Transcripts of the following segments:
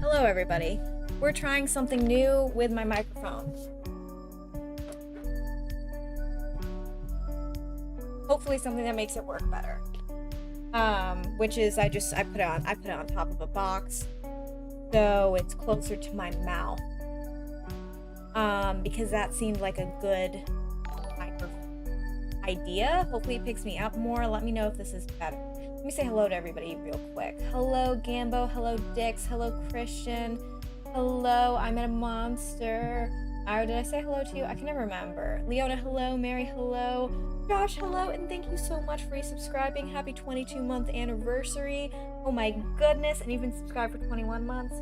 Hello everybody. We're trying something new with my microphone. Hopefully something that makes it work better. Which is I put it on top of a box so it's closer to my mouth. Because that seemed like a good microphone idea. Hopefully it picks me up more. Let me know if this is better. Let me say hello to everybody real quick. Hello, Gambo. Hello, Dix. Hello, Christian. Hello, I'm at a monster. Ira, did I say hello to you? I can never remember. Leona, hello. Mary, hello. Josh, hello. And thank you so much for resubscribing. Happy 22-month anniversary. Oh my goodness. And you've been subscribed for 21 months.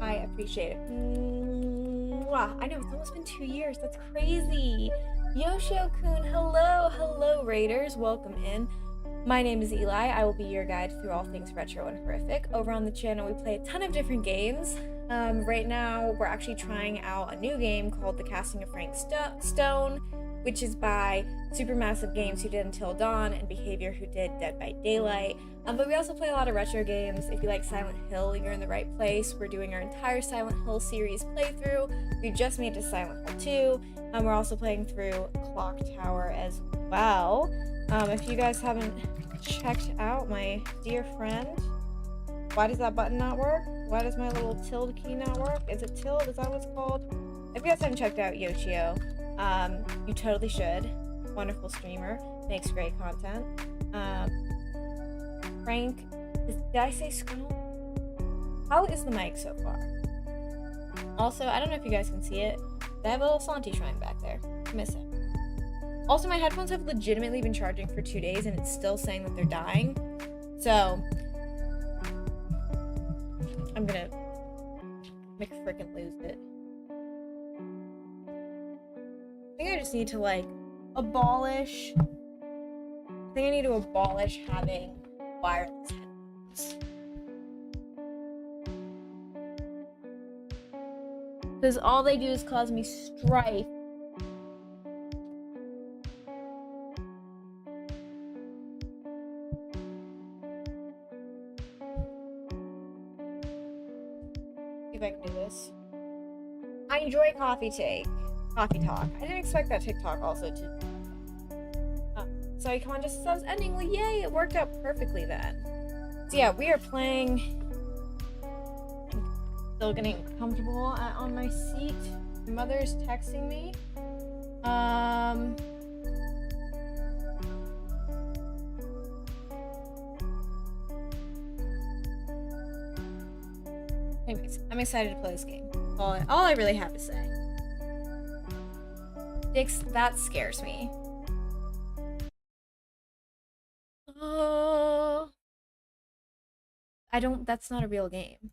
I appreciate it. Mwah. I know, it's almost been 2 years. That's crazy. Yoshio-kun, hello. Hello, Raiders. Welcome in. My name is Eli. I will be your guide through all things retro and horrific. Over on the channel, we play a ton of different games. Right now, we're actually trying out a new game called The Casting of Frank Stone, which is by Supermassive Games, who did Until Dawn, and Behavior, who did Dead by Daylight. But we also play a lot of retro games. If you like Silent Hill, you're in the right place. We're doing our entire Silent Hill series playthrough. We just made it to Silent Hill 2. We're also playing through Clock Tower as well. If you guys haven't checked out my dear friend, why does that button not work? Why does my little tilde key not work? Is it tilde? Is that what it's called? If you guys haven't checked out Yoshio, you totally should. Wonderful streamer, makes great content. Frank, did I say Skull? How is the mic so far? Also, I don't know if you guys can see it, but I have a little Santi shrine back there. I miss it. Also, my headphones have legitimately been charging for 2 days and it's still saying that they're dying. So, I'm gonna frickin' lose it. I think I just need to, like, abolish... I think I need to abolish having wireless headphones. Because all they do is cause me strife. If I can do this. I enjoy coffee talk. I didn't expect that TikTok also to. Sorry, come on, just as I was ending. Well, yay! It worked out perfectly then. So yeah, we are playing. Still getting comfortable on my seat. My mother is texting me. Anyways, I'm excited to play this game. All I really have to say. Dix, that scares me. That's not a real game.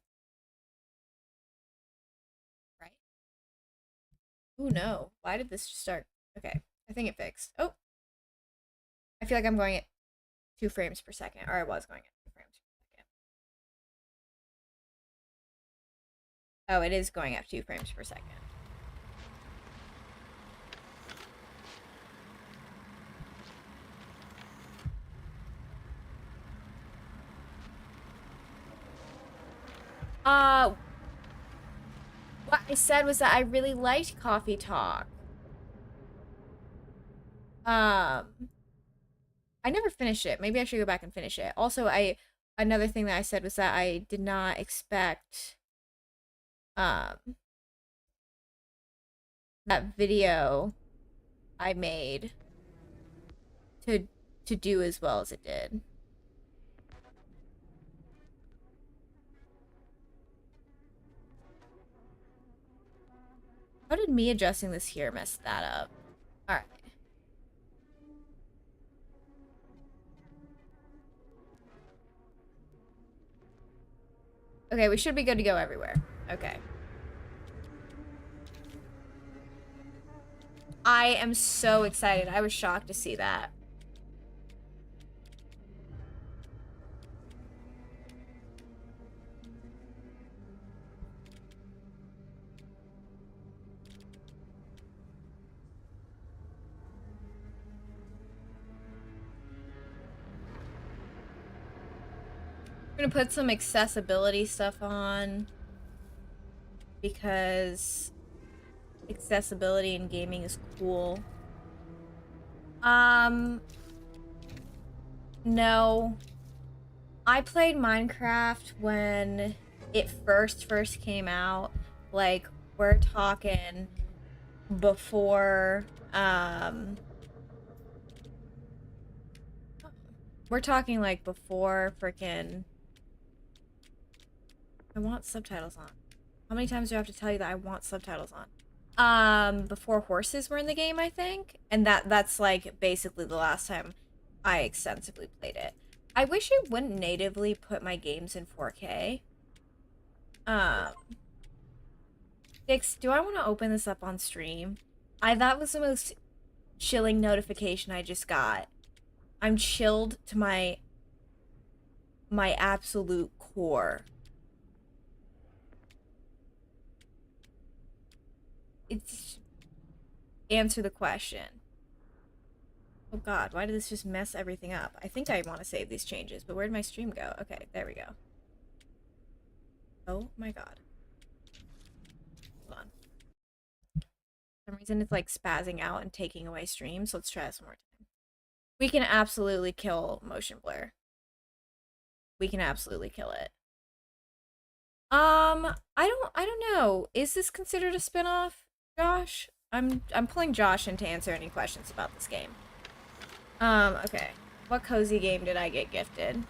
Right? Ooh, no. Why did this just start? Okay, I think it fixed. Oh! I feel like I'm going at 2 frames per second, or I was going at 2 frames per second. Oh, it is going at 2 frames per second. What I said was that I really liked Coffee Talk. I never finished it. Maybe I should go back and finish it. Also, another thing that I said was that I did not expect that video I made to do as well as it did. How did me adjusting this here mess that up? Alright. Okay, we should be good to go everywhere. Okay. I am so excited. I was shocked to see that. We're gonna put some accessibility stuff on. because accessibility in gaming is cool. No. I played Minecraft when it first came out. Like, we're talking before, we're talking like before frickin'. I want subtitles on. How many times do I have to tell you that I want subtitles on? Before horses were in the game, I think. And that's like basically the last time I extensively played it. I wish it wouldn't natively put my games in 4K. Dix, do I want to open this up on stream? That was the most chilling notification I just got. I'm chilled to my absolute core. It's answer the question. Oh god, why did this just mess everything up? I think I want to save these changes, but where'd my stream go? Okay, there we go. Oh my god. Hold on. For some reason it's like spazzing out and taking away streams, so let's try this one more time. We can absolutely kill motion blur. We can absolutely kill it. I don't know. Is this considered a spin-off, Josh? I'm pulling Josh in to answer any questions about this game. Okay. What cozy game did I get gifted?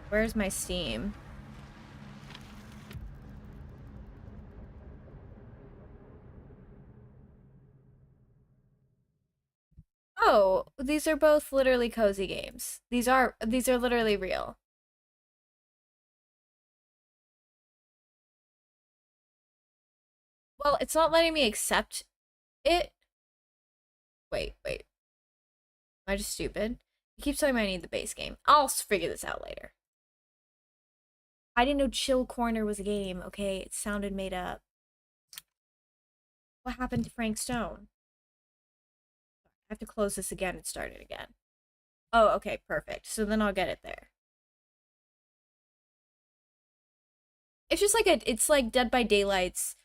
Where's my Steam? Oh, these are both literally cozy games. These are literally real. Well, it's not letting me accept it. Wait. Am I just stupid? It keeps telling me I need the base game. I'll figure this out later. I didn't know Chill Corner was a game, okay? It sounded made up. What happened to Frank Stone? I have to close this again and start it again. Oh, okay, perfect. So then I'll get it there. It's just like it's like Dead by Daylight's.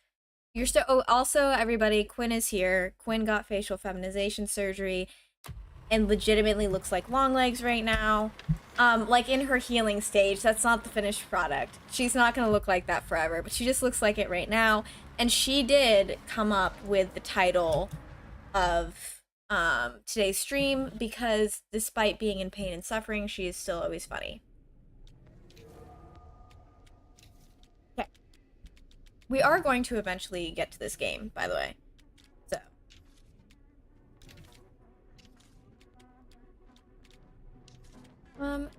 You're still. Oh, also everybody, Quinn is here. Quinn got facial feminization surgery, and legitimately looks like Longlegs right now. Like in her healing stage. That's not the finished product. She's not gonna look like that forever, but she just looks like it right now. And she did come up with the title of today's stream because despite being in pain and suffering, she is still always funny. Okay. We are going to eventually get to this game, by the way. So.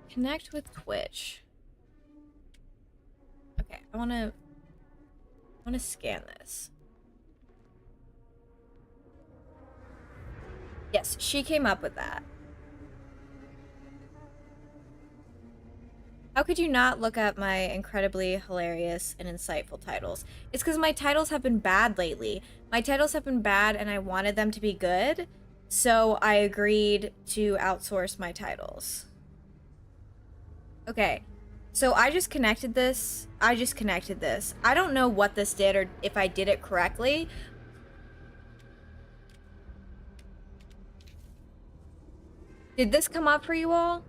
Connect with Twitch. Okay, I wanna scan this. Yes, she came up with that. How could you not look up my incredibly hilarious and insightful titles? It's because my titles have been bad lately. My titles have been bad and I wanted them to be good, so I agreed to outsource my titles. Okay, so I just connected this. I don't know what this did or if I did it correctly. Did this come up for you all?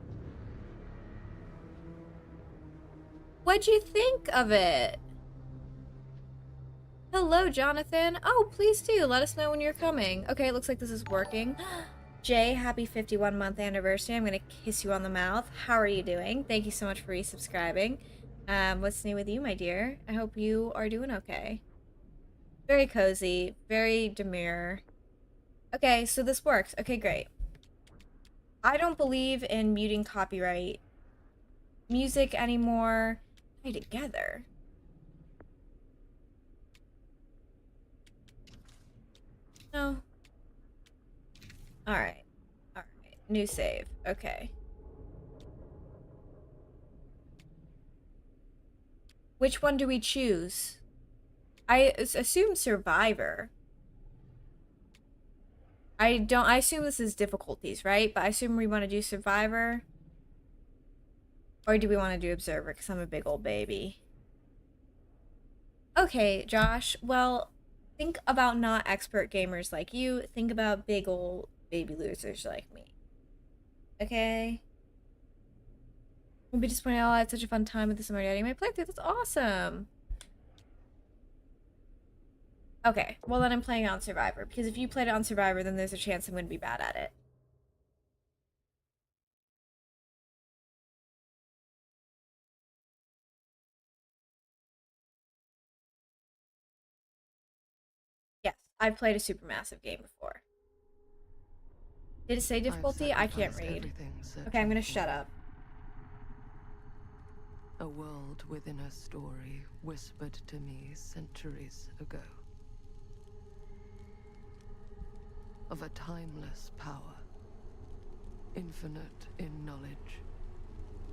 What'd you think of it? Hello, Jonathan. Oh, please do. Let us know when you're coming. Okay, it looks like this is working. Jay, happy 51-month anniversary. I'm going to kiss you on the mouth. How are you doing? Thank you so much for resubscribing. What's new with you, my dear? I hope you are doing okay. Very cozy, very demure. Okay, so this works. Okay, great. I don't believe in muting copyright music anymore. Stay together. No. Alright. Alright. New save. Okay. Which one do we choose? I assume Survivor. I assume this is difficulties, right? But I assume we want to do Survivor. Or do we want to do Observer because I'm a big old baby? Okay, Josh. Well, think about not expert gamers like you. Think about big old baby losers like me. Okay? We'll be disappointed. I had such a fun time with this already in my playthrough. That's awesome. Okay, well then I'm playing on Survivor, because if you played it on Survivor, then there's a chance I'm going to be bad at it. Yes, I've played a supermassive game before. Did it say difficulty? I can't read. Okay, I'm going to shut up. A world within a story whispered to me centuries ago. Of a timeless power, infinite in knowledge,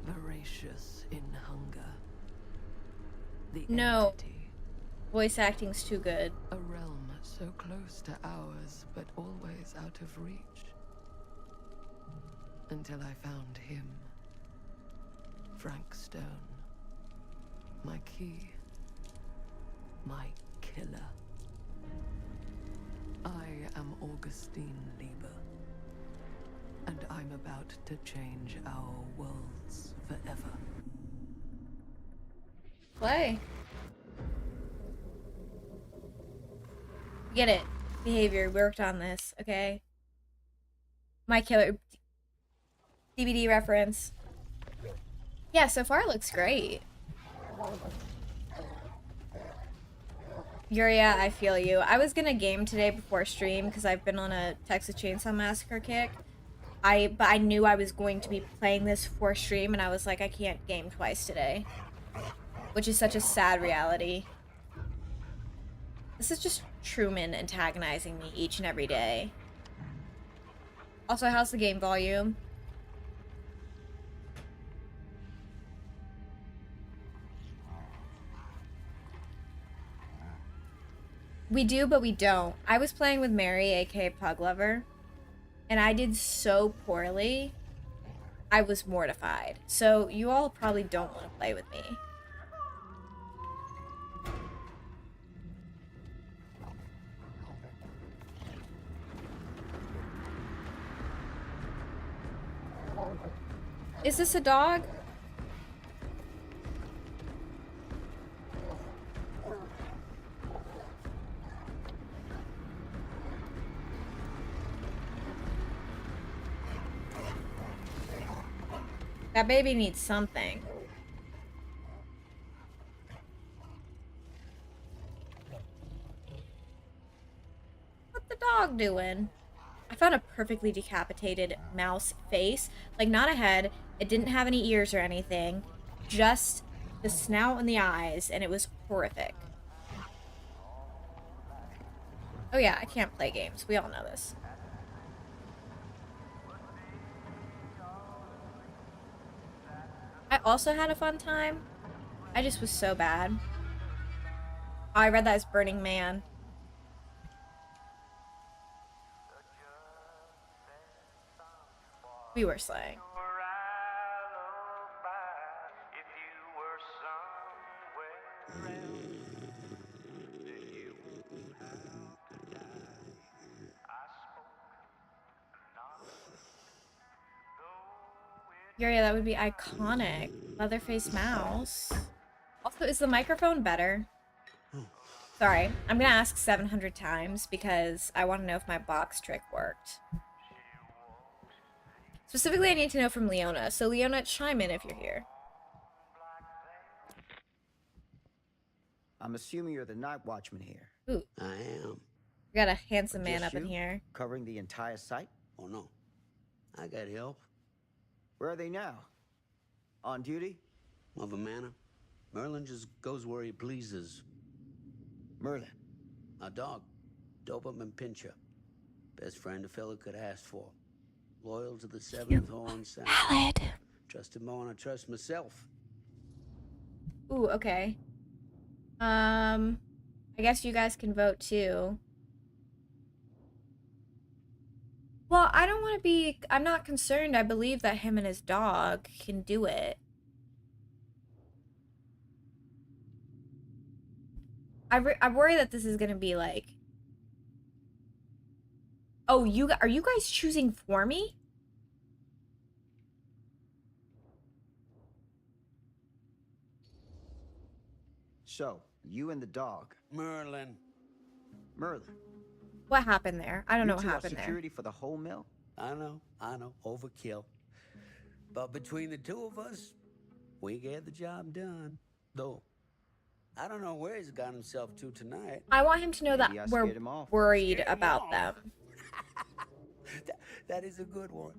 voracious in hunger. The entity. Voice acting's too good. A realm so close to ours, but always out of reach. Until I found him. Frank Stone. My key. My killer. I am Augustine Lieber. And I'm about to change our worlds forever. Play. Get it. Behavior. We worked on this, okay? My killer. DVD reference. Yeah, so far it looks great. Yuria, I feel you. I was gonna game today before stream because I've been on a Texas Chainsaw Massacre kick. But I knew I was going to be playing this for stream, and I was like, I can't game twice today. Which is such a sad reality. This is just Truman antagonizing me each and every day. Also, how's the game volume? We do, but we don't. I was playing with Mary, aka Pug Lover, and I did so poorly. I was mortified. So you all probably don't want to play with me. Is this a dog? That baby needs something. What's the dog doing? I found a perfectly decapitated mouse face. Like, not a head. It didn't have any ears or anything. Just the snout and the eyes, and it was horrific. Oh yeah, I can't play games. We all know this. I also had a fun time. I just was so bad. Oh, I read that as Burning Man. We were slaying. Yeah, that would be iconic. Leatherface mouse. Also, is the microphone better? Sorry, I'm gonna ask 700 times because I want to know if my box trick worked. Specifically, I need to know from Leona. So, Leona, chime in if you're here. I'm assuming you're the night watchman here. Ooh. I am. We got a handsome man up in here. Covering the entire site? Oh, no. I got help. Where are they now? On duty? Of a manner. Merlin just goes where he pleases. Merlin. A dog. Doberman Pinscher. Best friend a fella could ask for. Loyal to the seventh horn sound. Trust him more than I trust myself. Ooh, okay. I guess you guys can vote too. Well, I don't want to be... I'm not concerned. I believe that him and his dog can do it. I worry that this is gonna be like... Oh, are you guys choosing for me? So, you and the dog. Merlin. Merlin. What happened there? I don't know what You two are happened there. security for the whole mill? I know. Overkill. But between the two of us, we get the job done. Though, I don't know where he's got himself to tonight. I want him to know Maybe that I we're scared him off. worried Scared him about off? them. That is a good one.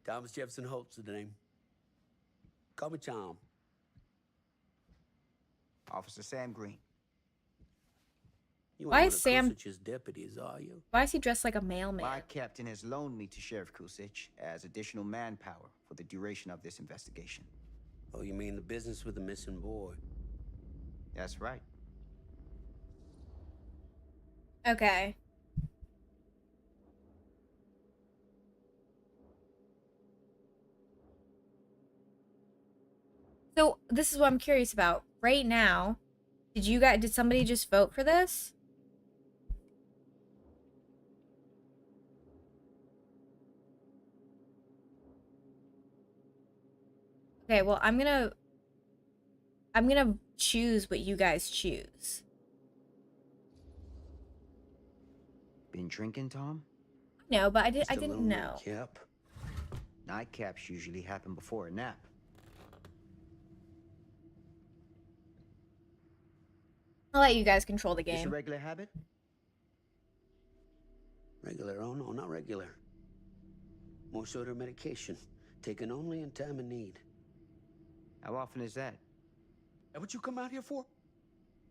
Thomas Jefferson Holt's the name. Call me Tom. Officer Sam Green. You Why ain't is one of Sam- Kusic's deputies, are you? Why is he dressed like a mailman? My captain has loaned me to Sheriff Kusic as additional manpower for the duration of this investigation. Oh, you mean the business with the missing boy? That's right. Okay. So this is what I'm curious about. Right now, did somebody just vote for this? Okay, well, I'm gonna choose what you guys choose. Been drinking, Tom? No, but I Just a didn't little know. Nightcap. Nightcaps usually happen before a nap. I'll let you guys control the This a game. regular habit? Regular? Oh, no, not regular. More sort of medication. Taken only in time of need. How often is that? That what you come out here for?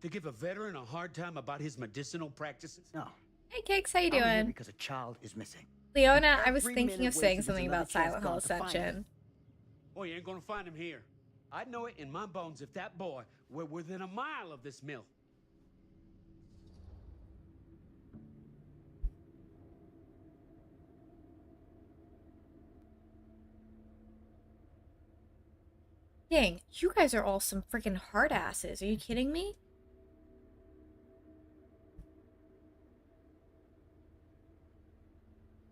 To give a veteran a hard time about his medicinal practices? No. Hey, Cakes, how you I'm here doing? because a child is missing. Leona, I was Every thinking minute of saying wasted is something another about chance Silent Hill gone to find Ascension. Oh, you ain't gonna find him here. I'd know it in my bones if that boy were within a mile of this mill. Dang, you guys are all some freaking hard asses. Are you kidding me?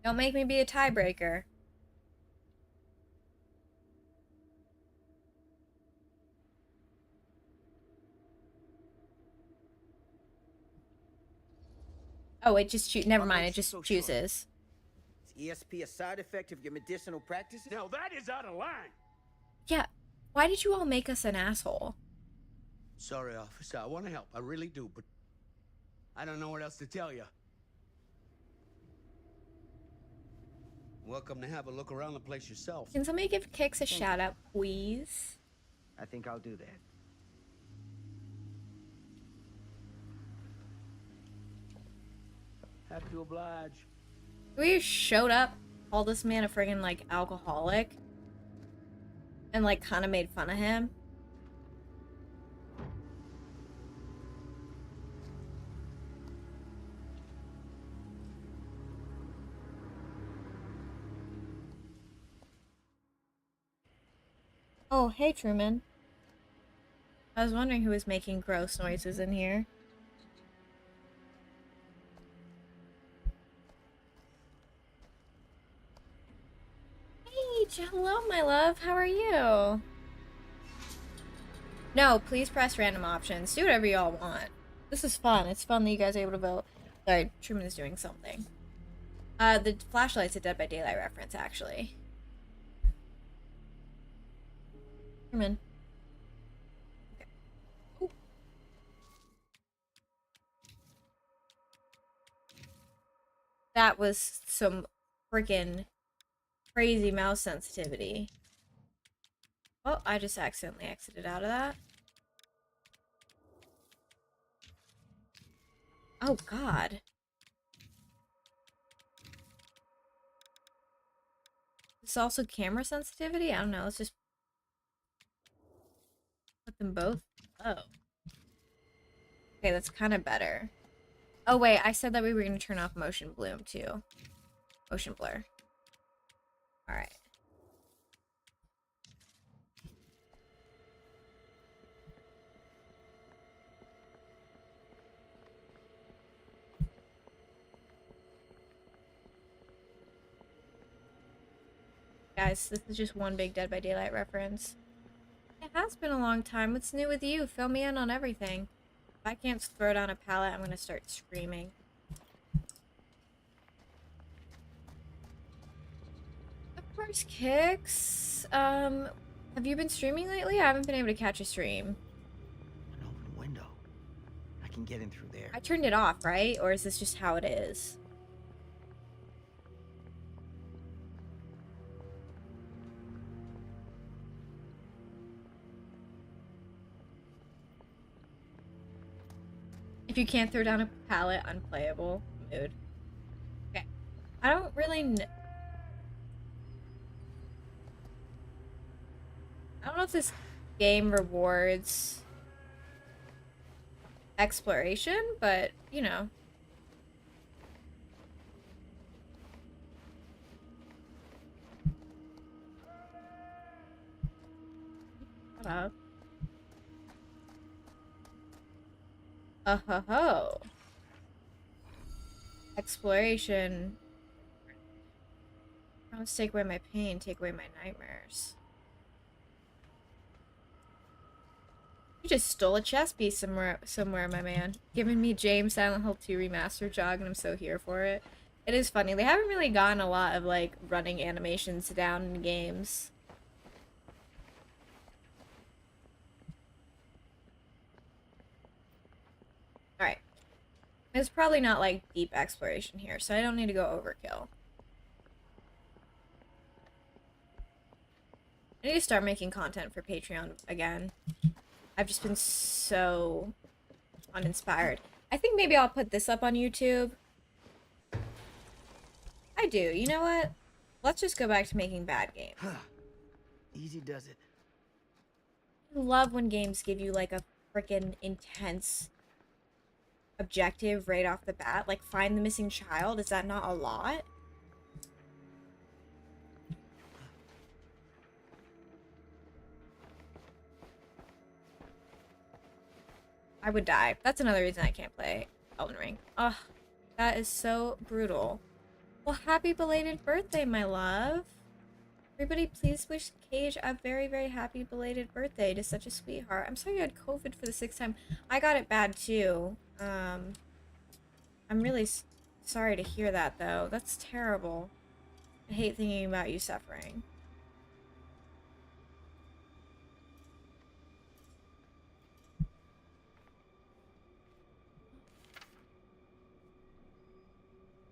Don't make me be a tiebreaker. Oh, it just never mind, it just chooses. Is ESP a side effect of your medicinal practices? Now that is out of line. Yeah, why did you all make us an asshole? Sorry, officer. I want to help. I really do, but I don't know what else to tell you. Welcome to have a look around the place yourself. Can somebody give Kix a shout out, please? I think I'll do that. Happy to oblige. We showed up, called this man a friggin' like alcoholic, and like kind of made fun of him. Oh, hey Truman. I was wondering who was making gross noises in here. Hey, hello, my love. How are you? No, please press random options. Do whatever y'all want. This is fun. It's fun that you guys are able to vote. Sorry, Truman is doing something. The flashlight's a Dead by Daylight reference, actually. Truman. Okay. Ooh. That was some freaking crazy mouse sensitivity. Oh, I just accidentally exited out of that. Oh, God. It's also camera sensitivity? I don't know. Let's just put them both. Oh. Okay, that's kind of better. Oh, wait. I said that we were going to turn off motion bloom, too. Motion blur. Alright. Guys, this is just one big Dead by Daylight reference. It has been a long time. What's new with you? Fill me in on everything. If I can't throw down a pallet, I'm gonna start screaming. Of course, Kicks. Have you been streaming lately? I haven't been able to catch a stream. An open window. I can get in through there. I turned it off, right? Or is this just how it is? If you can't throw down a pallet, unplayable mood. Okay. I don't really I don't know if this game rewards exploration, but, you know. Shut up. Ho. Exploration. Promise to take away my pain, take away my nightmares. You just stole a chess piece somewhere, my man. Giving me James Silent Hill 2 Remaster jog, and I'm so here for it. It is funny. They haven't really gotten a lot of, like, running animations down in games. Alright. It's probably not, like, deep exploration here, so I don't need to go overkill. I need to start making content for Patreon again. I've just been so uninspired. I think maybe I'll put this up on YouTube. I do. You know what? Let's just go back to making bad games. Easy does it. I love when games give you, like, a freaking intense objective right off the bat. Like, find the missing child. Is that not a lot? I would die. That's another reason I can't play Elden Ring. Ugh, that is so brutal. Well, happy belated birthday, my love. Everybody, please wish Cage a very, very happy belated birthday to such a sweetheart. I'm sorry you had COVID for the 6th time. I got it bad, too. I'm really sorry to hear that, though. That's terrible. I hate thinking about you suffering.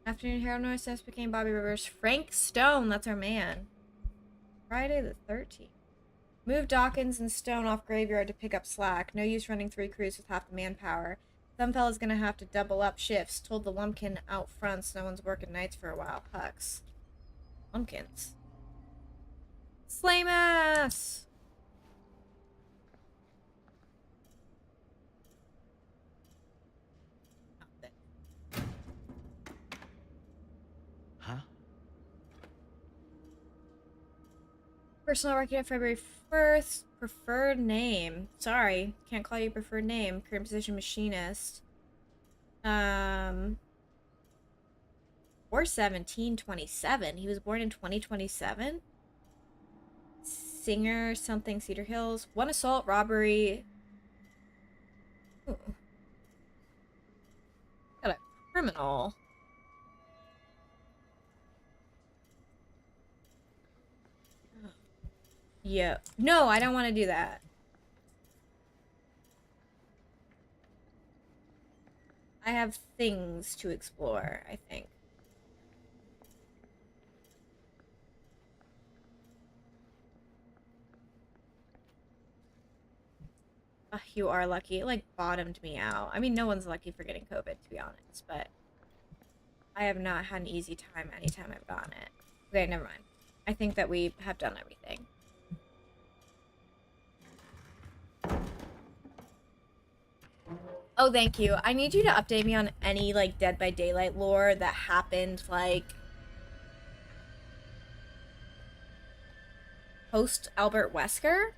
Afternoon Hero Noise Test became Bobby Rivers. Frank Stone, that's our man. Friday the 13th. Move Dawkins and Stone off Graveyard to pick up slack. No use running 3 crews with half the manpower. Some fella's gonna have to double up shifts. Told the Lumpkin out front so no one's working nights for a while. Hux. Lumpkins. Slay ass! Huh? Personal record February 1st. Preferred name. Sorry, can't call you preferred name. Current position machinist. 4/17/27. He was born in 2027. Singer something Cedar Hills. 1 assault, robbery. Ooh. Got a criminal. Yeah. No, I don't want to do that. I have things to explore, I think. Ugh, you are lucky. It, like, bottomed me out. I mean, no one's lucky for getting COVID, to be honest, but I have not had an easy time anytime I've gotten it. Okay, never mind. I think that we have done everything. Oh, thank you. I need you to update me on any, like, Dead by Daylight lore that happened, like, post Albert Wesker.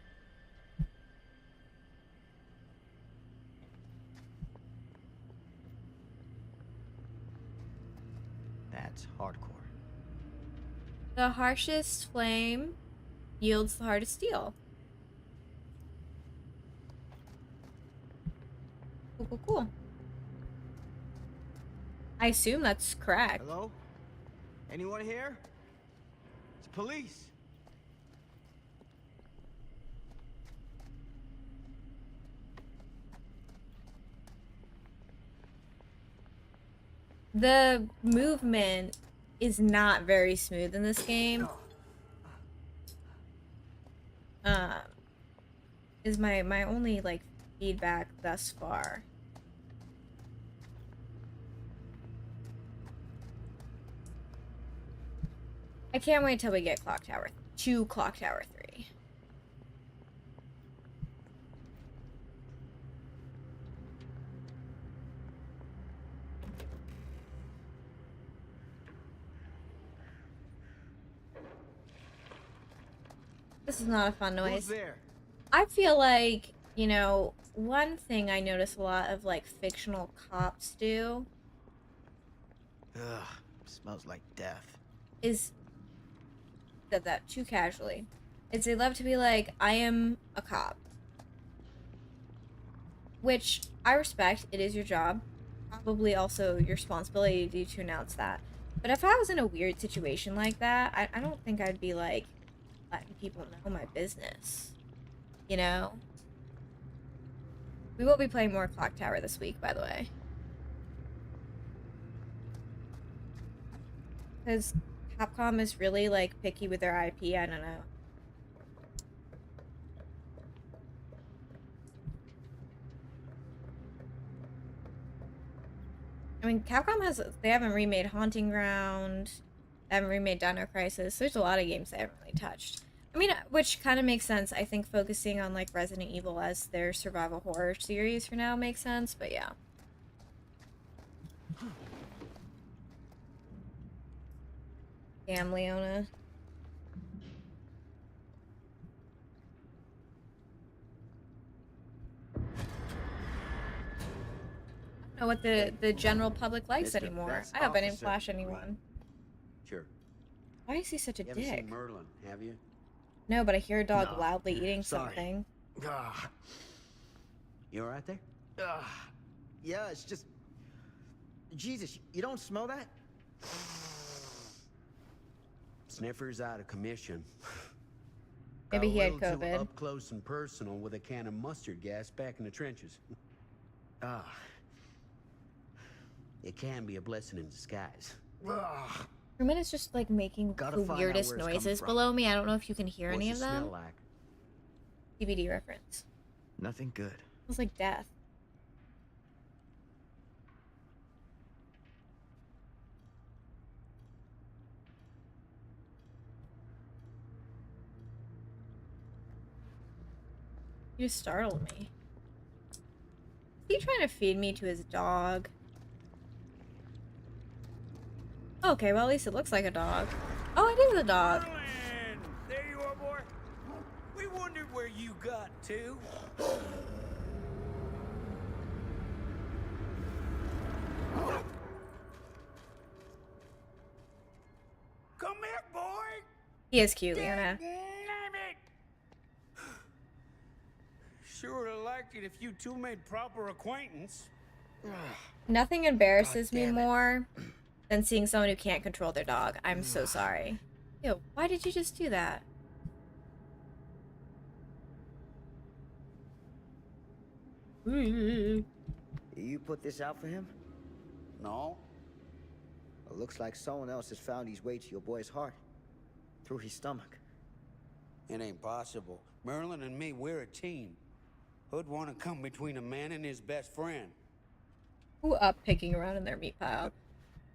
That's hardcore. The harshest flame yields the hardest steel. Cool, cool, cool. I assume that's correct. Hello? Anyone here? It's police. The movement is not very smooth in this game. Is my only like feedback thus far. I can't wait till we get Clock Tower to Clock Tower 3. This is not a fun noise. Who's there? I feel like, you know, one thing I notice a lot of like fictional cops do Ugh, smells like death. is said that too casually. Is they love to be like, I am a cop. Which I respect, it is your job. Probably also your responsibility to announce that. But if I was in a weird situation like that, I don't think I'd be like letting people know my business. You know? We will be playing more Clock Tower this week, by the way. Because Capcom is really, like, picky with their IP, I don't know. I mean, Capcom has, they haven't remade Haunting Ground, they haven't remade Dino Crisis, there's a lot of games they haven't really touched. I mean, which kind of makes sense. I think focusing on, like, Resident Evil as their survival horror series for now makes sense, but yeah. Damn, Leona. I don't know what the general public likes Mr. anymore. Best I hope I didn't Officer. flash anyone. Sure. Why is he such a You haven't dick? seen Merlin, have you? No, but I hear a dog No. loudly eating Sorry. something. Ugh. You all right there? Ugh. Yeah, it's just... Jesus, you don't smell that? Sniffer's out of commission. Maybe Got he a had little too COVID. up close and personal with a can of mustard gas back in the trenches. Ugh. It can be a blessing in disguise. Ugh. Truman is just like making Gotta the find out weirdest where it's coming noises from. below me. I don't know if you can hear What's any it of them. smell like? DVD reference. Nothing good. Smells like death. You just startled me. Is he trying to feed me to his dog? Okay, well at least it looks like a dog. Oh, it is a dog. Merlin! There you are, boy. We wondered where you got to. Come here, boy. He is cute, Leona. Damn it! Sure would have liked it if you two made proper acquaintance. Nothing embarrasses me damn it. more than seeing someone who can't control their dog. I'm so sorry. Ew, why did you just do that? You put this out for him? No. It looks like someone else has found his way to your boy's heart. Through his stomach. It ain't possible. Merlin and me, we're a team. Who'd want to come between a man and his best friend? Who up picking around in their meat pile?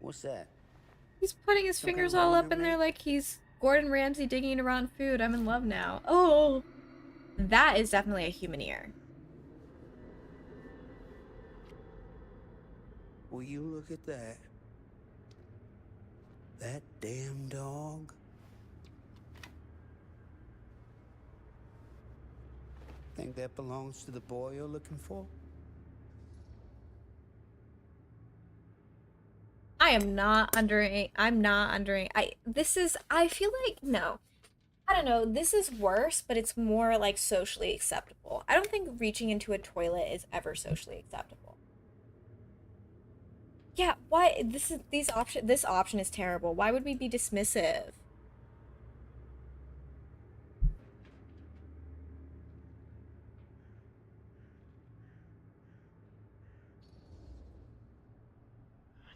What's that? He's putting his Some kind fingers of all bone up in there memory? like he's Gordon Ramsay digging around food. I'm in love now. Oh, that is definitely a human ear. Will you look at that? That damn dog? Think that belongs to the boy you're looking for? am not under. I'm not under. I feel like no. I don't know. This is worse, but it's more like socially acceptable. I don't think reaching into a toilet is ever socially acceptable. Yeah, why this option is terrible. Why would we be dismissive?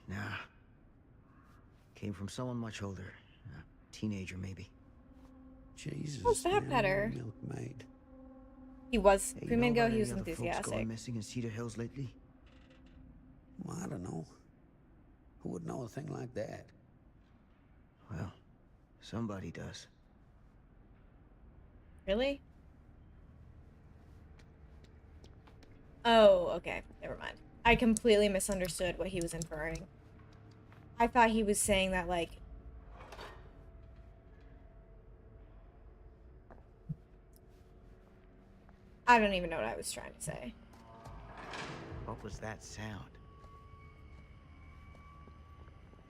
Nah. Came from someone much older. A teenager, maybe. Jesus. How's that man, better? Milkmaid. He was. Hey, A few minutes ago, about he was any other folks enthusiastic. going missing in Cedar Hills lately? Well, I don't know. Who would know a thing like that? Well, somebody does. Really? Oh, okay. Never mind. I completely misunderstood what he was inferring. I thought he was saying that, like... I don't even know what I was trying to say. What was that sound?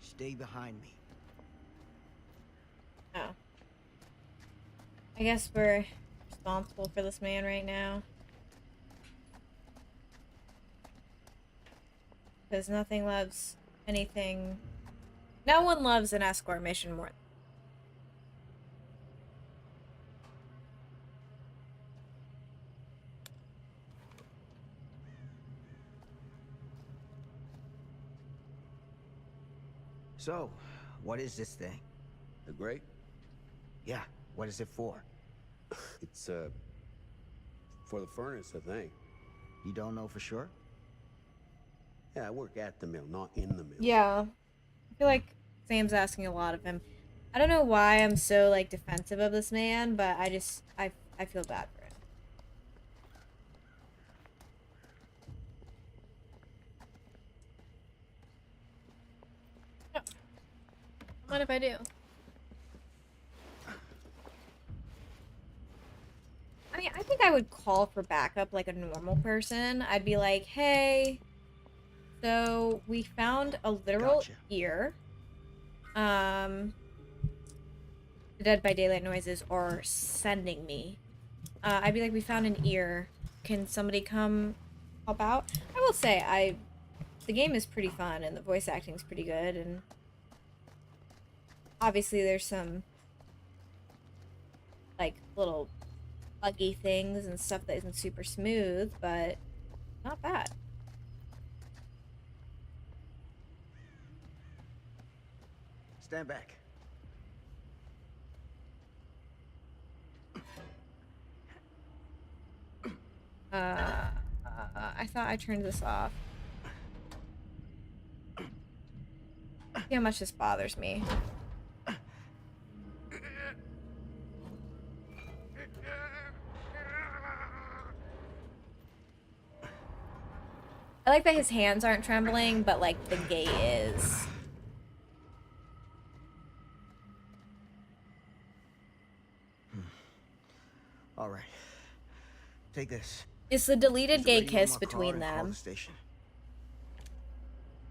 Stay behind me. Oh. I guess we're responsible for this man right now. Because nothing loves anything... No one loves an escort mission more. So, what is this thing? The Great? Yeah, what is it for? It's, for the furnace, I think. You don't know for sure? Yeah, I work at the mill, not in the mill. Yeah. I feel like Sam's asking a lot of him. I don't know why I'm so, like, defensive of this man, but I feel bad for him. What if I do? I mean, I think I would call for backup like a normal person. I'd be like, hey, so we found a literal ear. The Dead by Daylight noises are sending me. I'd be like, we found an ear. Can somebody come help out? I will say, the game is pretty fun and the voice acting is pretty good, and obviously there's some like little buggy things and stuff that isn't super smooth, but not bad. Stand back. I thought I turned this off. See how much this bothers me. I like that his hands aren't trembling, but like the gate is. All right. Take this. It's the deleted gay Use the radio in kiss my car between and call them. the station.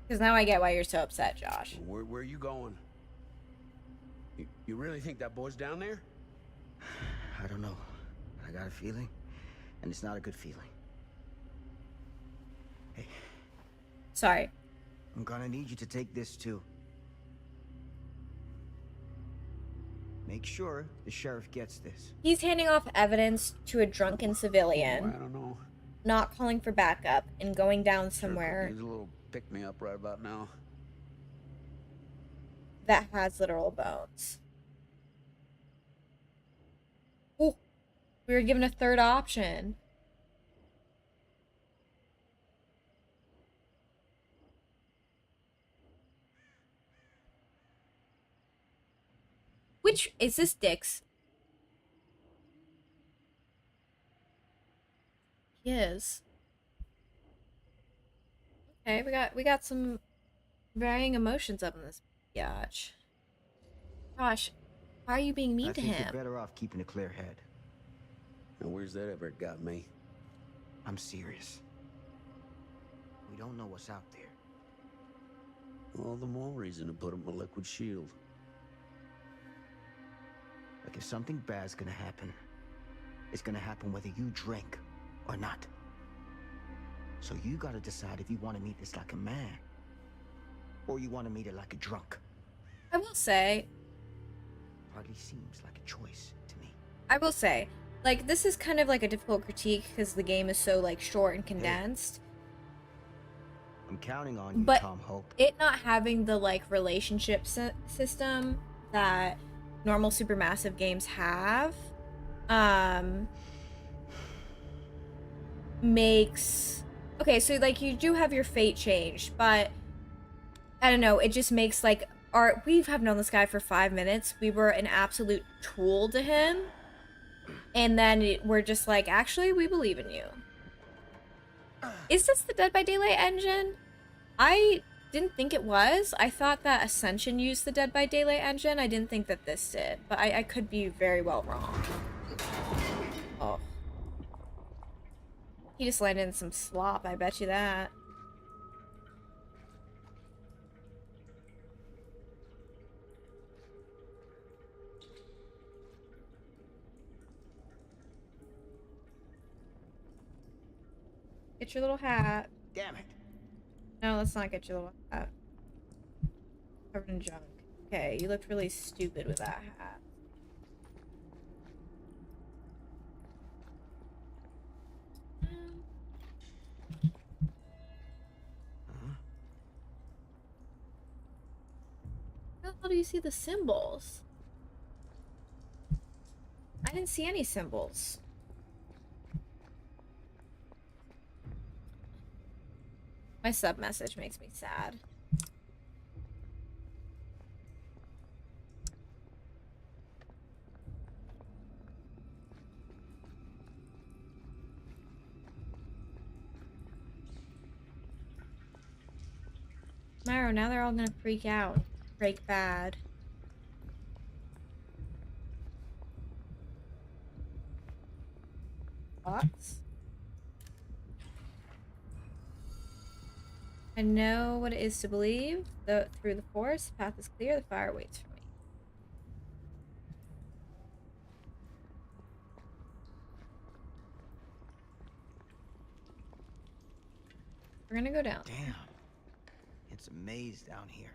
Because now I get why you're so upset, Josh. Where are you going? You really think that boy's down there? I don't know. I got a feeling, and it's not a good feeling. Hey, Sorry. I'm gonna need you to take this too. Make sure the sheriff gets this. He's handing off evidence to a drunken civilian, I don't know. not calling for backup, and going down Sure somewhere needs a little pick-me-up right about now. that has literal bones. Oh, we were given a third option. Which is this Dick's? He is. Okay, we got some varying emotions up in this biatch. Gosh, why are you being mean I to think him? you're better off keeping a clear head. Now, where's that ever got me? I'm serious. We don't know what's out there. All the more reason to put up a liquid shield. Like, if something bad's gonna happen, it's gonna happen whether you drink or not. So you gotta decide if you want to meet this like a man, or you want to meet it like a drunk. I will say, Hardly seems like a choice to me. I will say, like, this is kind of like a difficult critique because the game is so, like, short and condensed. I'm counting on you, But Tom Hope. it not having the, like, relationship system that normal supermassive games have, makes... Okay, so, like, you do have your fate changed, but I don't know, it just makes, like, we have known this guy for 5 minutes. We were an absolute tool to him. And then we're just like, actually, we believe in you. Is this the Dead by Daylight engine? I didn't think it was. I thought that Ascension used the Dead by Daylight engine. I didn't think that this did. But I could be very well wrong. Oh. He just landed in some slop, I bet you that. Get your little hat. Damn it. No, let's not get your little hat. Covered in junk. Okay, you looked really stupid with that hat. How do you see the symbols? I didn't see any symbols. My sub message makes me sad. Myro, now they're all gonna freak out. Break bad. Thoughts? I know what it is to believe. Through the forest, the path is clear, the fire waits for me. We're gonna go down. Damn. It's a maze down here.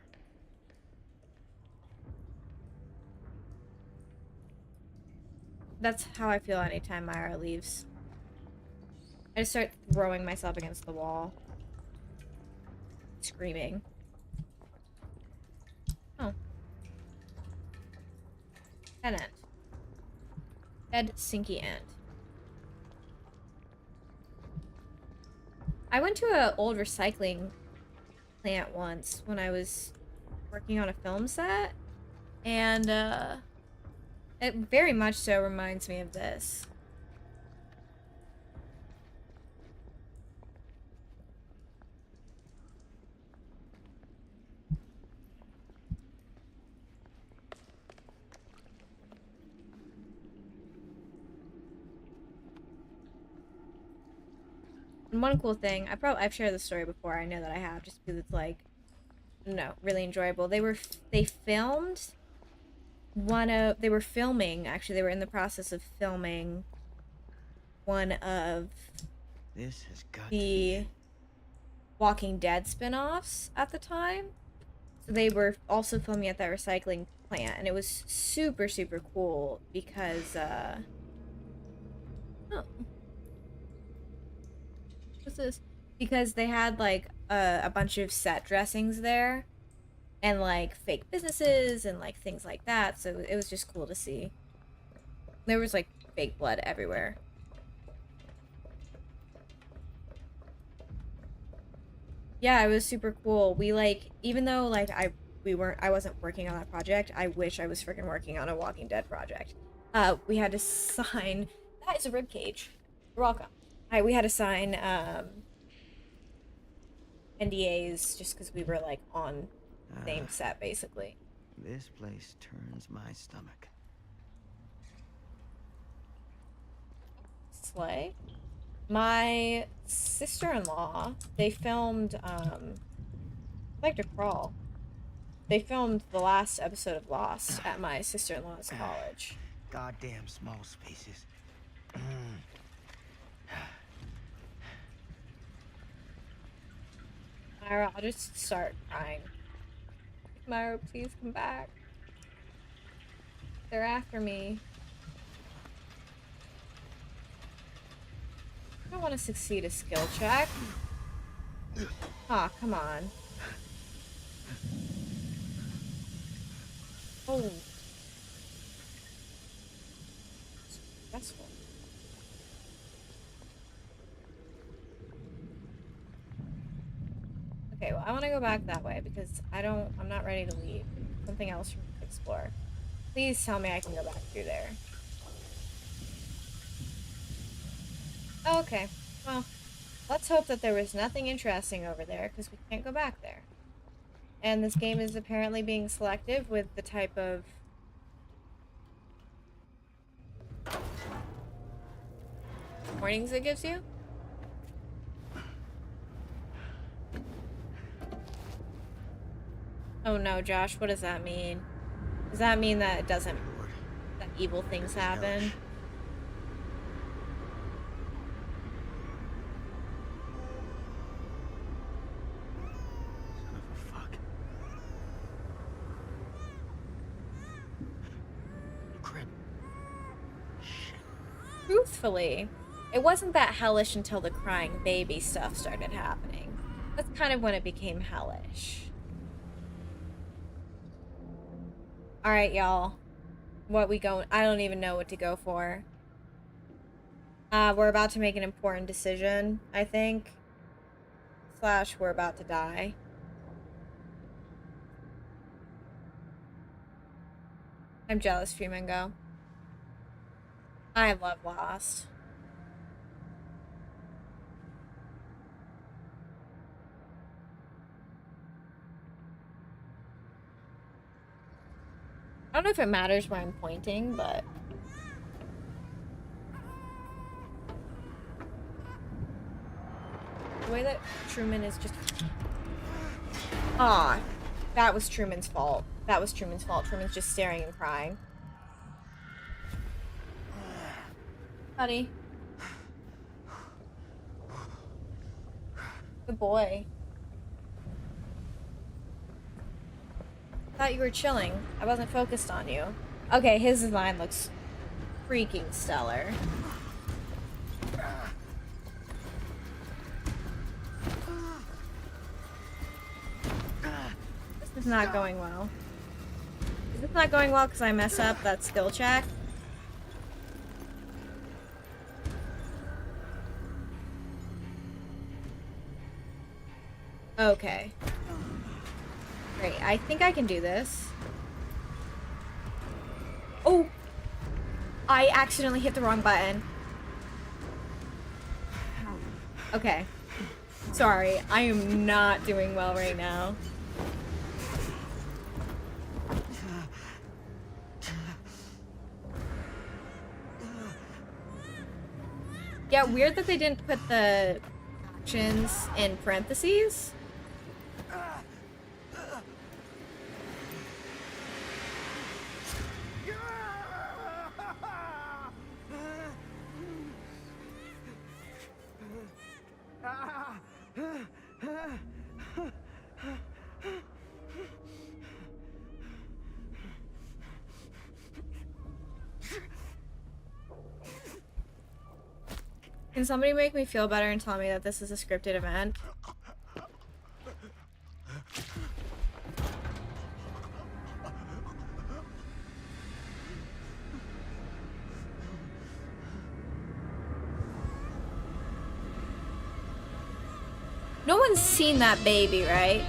That's how I feel anytime Myra leaves. I just start throwing myself against the wall. Screaming. Oh. Dead end. Dead sinky end. I went to an old recycling plant once when I was working on a film set, and it very much so reminds me of this. And one cool thing, I've shared this story before. I know that I have, just because it's like, no, really enjoyable. They were filming. Actually, they were in the process of filming one of This has got the Walking Dead spin-offs at the time. So they were also filming at that recycling plant, and it was super, super cool because what's this? Because they had like a bunch of set dressings there, and like fake businesses and like things like that. So it was just cool to see. There was like fake blood everywhere. Yeah, it was super cool. We like, even though like I wasn't working on that project. I wish I was freaking working on a Walking Dead project. We had to sign. That is a rib cage. You're welcome. We had to sign NDAs just because we were like on the same set basically. This place turns my stomach. Slay. My sister-in-law, they filmed I like to crawl. They filmed the last episode of Lost at my sister-in-law's college. Goddamn small spaces. Myra, I'll just start crying. Myra, please come back. They're after me. I don't want to succeed a skill check. Aw, come on. Oh. Stressful. Okay, well, I want to go back that way because I'm not ready to leave. Something else for me to explore. Please tell me I can go back through there. Okay, well, let's hope that there was nothing interesting over there because we can't go back there. And this game is apparently being selective with the type of warnings it gives you. Oh no, Josh, what does that mean? Does that mean that that evil things happen? Truthfully, it wasn't that hellish until the crying baby stuff started happening. That's kind of when it became hellish. Alright, y'all. What we going? I don't even know what to go for. We're about to make an important decision, I think. / we're about to die. I'm jealous, Freemango. I love Lost. I don't know if it matters where I'm pointing, but... the way that Truman is just... Ah, that was Truman's fault. That was Truman's fault. Truman's just staring and crying. Buddy. Good boy. Thought you were chilling. I wasn't focused on you. Okay, his line looks freaking stellar. This is not going well. Is this not going well because I mess up that skill check? Okay. Great, I think I can do this. Oh! I accidentally hit the wrong button. Okay. Sorry, I am not doing well right now. Yeah, weird that they didn't put the actions in parentheses. Can somebody make me feel better and tell me that this is a scripted event? No one's seen that baby, right?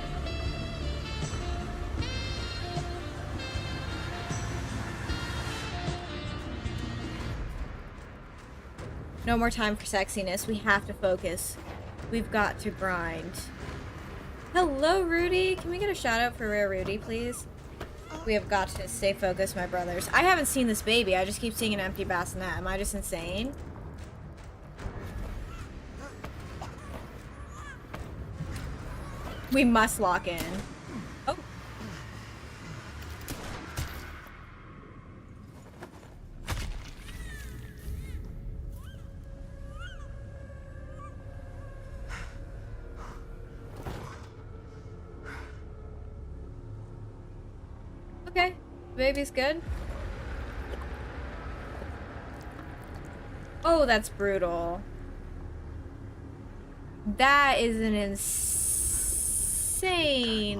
No more time for sexiness. We have to focus. We've got to grind. Hello, Rudy. Can we get a shout out for Rare Rudy, please? We have got to stay focused, my brothers. I haven't seen this baby. I just keep seeing an empty bassinet. Am I just insane? We must lock in. Oh. Okay. Baby's good. Oh, that's brutal. That is an insane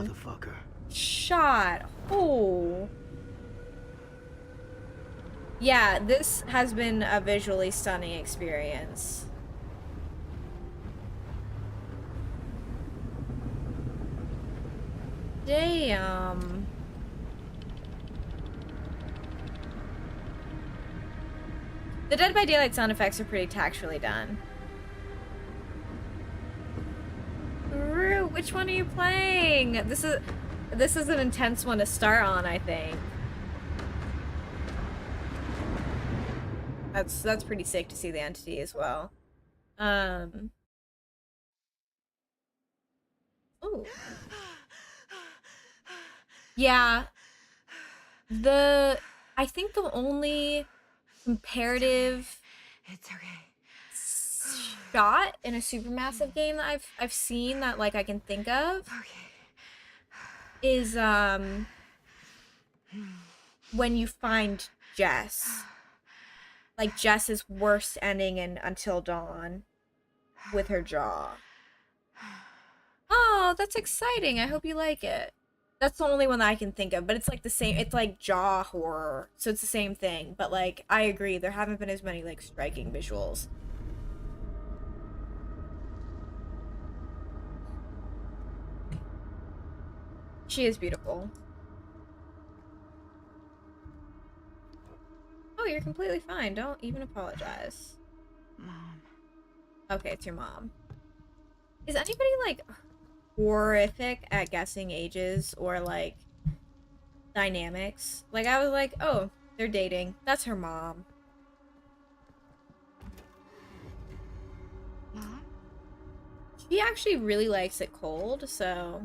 Motherfucker. shot. Oh. Yeah, this has been a visually stunning experience. Damn. The Dead by Daylight sound effects are pretty tactfully done. Rue, which one are you playing? This is an intense one to start on, I think. That's pretty sick to see the entity as well. Oh. Yeah. I think the only comparative It's okay. shot in a supermassive game that I've seen that like I can think of is when you find Jess. Like Jess's worst ending in Until Dawn with her jaw. Oh, that's exciting. I hope you like it. That's the only one that I can think of, but it's like the same, it's like jaw horror, so it's the same thing, but like, I agree, there haven't been as many like striking visuals. She is beautiful. Oh, you're completely fine, don't even apologize. Mom. Okay, it's your mom. Is anybody like horrific at guessing ages or like dynamics? Like I was like, oh, they're dating, that's her mom. Mom? She actually really likes it cold, so...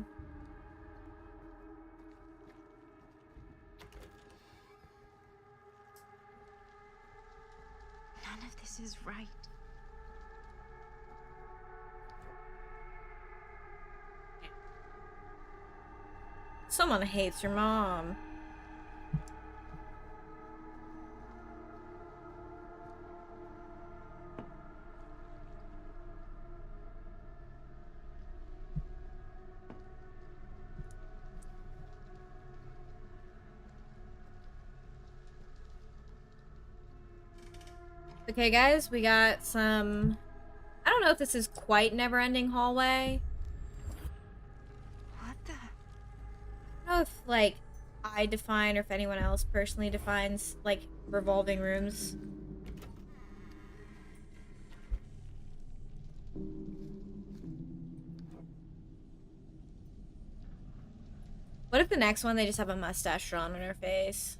None of this is right. Someone hates your mom. Okay, guys, we got some... I don't know if this is quite never-ending hallway. What the? I don't know if, like, I define or if anyone else personally defines, like, revolving rooms. What if the next one they just have a mustache drawn on her face?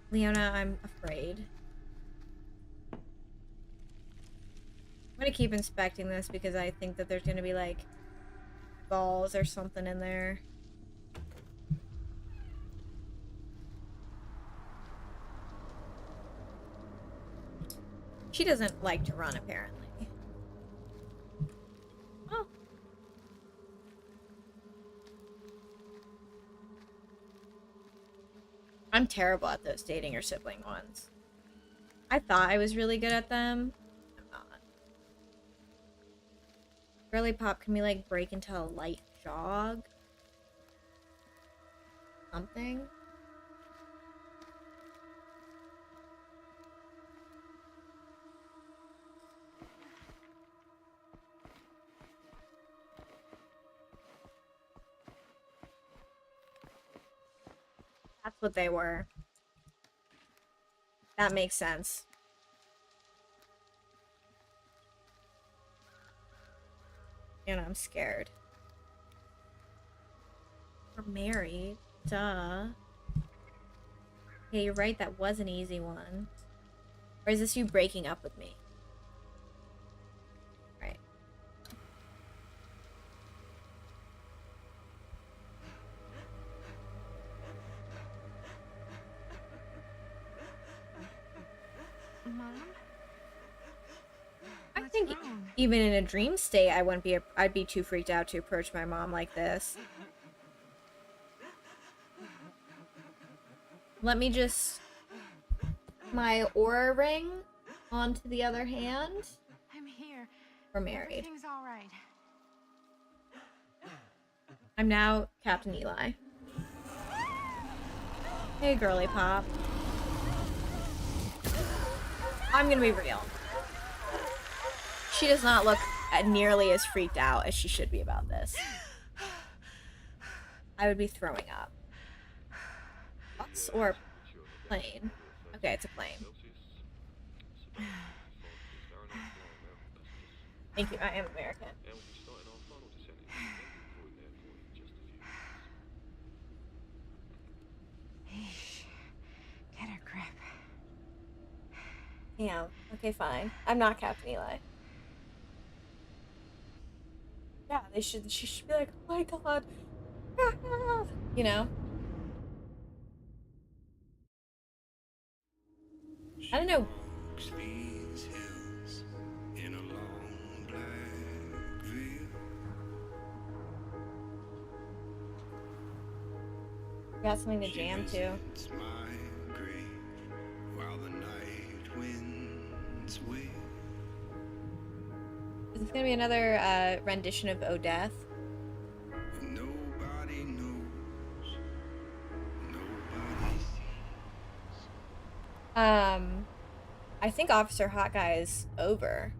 Leona, I'm afraid. I'm gonna keep inspecting this because I think that there's gonna be like balls or something in there. She doesn't like to run, apparently. Oh. I'm terrible at those dating your sibling ones. I thought I was really good at them. I'm not. Girly pop, can we like break into a light jog? Something? That's what they were. That makes sense. And I'm scared. We're married. Duh. Okay, you're right, that was an easy one. Or is this you breaking up with me? Right. Mom? I What's think wrong? even in a dream state, I'd be too freaked out to approach my mom like this. Let me just... my aura ring onto the other hand. I'm here. We're married. Everything's all right. I'm now Captain Eli. Hey, girly pop. I'm gonna be real. She does not look nearly as freaked out as she should be about this. I would be throwing up. Bus or plane? Okay, it's a plane. Thank you, I am American. Get a grip. Yeah, okay, fine. I'm not Captain Eli. Yeah, she should be like, oh my god. You know? I don't know. Got something to jam to. Is this gonna be another rendition of Oh Death? Nobody knows. I think Officer Hot Guy is over.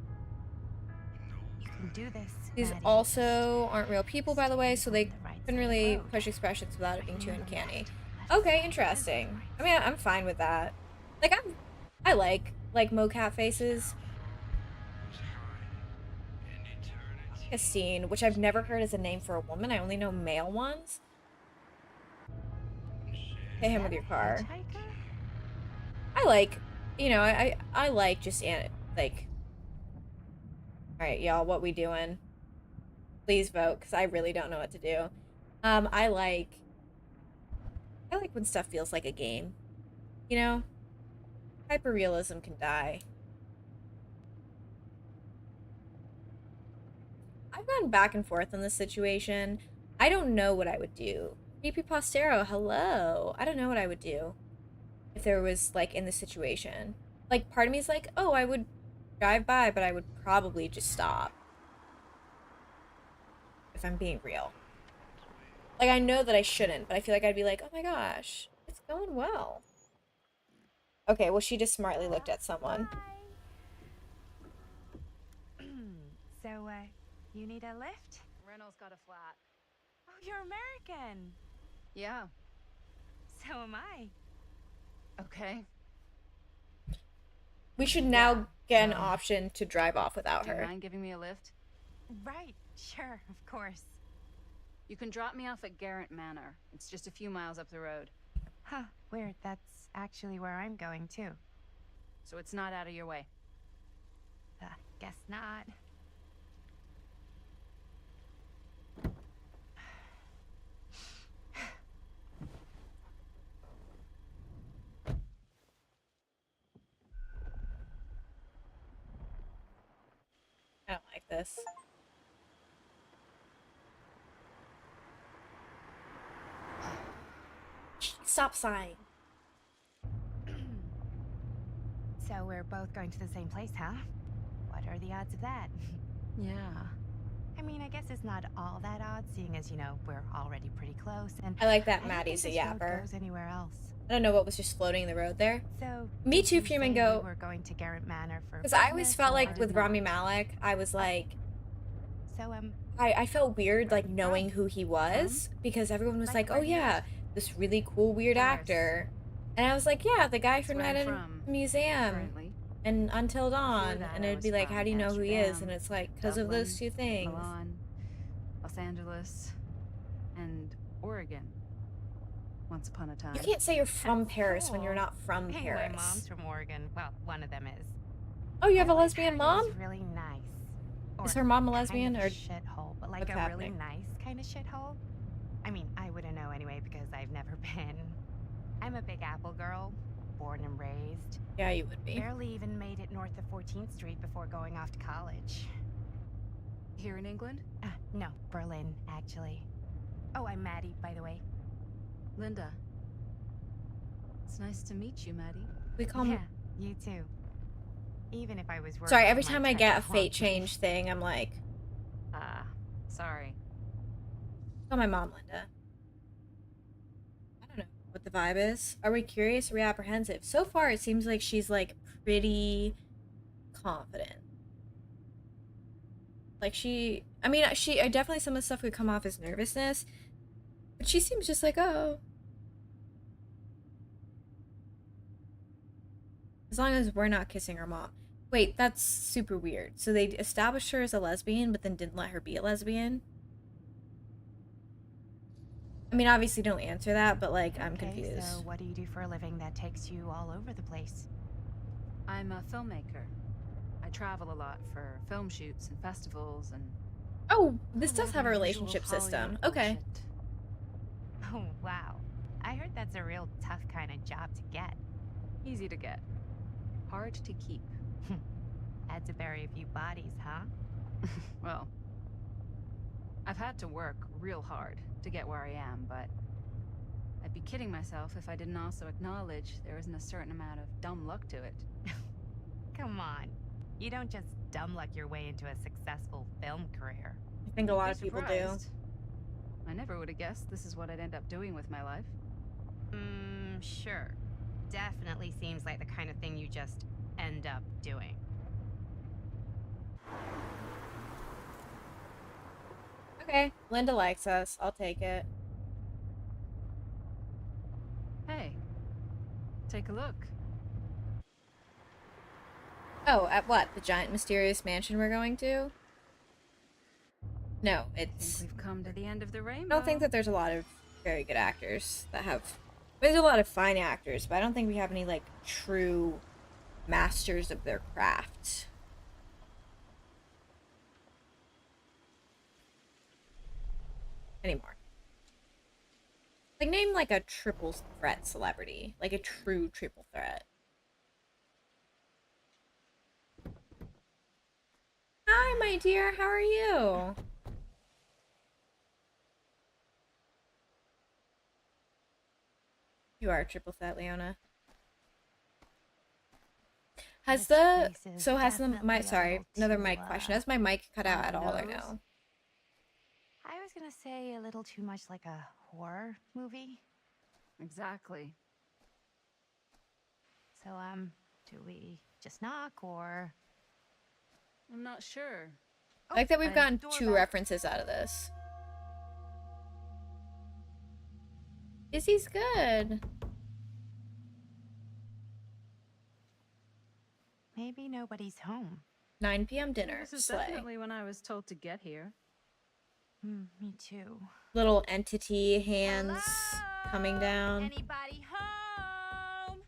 You can do this. These Maddie. also aren't real people, by the way, so they The right couldn't side really road. push expressions without it being too Right uncanny. left Okay, side, interesting. right I mean, I'm fine with that. Like, I like mocap faces. Christine, which I've never heard as a name for a woman. I only know male ones. Hit him with your car. Hitchhiker? I like, you know, I like just, like... Alright, y'all, what we doing? Please vote, because I really don't know what to do. I like when stuff feels like a game. You know? Hyperrealism can die. I've gone back and forth on this situation. I don't know what I would do. Creepy Postero, hello. I don't know what I would do if there was, like, in the situation. Like, part of me is like, oh, I would drive by, but I would probably just stop. If I'm being real. Like, I know that I shouldn't, but I feel like I'd be like, oh my gosh, it's going well. Okay, well, she just smartly looked at someone. So, you need a lift? Reynolds got a flat. Oh, you're American. Yeah. So am I. Okay. We should now get an option to drive off without Do you her. mind giving me a lift? Right, sure, of course. You can drop me off at Garrett Manor. It's just a few miles up the road. Huh, weird. That's actually where I'm going, too. So it's not out of your way. Guess not. I don't like this. Stop sighing. So we're both going to the same place, huh? What are the odds of that? Yeah. I mean, I guess it's not all that odd, seeing as, you know, we're already pretty close, and I like that I don't Maddie's a think this road yapper. goes anywhere else. I don't know what was just floating in the road there. So Me did too, you Fume and say Go. We're going to Garrett Manor for Because I always business, felt or- like with Rami Malek, I was like, So I felt weird like knowing who he was because everyone was like, oh yeah, this really cool weird actor. And I was like, yeah, the guy from where I'm Night at from, the Museum Currently. and Until Dawn. that, And I it'd be was like, from how do you know who he is? And Amsterdam, it's like, because of those Dublin, two things. Milan, Los Angeles, and Oregon. Once upon a time. You can't say you're from That's Paris when you're cool. not from hey, Paris. my mom's from Oregon. Well, one of them is. Oh, you have a I like lesbian her. mom? She's really nice. Is Or her mom a kind lesbian of or a shithole, but like what's a happening? really nice kind of shithole. I mean, I wouldn't know anyway because I've never been. I'm a Big Apple girl, born and raised. Yeah, you would be. Barely even made it north of 14th Street before going off to college. here in England? No, Berlin, actually. Oh, I'm Maddie, by the way. Linda. It's nice to meet you, Maddie. We call Yeah, you too. Even if I was worried Sorry, you every might time I try get to a haunt fate me. change thing, I'm like, Sorry. call my mom, Linda. I don't know what the vibe is. Are we curious? Are we apprehensive? So far, it seems like she's like pretty confident. Like I mean, I definitely, some of the stuff could come off as nervousness, but she seems just like, oh. As long as we're not kissing her mom. Wait, that's super weird. So they established her as a lesbian, but then didn't let her be a lesbian? I mean, obviously don't answer that, but like, I'm confused. So what do you do for a living that takes you all over the place? I'm a filmmaker. I travel a lot for film shoots and festivals and... Oh, this all does that have a unusual relationship system. Hollywood Okay. bullshit. Oh, wow. I heard that's a real tough kind of job to get. Easy to get. Hard to keep. Had to bury a few bodies, huh? Well, I've had to work real hard to get where I am, but I'd be kidding myself if I didn't also acknowledge there isn't a certain amount of dumb luck to it. Come on. You don't just dumb luck your way into a successful film career. I think a lot You'd of be people do. surprised. I never would have guessed this is what I'd end up doing with my life. Sure. Definitely seems like the kind of thing you just end up doing. Okay, Linda likes us. I'll take it. Hey, take a look. Oh, at what? The giant mysterious mansion we're going to? No, I it's... think we've come to the end of the I rainbow. don't think that there's a lot of very good actors that have... There's a lot of fine actors, but I don't think we have any, like, true masters of their craft. Anymore. Like, name, like, a triple threat celebrity. Like, a true triple threat. Hi, my dear. How are you? You are a triple threat, Leona. Has This the... place is So has the... definitely a Sorry, little another too, mic question. Has my mic cut out at all or no? I was gonna say a little too much like a horror movie. Exactly. So, do we just knock or... I'm not sure. I like that we've gotten two doorbell. references out of this. Izzy's good. Maybe nobody's home. 9 p.m. dinner. This is Slay. definitely when I was told to get here. Me too. Little entity hands coming down. Anybody home?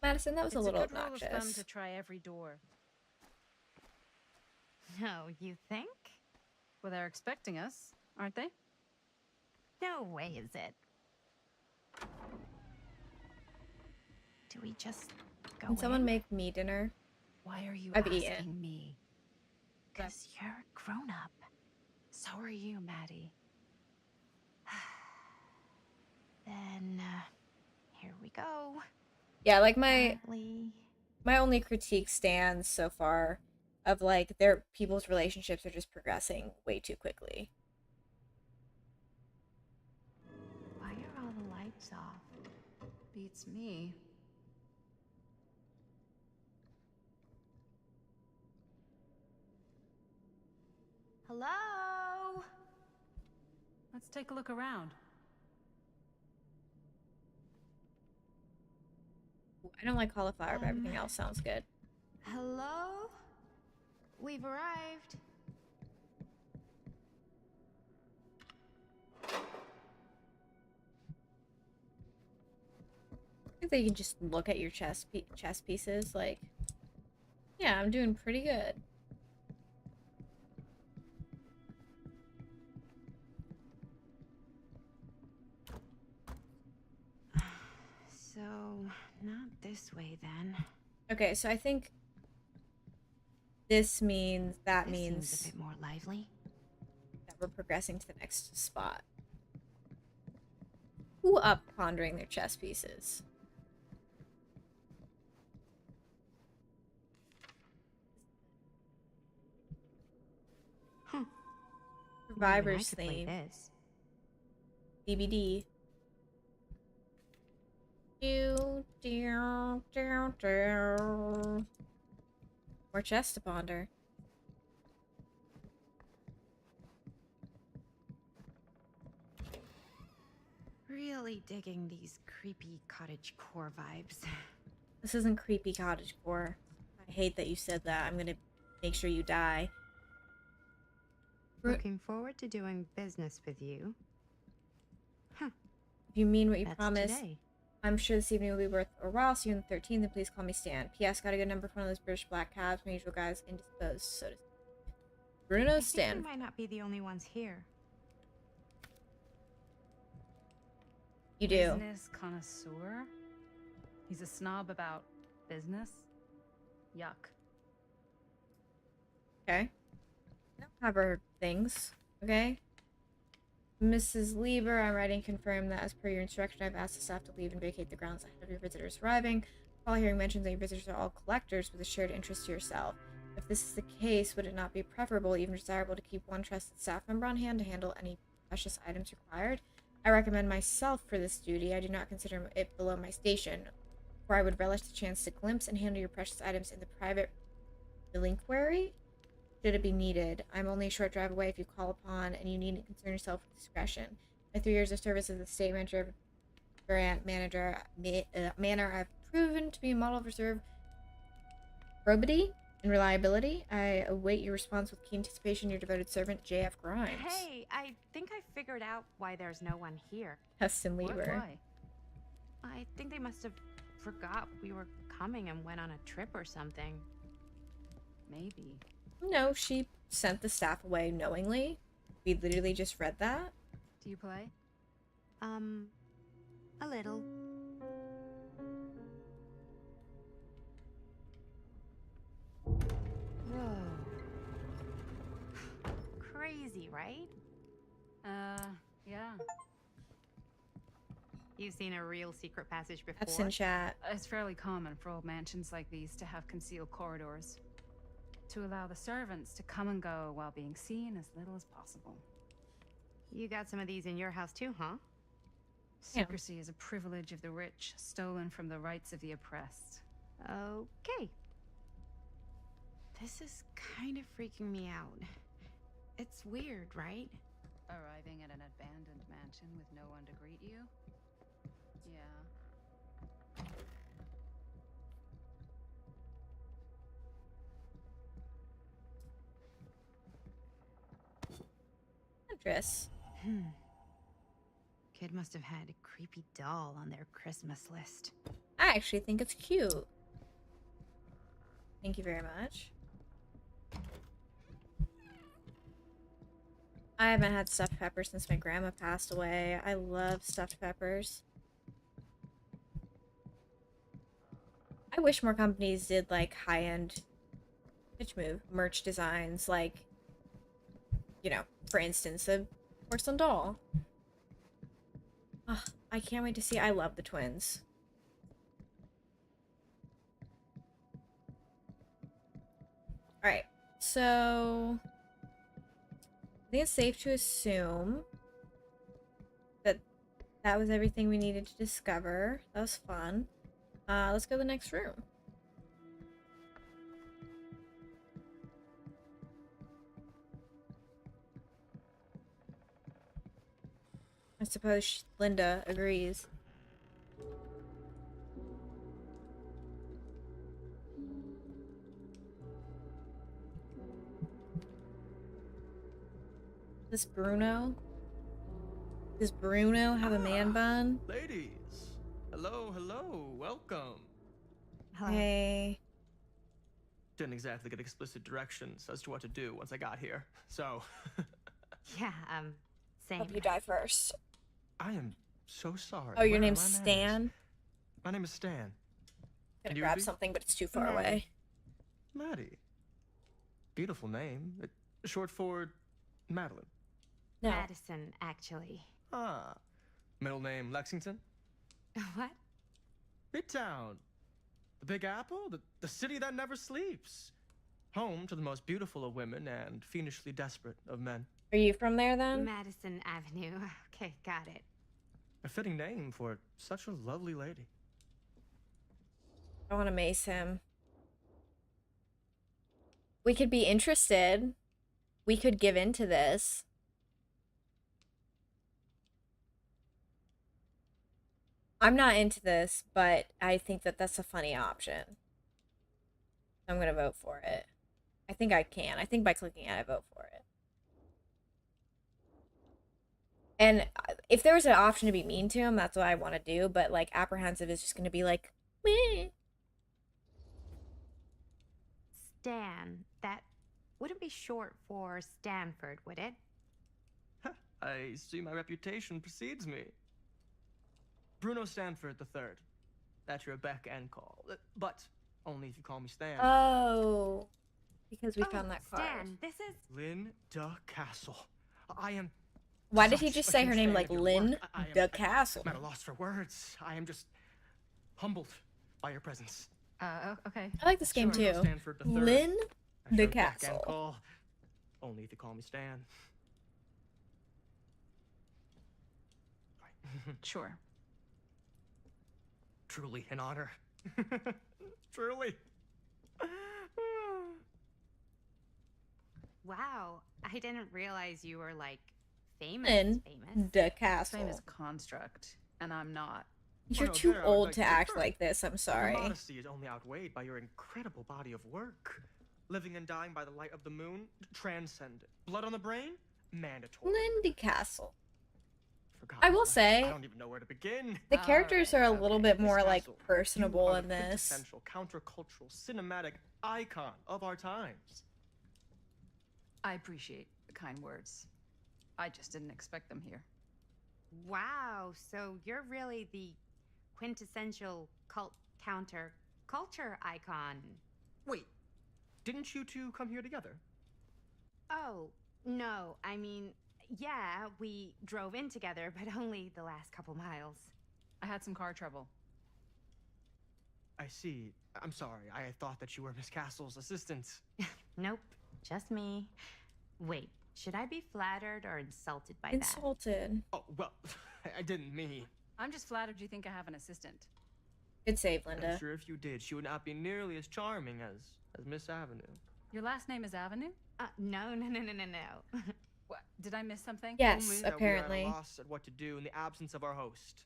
Madison, that was It's a little good rule of thumb obnoxious. to try every door. No, you think? Well, they're expecting us, aren't they? No way is it. Do we just go Can someone in? make me dinner? Why are you I've asking eaten. me? Because you're a grown-up. So are you, Maddie. Then, here we go. Yeah, like Apparently... my only critique stands so far of like their people's relationships are just progressing way too quickly. Why are all the lights off? Beats me. Hello? Let's take a look around. I don't like cauliflower, but everything else sounds good. Hello? We've arrived. I think that you can just look at your chess pieces like, yeah, I'm doing pretty good. So, not this way then. Okay, so I think this means that This means seems a bit more lively. that we're progressing to the next spot. Who up pondering their chess pieces? Huh. Survivor's Maybe I could play theme. this. DVD. More chess to ponder. Really digging these creepy cottage core vibes. This isn't creepy cottagecore. I hate that you said that. I'm gonna make sure you die. Looking forward to doing business with you. Huh. If you mean what you That's promise, today. I'm sure this evening will be worth a while. See you on the 13th, and please call me Stan. P.S. Got a good number for one of those British black cabs. My usual guys indisposed, so to speak. Bruno I think Stan. we might not be the only ones here. You do. Business connoisseur? He's a snob about business? Yuck. Okay. I don't have her things. Okay. Mrs. Lieber, I'm writing confirm that as per your instruction, I've asked the staff to leave and vacate the grounds ahead of your visitors arriving. All hearing mentions that your visitors are all collectors with a shared interest to yourself. If this is the case, would it not be preferable, even desirable, to keep one trusted staff member on hand to handle any precious items required? I recommend myself for this duty. I do not consider it below my station, for I would relish the chance to glimpse and handle your precious items in the private relinquary, should it be needed. I'm only a short drive away if you call upon, and you needn't concern yourself with discretion. My 3 years of service as a state manager, manner I've proven to be a model of reserve probity and reliability. I await your response with keen anticipation. Your devoted servant, J.F. Grimes. Hey, I think I figured out why there's no one here. Heston What? Lieber. Why? I think they must have forgot we were coming and went on a trip or something. Maybe. No, she sent the staff away knowingly. We literally just read that. Do you play? A little. Whoa. Crazy, right? Yeah. You've seen a real secret passage before? That's in chat. It's fairly common for old mansions like these to have concealed corridors, to allow the servants to come and go while being seen as little as possible. You got some of these in your house too, huh? Yeah. Secrecy is a privilege of the rich, stolen from the rights of the oppressed. Okay. This is kind of freaking me out. It's weird, right? Arriving at an abandoned mansion with no one to greet you? Yeah. Huntress. Kid must have had a creepy doll on their Christmas list. I actually think it's cute. Thank you very much. I haven't had stuffed peppers since my grandma passed away. I love stuffed peppers. I wish more companies did like high-end merch designs, like, you know, for instance, a porcelain doll. Ugh, I can't wait to see. I love the twins. Alright, so I think it's safe to assume that that was everything we needed to discover. That was fun. Let's go to the next room. I suppose Linda agrees. This Bruno? Does Bruno have a man bun? Ladies, hello, welcome. Hello. Hey. Didn't exactly get explicit directions as to what to do once I got here, so... Yeah, same. Hope you die first. I am so sorry. Oh, your Where are name's my manners? Stan? My name is Stan. Gonna And you would grab be? something, but it's too far Maddie. away. Maddie. Beautiful name. Short for Madeline. No. Madison, actually. Ah. Middle name Lexington? What? Midtown. The Big Apple? The city that never sleeps. Home to the most beautiful of women and fiendishly desperate of men. Are you from there then? Madison Avenue. Okay, got it. A fitting name for such a lovely lady. I want to mace him. We could be interested. We could give into this. I'm not into this, but I think that that's a funny option. I'm going to vote for it. I think I can. I think by clicking it, I vote for it. And if there was an option to be mean to him, that's what I want to do. But, like, apprehensive is just going to be like, meh. Stan. That wouldn't be short for Stanford, would it? I see my reputation precedes me. Bruno Stanford III. That's your beck and call. But only if you call me Stan. Oh. Because we found that card. Stan, this is... Linda Castle. I am... Why did he such just a say huge her name fan like of your Lynn work. I de am Castle? at a loss for words. I am just humbled by your presence. Okay. I like this game Bruno too. Stanford III. Lynn That's de your beck and Castle. call. Only if you call me Stan. Sure. Truly an honor. Truly. Wow. I didn't realize you were, like, famous. Lynn Famous. de Castle. Fame is a construct, and I'm not. You're no, too there, I was old like, to "Hey, act sure." like this. I'm Your sorry. modesty is only outweighed by your incredible body of work. Living and dying by the light of the moon, transcendent. Blood on the brain, mandatory. Lynn de Castle. For I will God's sake, say, I don't even know where to begin. the characters are a little Okay, bit Miss more like Castle, personable you are in the this. quintessential, countercultural, cinematic icon of our times. I appreciate the kind words. I just didn't expect them here. Wow. So you're really the quintessential cult counter culture icon. Wait, didn't you two come here together? Oh, no. I mean, yeah, we drove in together, but only the last couple miles. I had some car trouble. I see. I'm sorry. I thought that you were Miss Castle's assistant. Nope, just me. Wait, should I be flattered or insulted by that? Insulted. Oh, well, I didn't mean. I'm just flattered you think I have an assistant. Good save, I'm Linda. sure if you did, she would not be nearly as charming as Miss Avenue. Your last name is Avenue? No. What? Did I miss something? Yes, Only that apparently. we are at a loss at what to do in the absence of our host,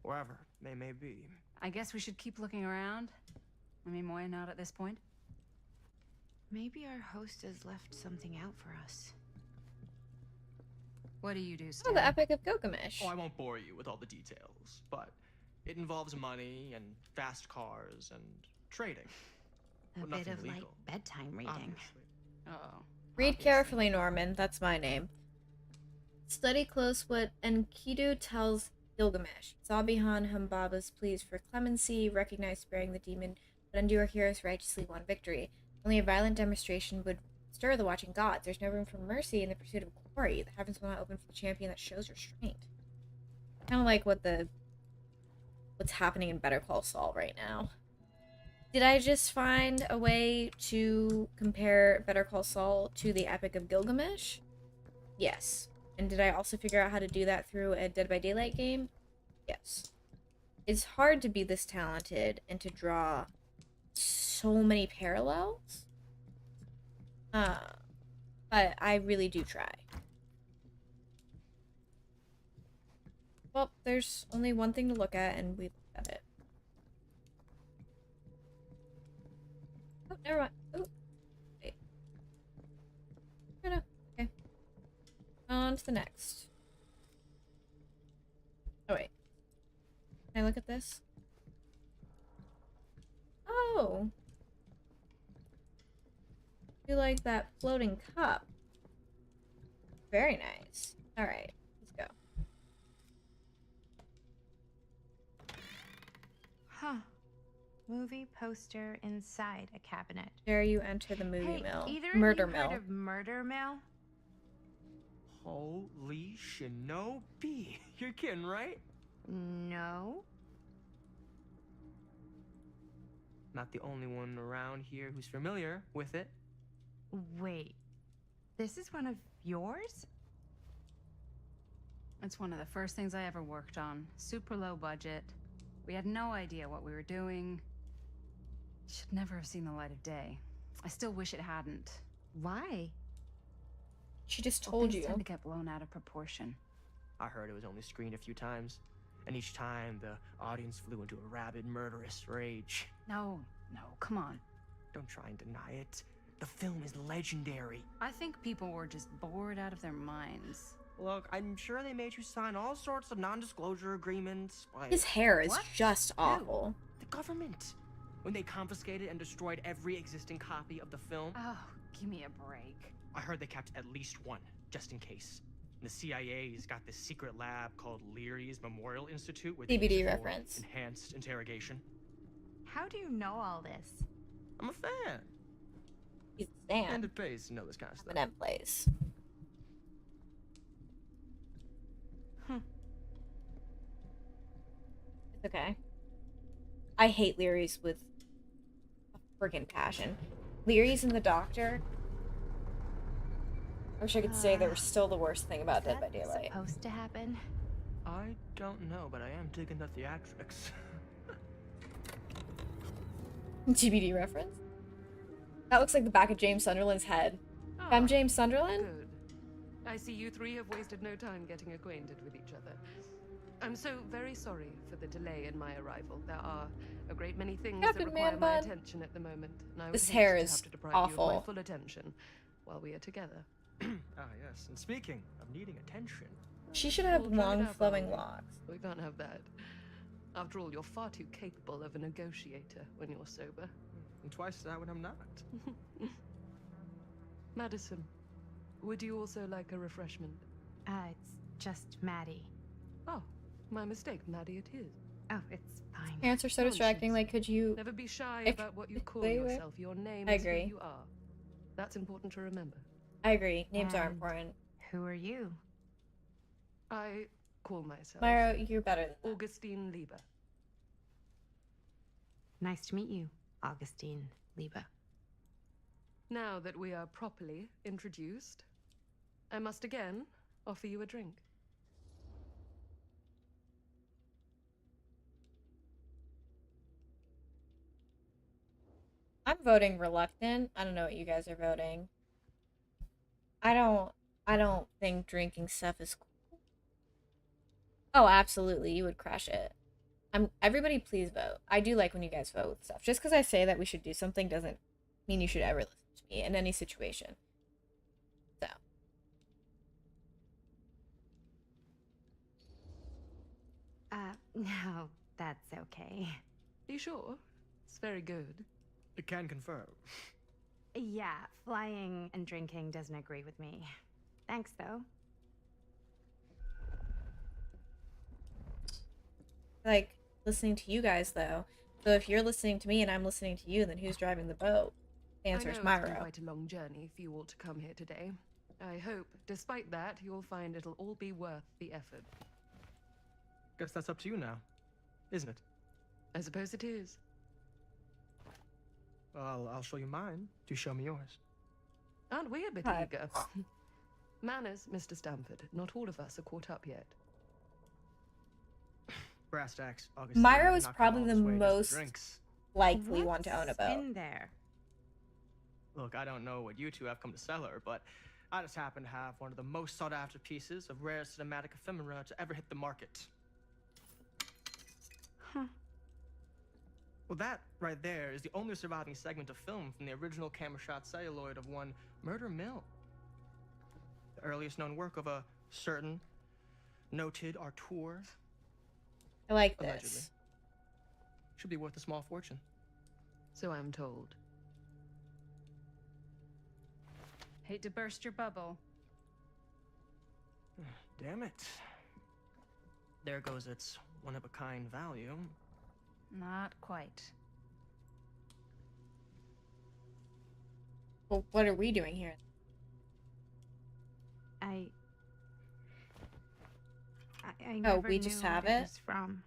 wherever they may be. I guess we should keep looking around. I mean, why not at this point? Maybe our host has left something out for us. What do you do, Oh, Stan? the Epic of Gilgamesh. Oh, I won't bore you with all the details, but it involves money and fast cars and trading. A Well, bit nothing of like legal, bedtime reading. obviously. Oh. Read Obviously. carefully, Norman. That's my name. Study close what Enkidu tells Gilgamesh. Sabihan Humbaba's pleas for clemency, recognize sparing the demon, but undo our hero's righteously won victory. Only a violent demonstration would stir the watching gods. There's no room for mercy in the pursuit of glory. The heavens will not open for the champion that shows restraint. Kind of like what's happening in Better Call Saul right now. Did I just find a way to compare Better Call Saul to the Epic of Gilgamesh? Yes. And did I also figure out how to do that through a Dead by Daylight game? Yes. It's hard to be this talented and to draw so many parallels. But I really do try. Well, there's only one thing to look at, and we looked at it. Oh, never mind. Oh, wait. No. Okay. On to the next. Oh, wait. Can I look at this? Oh. You like that floating cup. Very nice. Alright, let's go. Huh. movie poster inside a cabinet. Dare you enter the movie Hey, mill? either Murder of you heard mill. of Murder Mill? Holy shinobi. You're kidding, right? No. Not the only one around here who's familiar with it. Wait, this is one of yours? It's one of the first things I ever worked on. Super low budget. We had no idea what we were doing. Should never have seen the light of day. I still wish it hadn't. Why? She just Well, told things you. tend to get blown out of proportion. I heard it was only screened a few times, and each time the audience flew into a rabid, murderous rage. No, come on. Don't try and deny it. The film is legendary. I think people were just bored out of their minds. Look, I'm sure they made you sign all sorts of non-disclosure agreements. Like, His hair is What? just awful. the government. When they confiscated and destroyed every existing copy of the film, Oh, give me a break. I heard they kept at least one, just in case. And the CIA's got this secret lab called Leary's Memorial Institute where they CBD use it for reference. enhanced interrogation. How do you know all this? I'm a fan. He's a And Stan. it pays to know this kind of stuff. Eminem plays. It's okay. I hate Leary's with a friggin' passion. Leary's and the Doctor. I wish I could say they were still the worst thing about Is Dead by that Daylight. supposed to happen? I don't know, but I am digging the theatrics. TBD reference? That looks like the back of James Sunderland's head. I'm James Sunderland? Good. I see you three have wasted no time getting acquainted with each other. I'm so very sorry for the delay in my arrival. There are a great many things Captain that require my Man-Bun. attention at the moment, and I would This hate hair to is have to deprive you of awful. my full attention while we are together. Ah, yes. And speaking of needing attention, She should have We'll try it long out, flowing Barney. locks. We can't have that. After all, you're far too capable of a negotiator when you're sober. and twice that when I'm not. Madison, would you also like a refreshment? It's just Maddie. Oh, my mistake, Maddie it is. Oh, it's fine. Parents are so distracting. Like, could you? Never be shy Ex- about what you call wait, wait. yourself. Your name I is agree. who you are. That's important to remember. I agree. Names are And- important. Who are you? I call myself Myra, you're better than that. Augustine Lieber. Nice to meet you, Augustine Lieber. Now that we are properly introduced, I must again offer you a drink. I'm voting reluctant. I don't know what you guys are voting. I don't think drinking stuff is cool. Oh, absolutely. You would crash it. Everybody please vote. I do like when you guys vote with stuff. Just because I say that we should do something doesn't mean you should ever listen to me in any situation. So. No, that's okay. Are you sure? It's very good. I can confirm. Yeah, flying and drinking doesn't agree with me. Thanks, though. Like, listening to you guys, though. So if you're listening to me and I'm listening to you, then who's driving the boat? The answer I is know it's been Myra. quite a long journey for you all to come here today. I hope, despite that, you'll find it'll all be worth the effort. Guess that's up to you now, isn't it? I suppose it is. Well, I'll show you mine. Do show me yours. Aren't we a bit Hi. eager? Manners, Mr. Stamford. Not all of us are caught up yet. Brass tacks. Augustine, Myra was not come probably all the this way just for most drinks. Likely one to own a What's boat. in there? Look, I don't know what you two have come to sell her, but I just happen to have one of the most sought-after pieces of rare cinematic ephemera to ever hit the market. Huh. Well, that right there is the only surviving segment of film from the original camera-shot celluloid of one Murder Mill. The earliest known work of a certain noted auteur, I like allegedly. this. Should be worth a small fortune. So I'm told. Hate to burst your bubble. Damn it. There goes its one-of-a-kind value. Not quite. Well, what are we doing here? I never we just knew have what it? was from.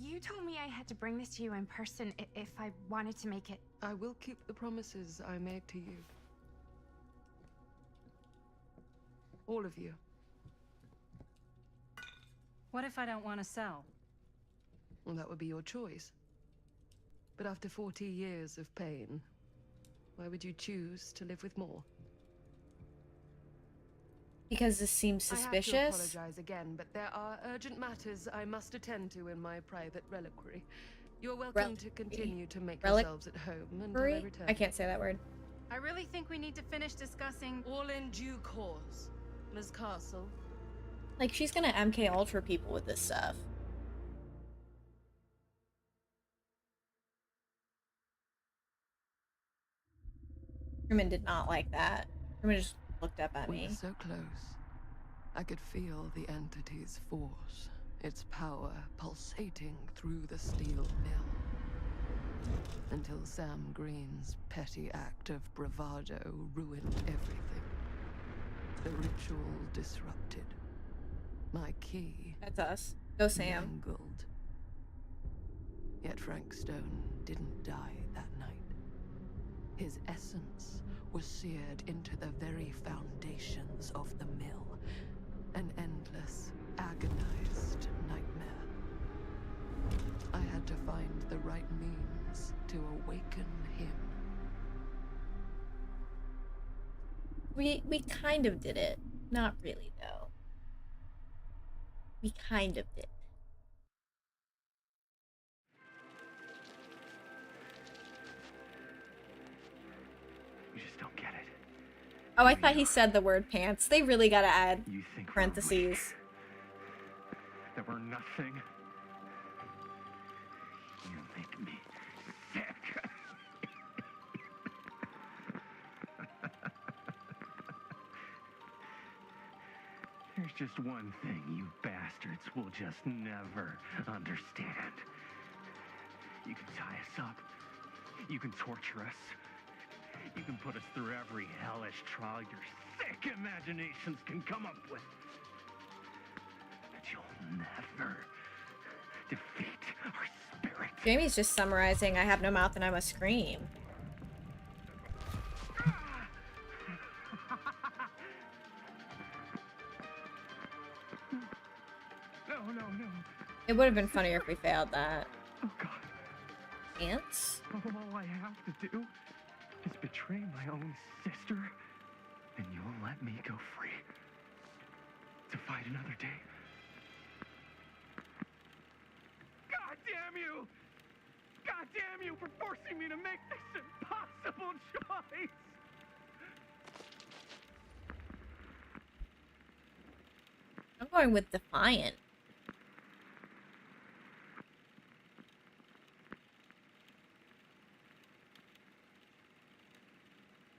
You told me I had to bring this to you in person if I wanted to make it. I will keep the promises I made to you. All of you. What if I don't want to sell? Well, that would be your choice. But after 40 years of pain, why would you choose to live with more? Because this seems I have to suspicious. apologize again, but there are urgent matters I must attend to in my private reliquary. You're welcome to continue to make yourselves at home until I return. I can't say that word. I really think we need to finish discussing. All in due course, Ms. Castle. Like, she's gonna MK Ultra people with this stuff. Truman did not like that. Truman just looked up at We me. were so close. I could feel the entity's force, its power pulsating through the steel mill. Until Sam Green's petty act of bravado ruined everything. The ritual disrupted. My key That's us. Go Sam. mangled. Yet Frank Stone didn't die that night. His essence was seared into the very foundations of the mill. An endless, agonized nightmare. I had to find the right means to awaken him. We kind of did it. Not really, though. We kind of did. You just don't get it. Oh, I thought he said the word pants. They really gotta add You think we're parentheses. weak, that we're nothing. You make me sick. There's just one thing you bastards will just never understand. You can tie us up. You can torture us. You can put us through every hellish trial your sick imaginations can come up with. But you'll never defeat our spirit. Jamie's just summarizing, I have no mouth and I must scream. No. It would have been funnier if we failed that. Oh, God. Ants? All I have to do is betray my own sister, and you'll let me go free to fight another day. God damn you! God damn you for forcing me to make this impossible choice! I'm going with Defiant.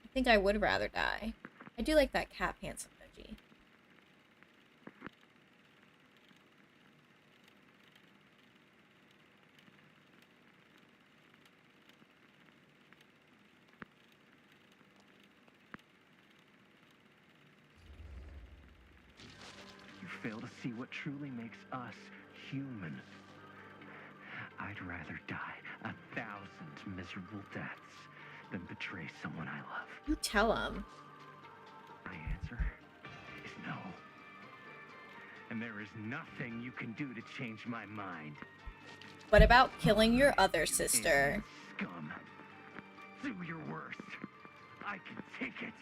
I think I would rather die. I do like that cat pants emoji. You fail to see what truly makes us human. I'd rather die 1,000 miserable deaths than betray someone I love. You tell him. My answer is no. And there is nothing you can do to change my mind. What about killing your other sister? Scum. Do your worst. I can take it.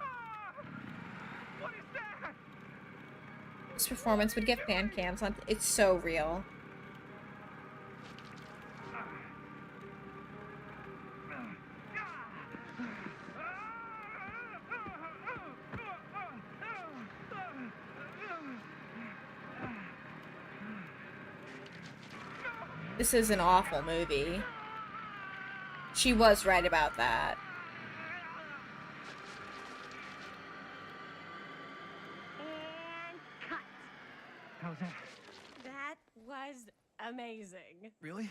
Ah! What is that? This performance would get fan cams on. It's so real. This is an awful movie. She was right about that. And cut. How's that? That was amazing. Really?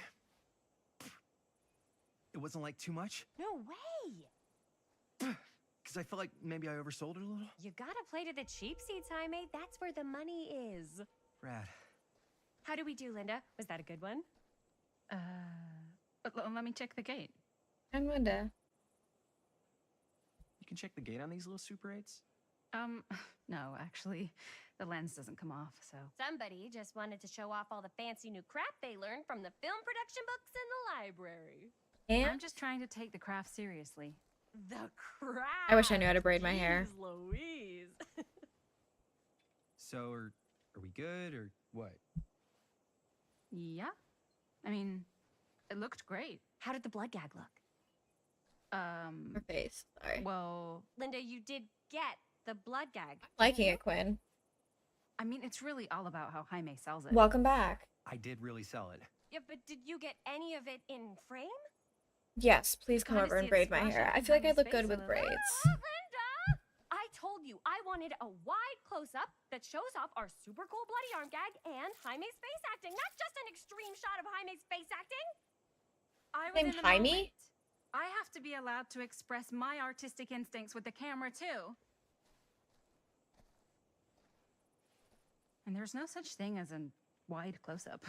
It wasn't like too much? No way. Because I felt like maybe I oversold it a little? You gotta play to the cheap seats, Jaime. That's where the money is. Rad. How do we do, Linda? Was that a good one? Let me check the gate. I'm Linda. You can check the gate on these little Super 8s? No, actually, the lens doesn't come off, so. Somebody just wanted to show off all the fancy new crap they learned from the film production books in the library. And I'm just trying to take the craft seriously. The crap. I wish I knew how to braid my hair. Jeez Louise. So, are we good, or what? Yeah. I mean, it looked great. How did the blood gag look? Her face. Sorry. Well, Linda, you did get the blood gag. Liking it, Quinn. I mean, it's really all about how Jaime sells it. Welcome back. I did really sell it. Yeah, but did you get any of it in frame? Yes, please come Kinda over and see it braid my splash hair. out I from feel like I Jaime's look face good a with little. braids. Linda! I told you I wanted a wide close-up that shows off our super cool bloody arm gag and Jaime's face acting, not just an extreme shot of Jaime's face acting. I was Named in the Jaime? moment. I have to be allowed to express my artistic instincts with the camera, too. And there's no such thing as a wide close-up.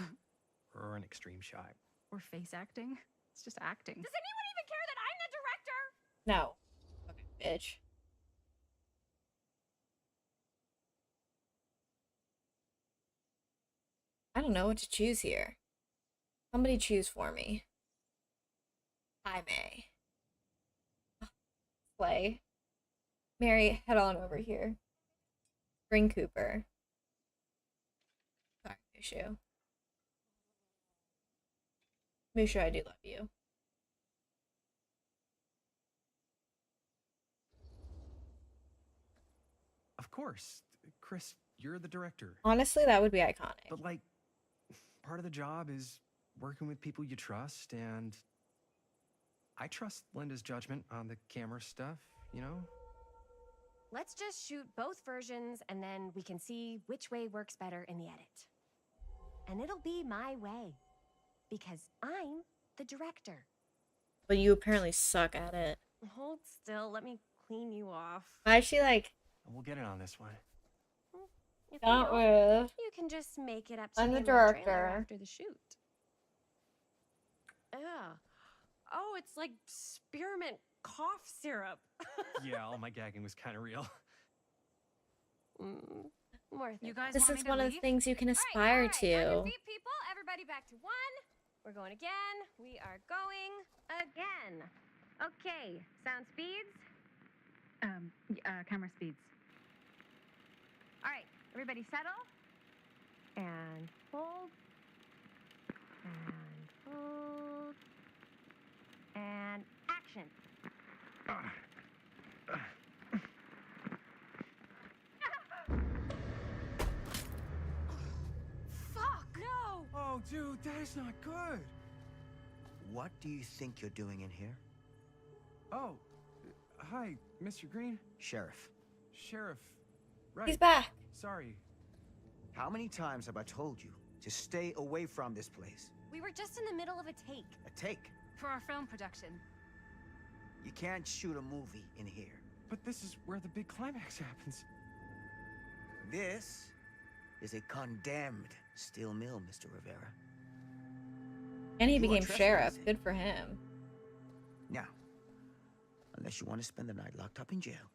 Or an extreme shot. Or face acting. It's just acting. Does anyone even care that I'm the director? No. Okay, bitch. I don't know what to choose here. Somebody choose for me. Jaime. Slay. Mary, head on over here. Bring Cooper. Sorry, Mushu. Mushu, I do love you. Of course. Chris, you're the director. Honestly, that would be iconic. But, like, part of the job is working with people you trust, and I trust Linda's judgment on the camera stuff, you know? Let's just shoot both versions and then we can see which way works better in the edit. And it'll be my way. Because I'm the director. But you apparently suck at it. Hold still, let me clean you off. Why is she like, We'll get it on this one. If don't you worry. you can just make it up to I'm me the in trailer director. after the shoot. Yeah. Oh, it's like spearmint cough syrup. Yeah, all my gagging was kind of real. Worth You it. guys This want is me to one of the leave? things you can All aspire right, on your to. feet, people. Everybody back to one. We're going again. We are going again. Okay, sound speeds. Camera speeds. All right, everybody settle. And hold. And hold. And action. Fuck! No! Oh, dude, that is not good. What do you think you're doing in here? Oh, hi, Mr. Green. Sheriff, Sheriff. Right. He's back. Sorry. how many times have I told you to stay away from this place? We were just in the middle of a take. A take. For our film production. You can't shoot a movie in here. But this is where the big climax happens. This is a condemned steel mill, Mr. Rivera. And he You are became sheriff. trespassing. Good for him. Now, unless you want to spend the night locked up in jail,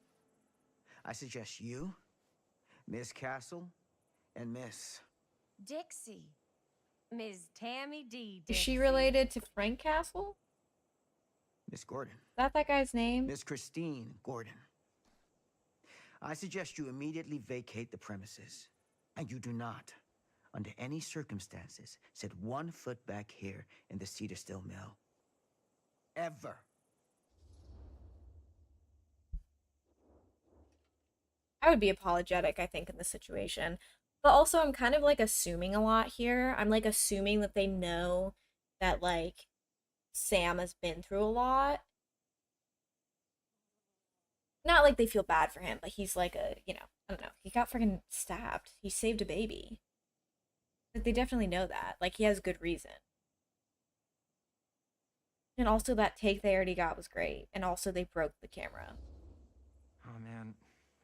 I suggest you, Miss Castle, and Miss... Dixie. Ms. Tammy D. Is she Dixie. related to Frank Castle? Miss Gordon. Is that guy's name? Miss Christine Gordon. I suggest you immediately vacate the premises. And you do not, under any circumstances, set 1 foot back here in the Cedar Still Mill. Ever. I would be apologetic, I think, in this situation. But also, I'm kind of, like, assuming a lot here. I'm, like, assuming that they know that, like, Sam has been through a lot. Not like they feel bad for him, but he's, like, a, you know, I don't know. He got freaking stabbed. He saved a baby. Like, they definitely know that. Like, he has good reason. And also that take they already got was great. And also they broke the camera. Oh, man.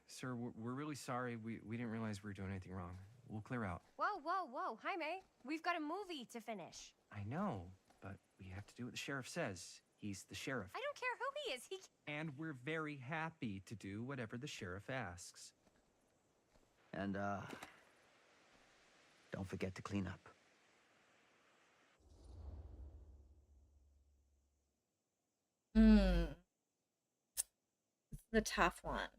Sir, we're really sorry. We didn't realize we were doing anything wrong. We'll clear out. Whoa, whoa, whoa. Jaime, we've got a movie to finish. I know, but we have to do what the sheriff says. He's the sheriff. I don't care who he is. And we're very happy to do whatever the sheriff asks. And, don't forget to clean up. It's the tough one.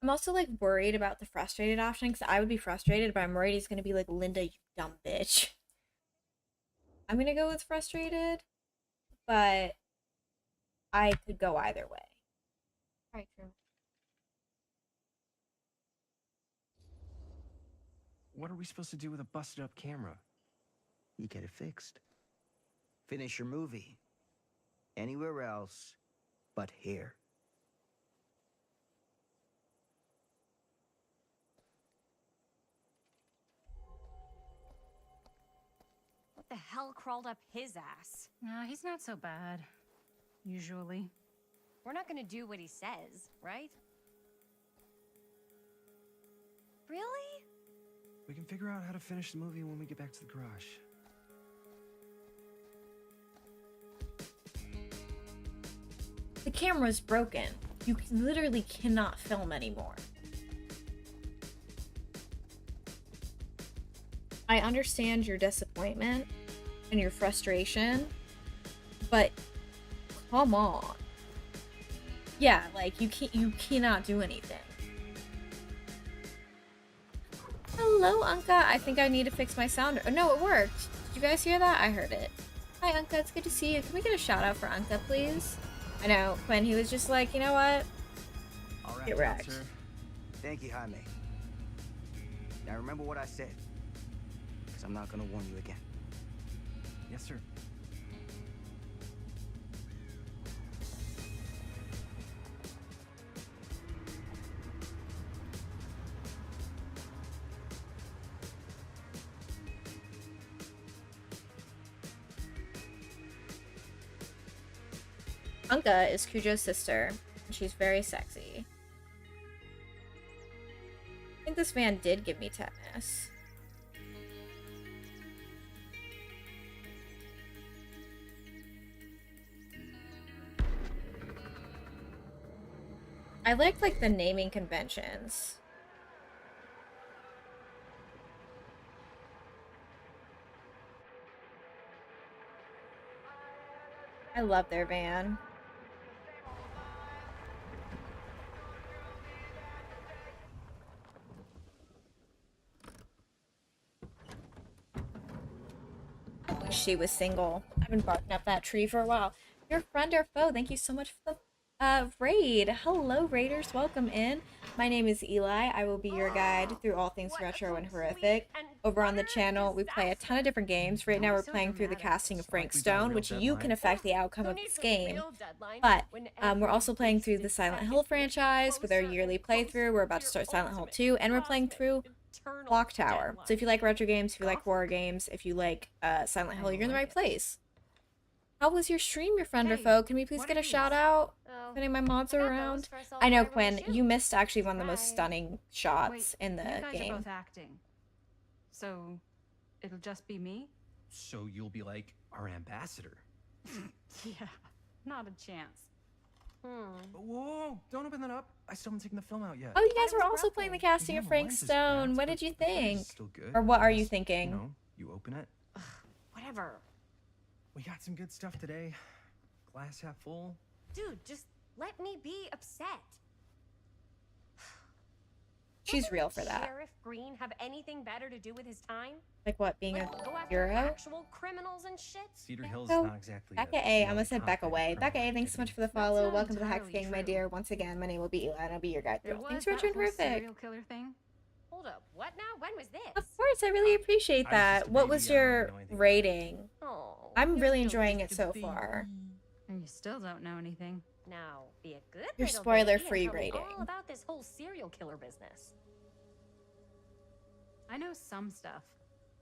I'm also like worried about the frustrated option because I would be frustrated, but I'm worried he's gonna be like, Linda, you dumb bitch. I'm gonna go with frustrated, but I could go either way. Alright, true. What are we supposed to do with a busted up camera? You get it fixed. Finish your movie. Anywhere else but here. What the hell crawled up his ass? No, he's not so bad. Usually. We're not gonna do what he says, right? Really? We can figure out how to finish the movie when we get back to the garage. The camera's broken. You literally cannot film anymore. I understand your disappointment and your frustration, but come on. Yeah, like you cannot do anything. Hello, Anka. I think I need to fix my sound. Oh, no, it worked. Did you guys hear that? I heard it. Hi, Anka. It's good to see you. Can we get a shout out for Anka, please? I know, when he was just like, you know what? All right, Get wrecked. sir. Thank you, Jaime. Now remember what I said, because I'm not going to warn you again. Yes, sir. Anka is Cujo's sister, and she's very sexy. I think this van did give me tetanus. I like the naming conventions. I love their van. I wish she was single. I've been barking up that tree for a while. Your friend or foe, thank you so much for the raid. Hello, raiders. Welcome in. My name is Eli. I will be your guide through all things retro and horrific. Over on the channel, we play a ton of different games. Right now, we're playing through the casting of Frank Stone, which you can affect the outcome of this game. But we're also playing through the Silent Hill franchise with our yearly playthrough. We're about to start Silent Hill 2, and we're playing through Clock Tower. So if you like retro games, if you like horror games, if you like Silent Hill, you're in the right place. How was your stream, your friend or foe? Can we please get a shout out? If any of my mods are around. I know, Quinn, you missed actually one of the most stunning shots in the you guys game. are both acting. So, it'll just be me? So you'll be like our ambassador. Yeah, not a chance. Whoa, don't open that up. I still haven't taken the film out yet. Oh, you guys were also playing the casting of Frank Stone. What did you think? Still good. Or what are you thinking? No, you open it. Whatever. We got some good stuff today. Glass half full. Dude, just let me be upset. She's real for that. Sheriff Green have anything better to do with his time? Like what, being a Go after hero? actual criminals and shit? Cedar Hill's Oh, not exactly. Becca A. I almost said Becca Way. Becca A, thanks so much for the follow. Welcome to the Hex Gang, my dear. Once again, my name will be Eli, and I'll be your guide through all things retro and horrific. Serial killer thing? Hold up, what now? When was this? Of course, I really appreciate that. What was your rating? Oh, I'm really enjoying it so far. And you still don't know anything. Now, be a good Your little spoiler-free baby and tell me rating. all about this whole serial killer business. I know some stuff.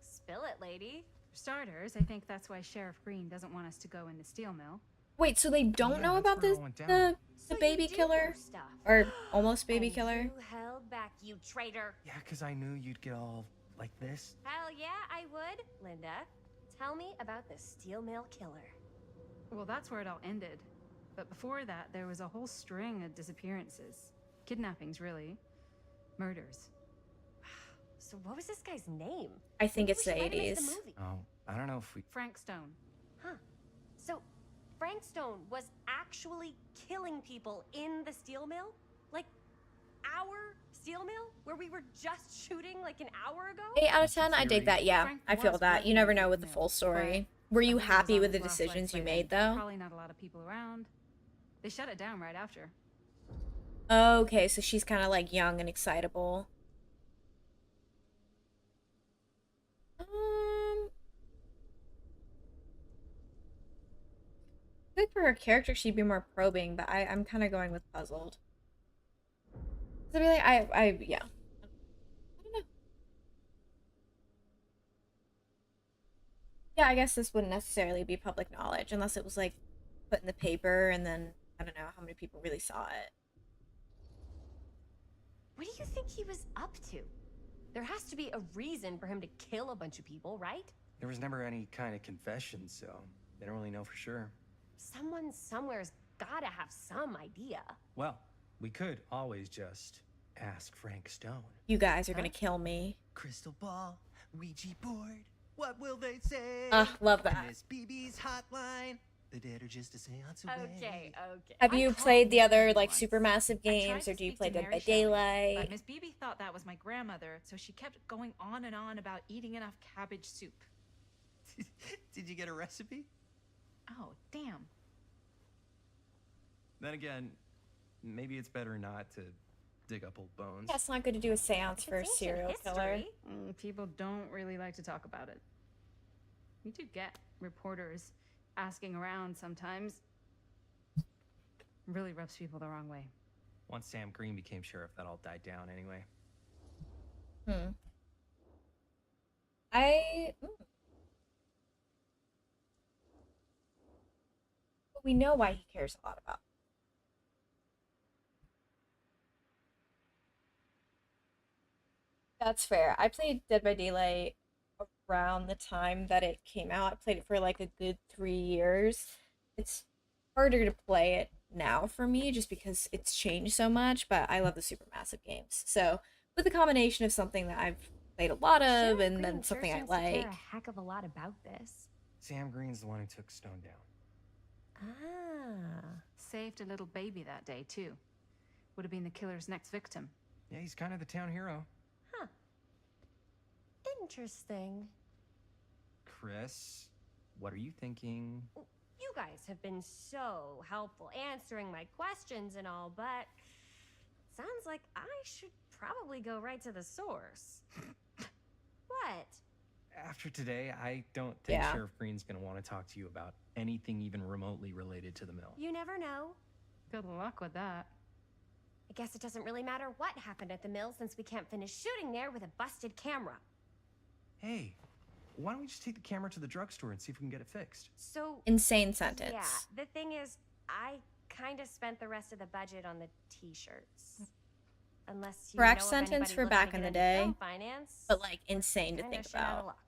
Spill it, lady. For starters, I think that's why Sheriff Green doesn't want us to go in the steel mill. Wait, so they don't know about where it the all went down. the, So the baby you do killer? know stuff. Or almost baby And killer? You held back, you traitor. Yeah, because I knew you'd get all like this. Hell yeah, I would. Linda, tell me about the steel mill killer. Well, that's where it all ended. But before that, there was a whole string of disappearances. Kidnappings, really. Murders. So what was this guy's name? I think Maybe it's we the should let him into 80s. the movie. Oh, I don't know if we. Frank Stone. Huh. So Frank Stone was actually killing people in the steel mill? Like our steel mill? Where we were just shooting like an hour ago? 8 out of 10, I dig that. Yeah, Frank I feel was that. You working never at know the with the mill, full story. but Were you I think it was happy on with the his last decisions you legs by made, then. though? Probably not a lot of people around. They shut it down right after. Okay, so she's kind of like young and excitable. I think for her character, she'd be more probing, but I'm kind of going with puzzled. I really, yeah. I don't know. Yeah, I guess this wouldn't necessarily be public knowledge unless it was like put in the paper and then I don't know how many people really saw it. What do you think he was up to? There has to be a reason for him to kill a bunch of people, right? There was never any kind of confession, so they don't really know for sure. Someone somewhere's gotta have some idea. Well, we could always just ask Frank Stone. You guys are gonna kill me. Crystal ball, Ouija board. What will they say? Love that. Miss BB's hotline. The dead are just a seance away. Okay. Have you played the other like supermassive I tried games, to or do you speak play to Dead Mary by Shelley, Daylight? But Miss Beebe thought that was my grandmother, so she kept going on and on about eating enough cabbage soup. Did you get a recipe? Oh, damn. Then again, maybe it's better not to dig up old bones. Yeah, it's not good to do a seance for a ancient serial killer. history. People don't really like to talk about it. We do get reporters asking around sometimes. Really rubs people the wrong way. Once Sam Green became sheriff, that all died down anyway. We know why he cares a lot about. That's fair. I played Dead by Daylight around the time that it came out. I played it for like a good 3 years. It's harder to play it now for me just because it's changed so much, but I love the Supermassive games. So with the combination of something that I've played a lot of Sheriff and then Green something sure I seems to care like. a heck of a lot about this. Sam Green's the one who took Stone down. Ah. Saved a little baby that day, too. Would have been the killer's next victim. Yeah, he's kind of the town hero. Huh. Interesting. Chris, what are you thinking? You guys have been so helpful answering my questions and all, but sounds like I should probably go right to the source. What? After today, I don't think Yeah. Sheriff Green's gonna want to talk to you about anything even remotely related to the mill. You never know. Good luck with that. I guess it doesn't really matter what happened at the mill since we can't finish shooting there with a busted camera. Hey, why don't we just take the camera to the drugstore and see if we can get it fixed? So Insane sentence. yeah, the thing is, I kind of spent the rest of the budget on the t-shirts. Unless you Correct know of sentence anybody for looking back to in get the into day, film finance, but like insane to kinda think shit out of about. luck.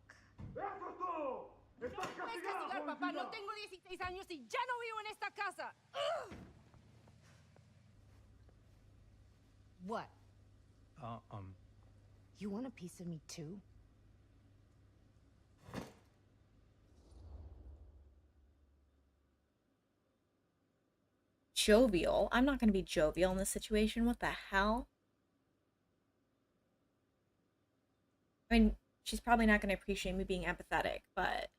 What? Uh, You want a piece of me too? Jovial? I'm not going to be jovial in this situation. What the hell? I mean, she's probably not going to appreciate me being empathetic, but...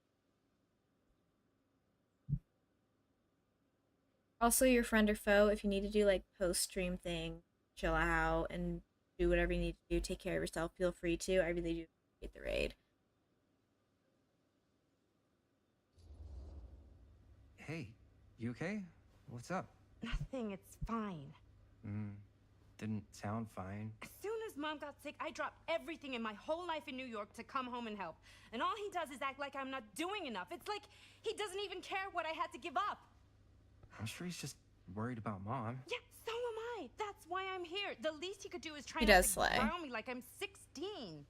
Also, your friend or foe, if you need to do, like, post-stream thing, chill out and do whatever you need to do, take care of yourself, feel free to. I really do appreciate the raid. hey, you okay? What's up? Nothing, it's fine. Didn't sound fine. As soon as Mom got sick, I dropped everything in my whole life in New York to come home and help. And all he does is act like I'm not doing enough. It's like he doesn't even care what I had to give up. I'm sure he's just worried about Mom. Yeah, so am I. That's why I'm here. The least he could do is try He not does to slay. ground me like I'm 16.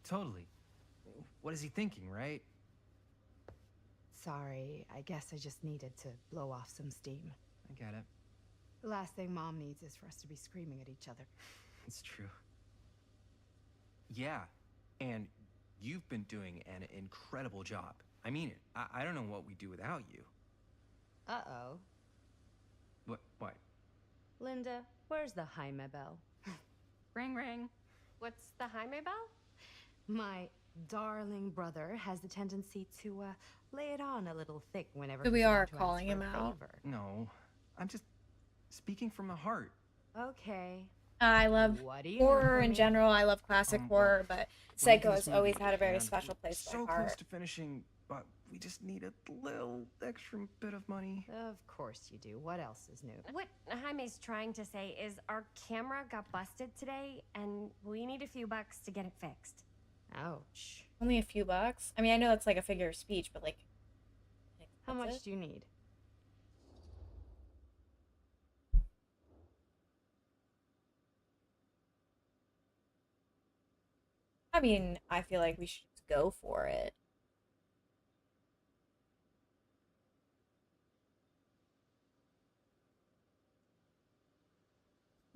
Totally. What is he thinking, right? Sorry, I guess I just needed to blow off some steam. I get it. The last thing Mom needs is for us to be screaming at each other. It's true. Yeah, and you've been doing an incredible job. I mean it. I don't know what we'd do without you. Uh-oh. What? Linda, where's the Jaime bell? Ring, ring. What's the Jaime bell? My darling brother has the tendency to lay it on a little thick whenever So we he's are about to ask calling for him a out. favor. No, I'm just speaking from the heart. Okay. I love What do you horror know, in honey? general. I love classic horror, but Psycho has always had a very and special place in so my close heart. to finishing, but we just need a little extra bit of money. Of course you do. What else is new? What Jaime's trying to say is our camera got busted today, and we need a few bucks to get it fixed. Ouch. Only a few bucks? I mean, I know that's like a figure of speech, but like... How that's much it? do you need? I mean, I feel like we should just go for it.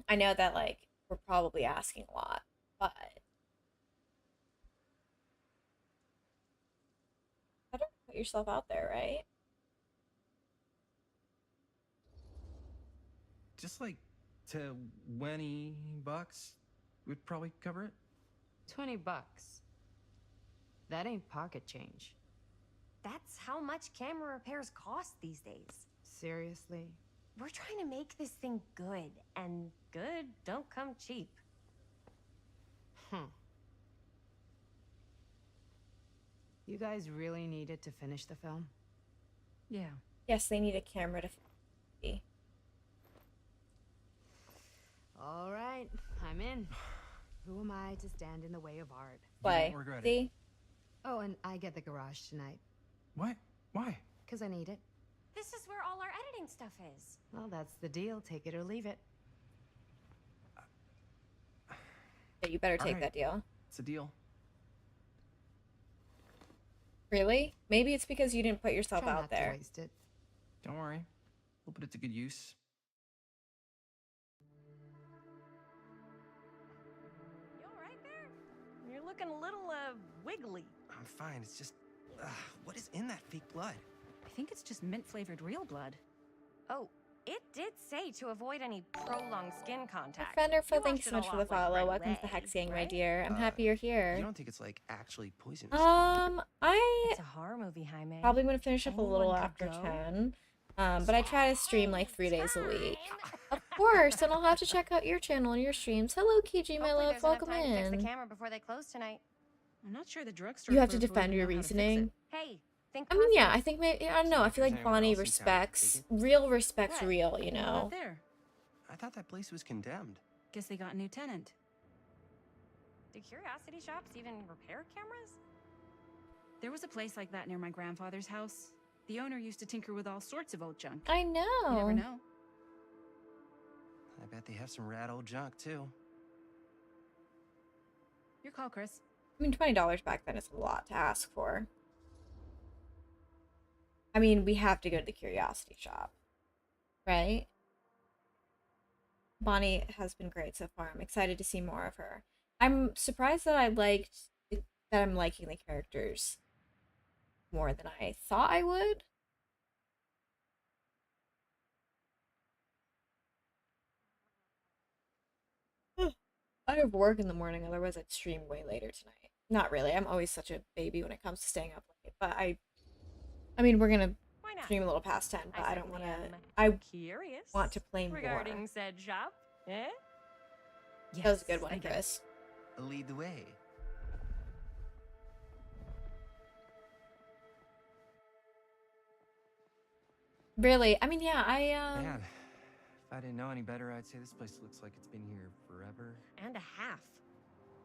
I know that, like, we're probably asking a lot, but... Better put yourself out there, right? Just like $20 would probably cover it. $20. That ain't pocket change. That's how much camera repairs cost these days. Seriously? We're trying to make this thing good, and good don't come cheap. You guys really needed to finish the film? Yeah. Yes, they need a camera to see. All right, I'm in. Who am I to stand in the way of art? Play. won't regret it. See? Oh, and I get the garage tonight. What? Why? Because I need it. This is where all our editing stuff is. Well, that's the deal. Take it or leave it. Yeah, you better take Alright. that deal. It's a deal. Really? Maybe it's because you didn't put yourself Try out not to there. waste it. Don't worry. We'll put it to good use. You all right there? You're looking a little, wiggly. I'm fine. It's just, what is in that fake blood? I think it's just mint-flavored real blood. Oh, it did say to avoid any prolonged skin contact. Fenderful, You thanks washed so it much all for the off, like, follow. right Welcome to the away, Hex Gang, my right? dear. I'm happy you're here. You don't think it's like actually poisonous? It's a horror movie, Jaime. Probably gonna finish up a little Anyone could after go. 10. But I try to stream like 3 days a week. Of course, and I'll have to check out your channel and your streams. Hello, KG, my Hopefully love. there's Welcome enough time to fix in. the camera before they close tonight. I'm not sure the drugstore. You have to clerk will defend even your know how to fix reaning. it. Hey, think I mean, yeah, I positive. think maybe, I don't know. I feel There's like anyone Bonnie else in town respects, taking- real respects What? real, you What know? about there? I thought that place was condemned. Guess they got a new tenant. Do curiosity shops even repair cameras? There was a place like that near my grandfather's house. The owner used to tinker with all sorts of old junk. I You never know. know. I bet they have some rad old junk, too. Your call, Chris. I mean, $20 back then is a lot to ask for. I mean, we have to go to the curiosity shop, right? Bonnie has been great so far. I'm excited to see more of her. I'm surprised that I'm liking the characters more than I thought I would. I have work in the morning, otherwise I'd stream way later tonight. Not really. I'm always such a baby when it comes to staying up late. But I mean, we're gonna Why not? stream a little past 10, but I don't certainly want to. am I Curious. want to play more. regarding said shop. Eh? That was a good Yes, I one, get it. Chris. Lead the way. Really? I mean, yeah, Man, if I didn't know any better, I'd say this place looks like it's been here forever. And a half.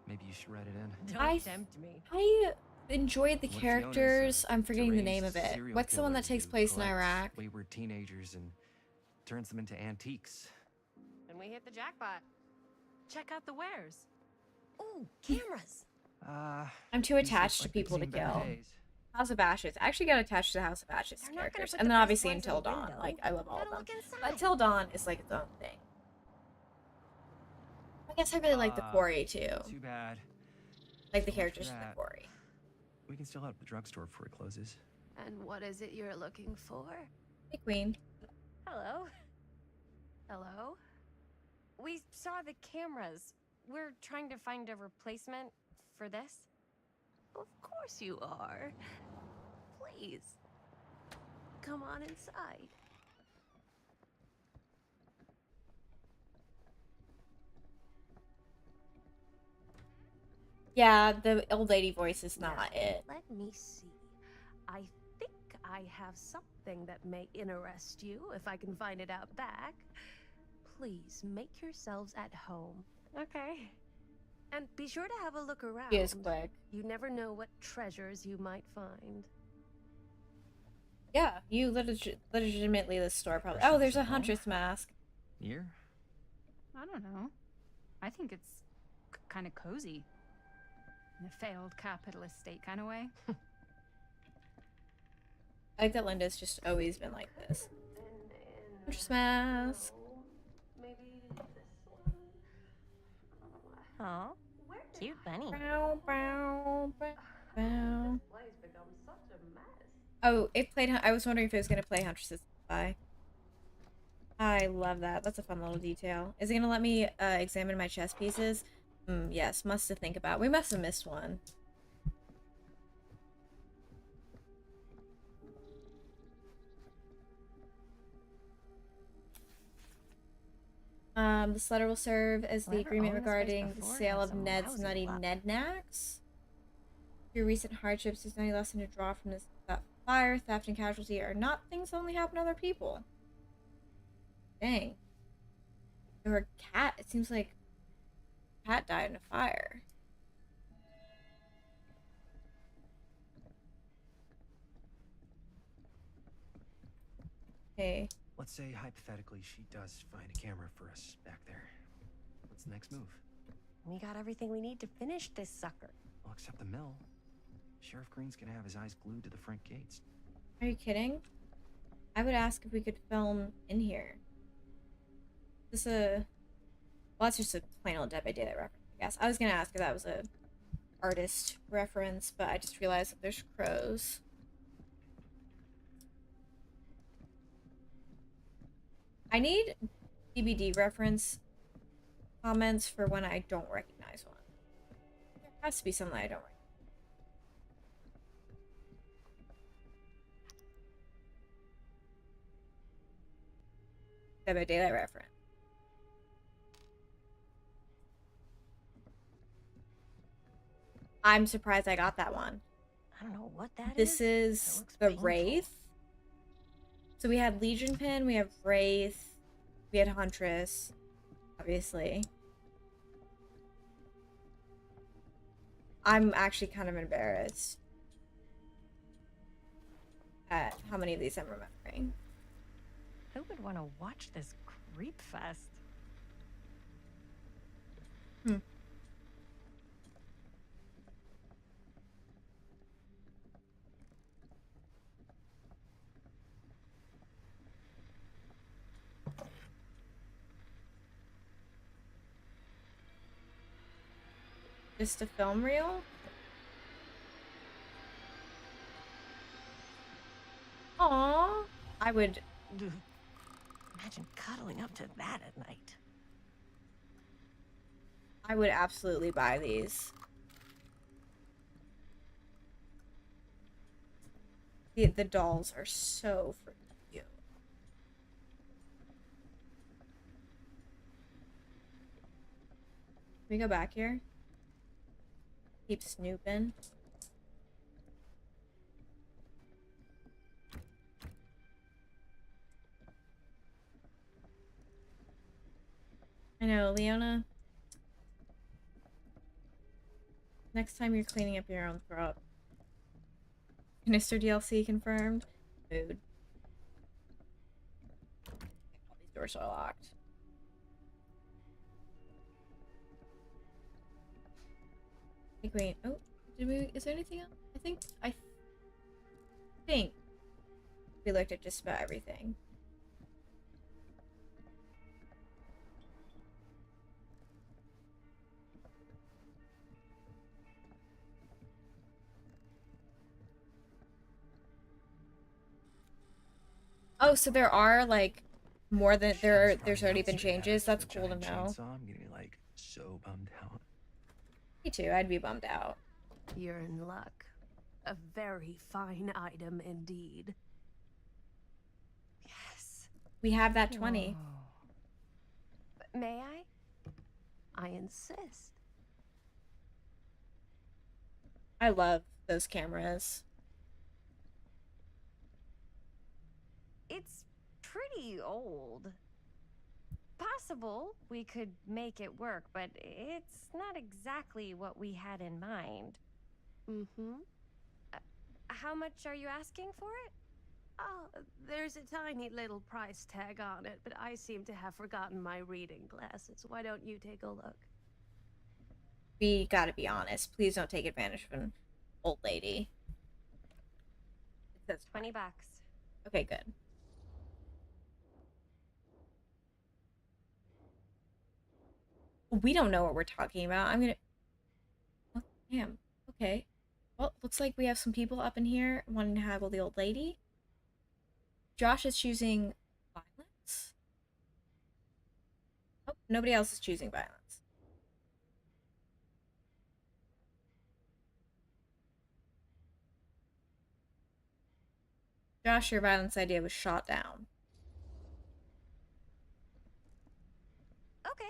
Maybe you should write it in. Don't tempt me. I enjoyed the What if the owner's a characters. I'm forgetting the name of deranged it. serial What's the one that killer takes who place in collects Iraq? wayward teenagers and turns them into antiques. And we hit the jackpot. Check out the wares. Ooh, cameras. I'm too these look attached to like they've people to seen better kill. days. House of Ashes. I actually got attached to the House of Ashes They're not gonna characters. put And the then best obviously ones in Until the Dawn. window. Like, I love all of Gotta them. look inside. But Until Dawn is like its own thing. I guess I really like the quarry too. Too bad. Like the So much for characters in the that. quarry. We can still head up the drugstore before it closes. And what is it you're looking for? Hey, Queen. Hello. Hello? We saw the cameras. We're trying to find a replacement for this. Of course you are. Please. Come on inside. Yeah, the old lady voice is not Now, it. Let me see. I think I have something that may interest you, if I can find it out back. Please make yourselves at home. Okay. And be sure to have a look around. She is quick. You never know what treasures you might find. Yeah, you legitimately the store probably. Oh, there's a huntress mask. Here? I don't know. I think it's kind of cozy. In a failed capitalist state kind of way. I like that Linda's just always been like this. Huntress mask. Maybe this one. Aw, cute bunny. Bow, bow, bow, bow. This place becomes such a mess. Oh, it played. I was wondering if it was gonna play Huntresses Spy. I love that. That's a fun little detail. Is it gonna let me examine my chess pieces? Yes. Must to think about. We must have missed one. This letter will serve as the Whoever agreement owned this place regarding the before sale had of some Ned's lousy nutty luck. Ned Knacks. Your recent hardships, there's no lesson to draw from this. That fire, theft, and casualty are not things that only happen to other people. Dang. Or a cat. It seems like a cat died in a fire. Okay. Let's say hypothetically she does find a camera for us back there. What's the next move? We got everything we need to finish this sucker. Well, except the mill. Sheriff Green's gonna have his eyes glued to the front gates. Are you kidding? I would ask if we could film in here. Is this a... Well, that's just a plain old Dead by Daylight reference, I guess. I was gonna ask if that was a artist reference, but I just realized that there's crows. I need DVD reference comments for when I don't recognize one. There has to be something I don't recognize. Dead by Daylight reference. I'm surprised I got that one. I don't know what that This is. is It looks the painful. Wraith. So we had Legion Pin, we have Wraith, we had Huntress, obviously. I'm actually kind of embarrassed at how many of these I'm remembering. Who would want to watch this creep fest? Just a film reel? Aww. I would... Imagine cuddling up to that at night. I would absolutely buy these. The dolls are so freaking cute. Can we go back here? Keep snooping. I know, Leona. Next time you're cleaning up your own throat. Canister DLC confirmed. Food. All these doors are locked. Wait. Oh, did we? Is there anything else? I think we looked at just about everything. Oh, so there are like more than there's already been changes. That's cool to know. I'm getting like so bummed out. Me too. I'd be bummed out. You're in luck. A very fine item indeed. Yes. We have that 20. May I? I insist. I love those cameras. It's pretty old. Possible we could make it work, but it's not exactly what we had in mind. Mm-hmm. How much are you asking for it? Oh, there's a tiny little price tag on it, but I seem to have forgotten my reading glasses. Why don't you take a look? We gotta be honest. Please don't take advantage of an old lady. It says $20. Okay, good. We don't know what we're talking about. I'm gonna... Oh, damn. Okay. Well, looks like we have some people up in here wanting to haggle the old lady. Josh is choosing violence. Oh, nobody else is choosing violence. Josh, your violence idea was shot down. Okay,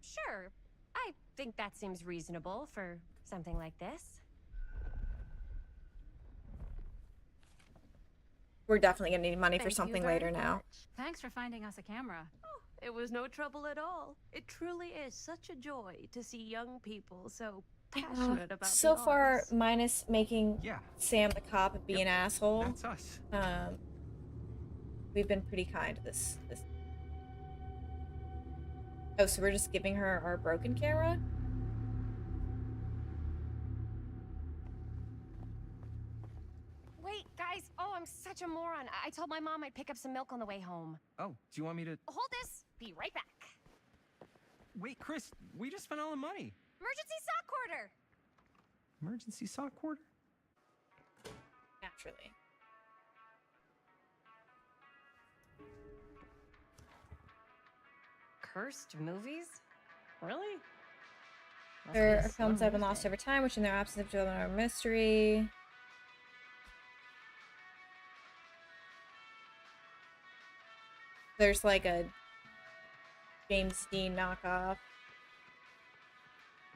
sure. I think that seems reasonable for something like this. We're definitely gonna need money for Thank you something very later now. much. Thanks for finding us a camera. Oh, it was no trouble at all. It truly is such a joy to see young people so passionate about So the far, arts. minus making Sam the cop be an asshole. That's us. We've been pretty kind to this. Oh, so we're just giving her our broken camera? Wait, guys. Oh, I'm such a moron. I told my mom I'd pick up some milk on the way home. Oh, do you want me to... Hold this. Be right back. Wait, Chris, we just spent all the money. Emergency sock quarter. Emergency sock quarter? Naturally. Cursed movies? Really? There are films that have been lost over time, which in their absence have children are a mystery. There's like a James Dean knockoff.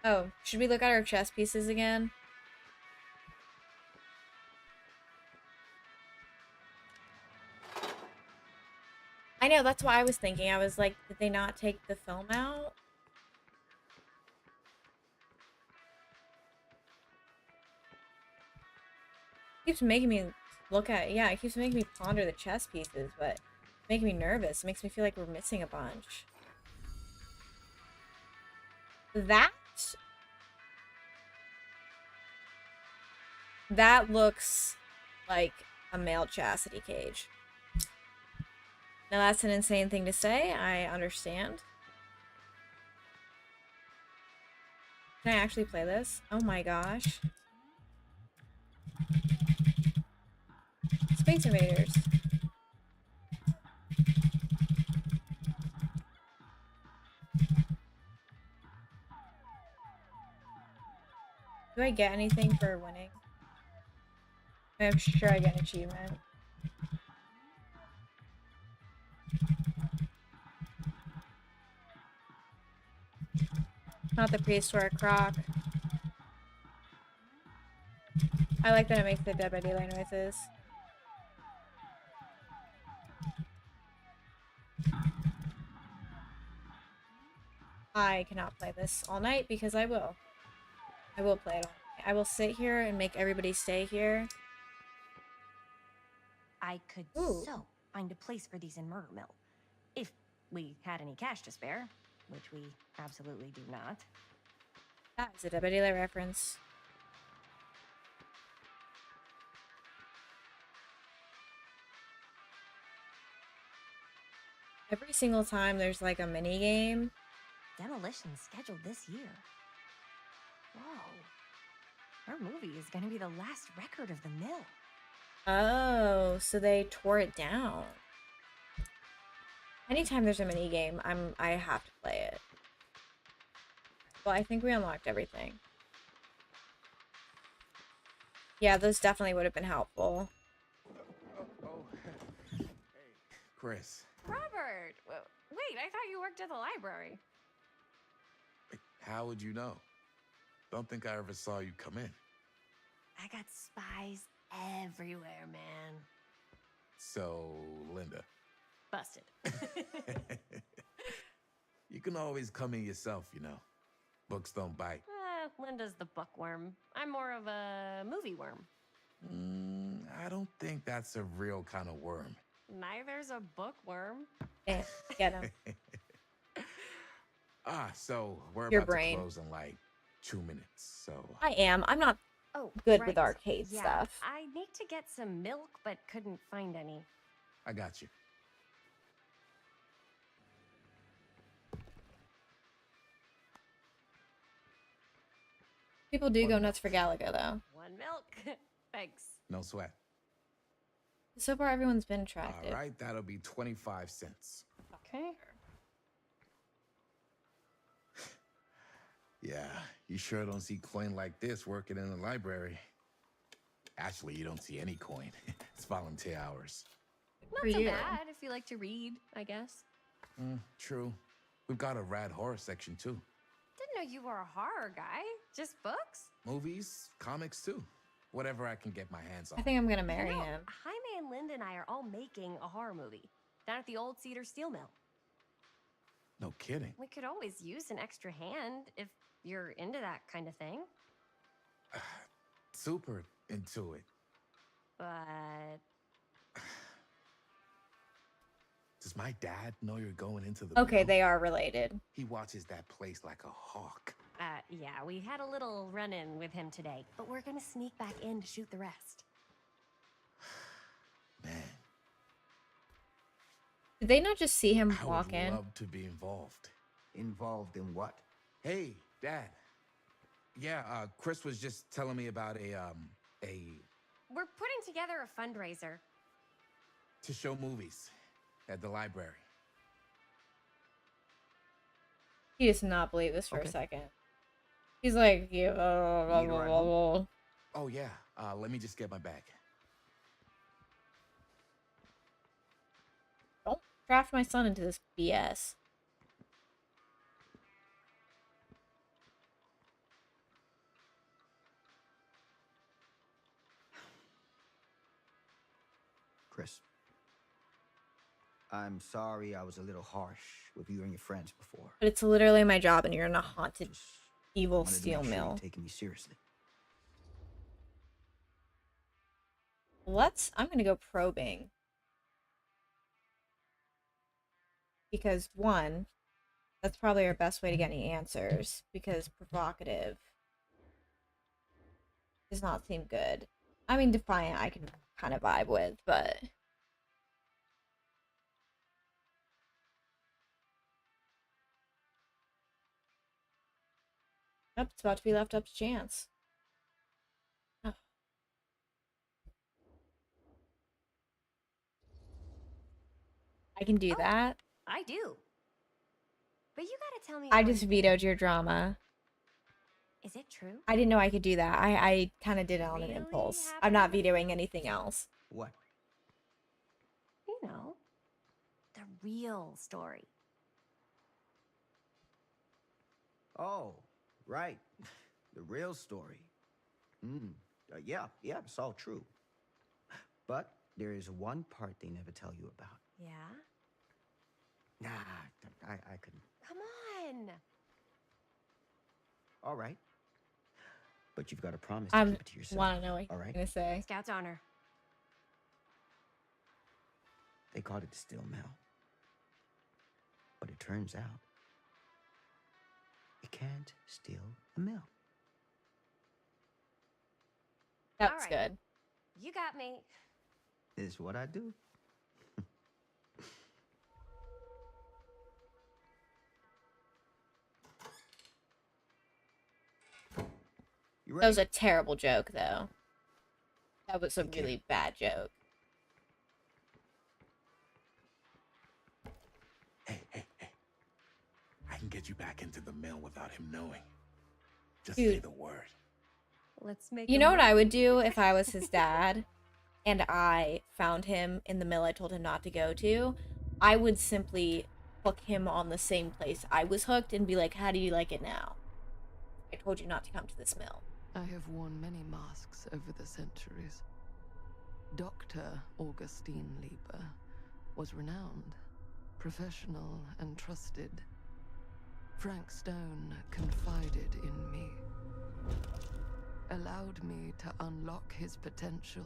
Oh, should we look at our chess pieces again? I know, that's why I was thinking. I was like, did they not take the film out? It keeps making me look at, yeah, it keeps making me ponder the chess pieces, but it's making me nervous. It makes me feel like we're missing a bunch. That looks like a male chastity cage. Now that's an insane thing to say, I understand. Can I actually play this? Oh my gosh. Space Invaders. Do I get anything for winning? I'm sure I get an achievement. Not the prehistoric croc. I like that it makes the Dead by Daylight noises. I cannot play this all night because I will. I will play it all night. I will sit here and make everybody stay here. I could Ooh. so find a place for these in Murder Mill. If we had any cash to spare, which we absolutely do not. That is a Dead by Daylight reference. Every single time there's like a mini game. Demolition scheduled this year. Whoa. Our movie is gonna be the last record of the mill. Oh, so they tore it down. Anytime there's a mini game, I have to play it. Well, I think we unlocked everything. Yeah, those definitely would have been helpful. Hey, Chris. Robert! Wait, I thought you worked at the library. How would you know? Don't think I ever saw you come in. I got spies everywhere, man. So, Linda. Busted. You can always come in yourself, you know. Books don't bite. Linda's the bookworm. I'm more of a movie worm. I don't think that's a real kind of worm. Neither's a bookworm. Get him. So we're Your about brain. to close in like 2 minutes, so... I am. I'm not good with arcade stuff. I need to get some milk, but couldn't find any. I got you. People do go nuts for Galaga, though. One milk. Thanks. No sweat. So far, everyone's been attractive. All right, that'll be 25 cents. Okay. Yeah, you sure don't see coin like this working in the library. Actually, you don't see any coin. It's volunteer hours. Not so bad if you like to read, I guess. True. We've got a rad horror section, too. Didn't know you were a horror guy. Just books? Movies, comics, too. Whatever I can get my hands on. I think I'm gonna marry him. Jaime and Linda and I are all making a horror movie down at the old Cedar Steel Mill. No kidding. We could always use an extra hand if you're into that kind of thing. Super into it. But... Does my dad know you're going into the Okay, mill? they are related. He watches that place like a hawk. Yeah, we had a little run-in with him today, but we're gonna sneak back in to shoot the rest. Man. Did they not just see him I walk would in? love to be involved. Involved in what? Hey, Dad. Yeah, Chris was just telling me about We're putting together a fundraiser. to show movies at the library. He does not believe this for a second. He's like, yeah, Oh, yeah. Let me just get my bag. Don't draft my son into this BS. Chris. I'm sorry I was a little harsh with you and your friends before. But it's literally my job, and you're in a haunted, evil Wanted to steel make sure you're mill. taking me seriously. I'm gonna go probing. Because, one, that's probably our best way to get any answers. Because provocative does not seem good. I mean, defiant I can kind of vibe with, but... Yep, it's about to be left up to chance. Oh. I can do that. I do. But you gotta tell me. I one just thing. vetoed your drama. Is it true? I didn't know I could do that. I kind of did it on an impulse. I'm not vetoing anything else. What? You know, the real story. Oh, right. The real story. Yeah, it's all true. But there is one part they never tell you about. Yeah? Nah, I couldn't. Come on. All right. But you've got to promise to I keep it to yourself. want to know what all you're right? gonna say. Scout's honor. They called it the steel mill. But it turns out you can't steal a mill. That's All right. good. You got me. Is what I do. You That was ready? a terrible joke, though. That was a Take care. really bad joke. Hey, hey, hey. I can get you back into the mill without him knowing. Just Dude. say the word. Let's make You a know what I would movie. do if I was his dad and I found him in the mill I told him not to go to? I would simply hook him on the same place I was hooked and be like, how do you like it now? I told you not to come to this mill. I have worn many masks over the centuries. Dr. Augustine Lieber was renowned, professional, and trusted. Frank Stone confided in me, allowed me to unlock his potential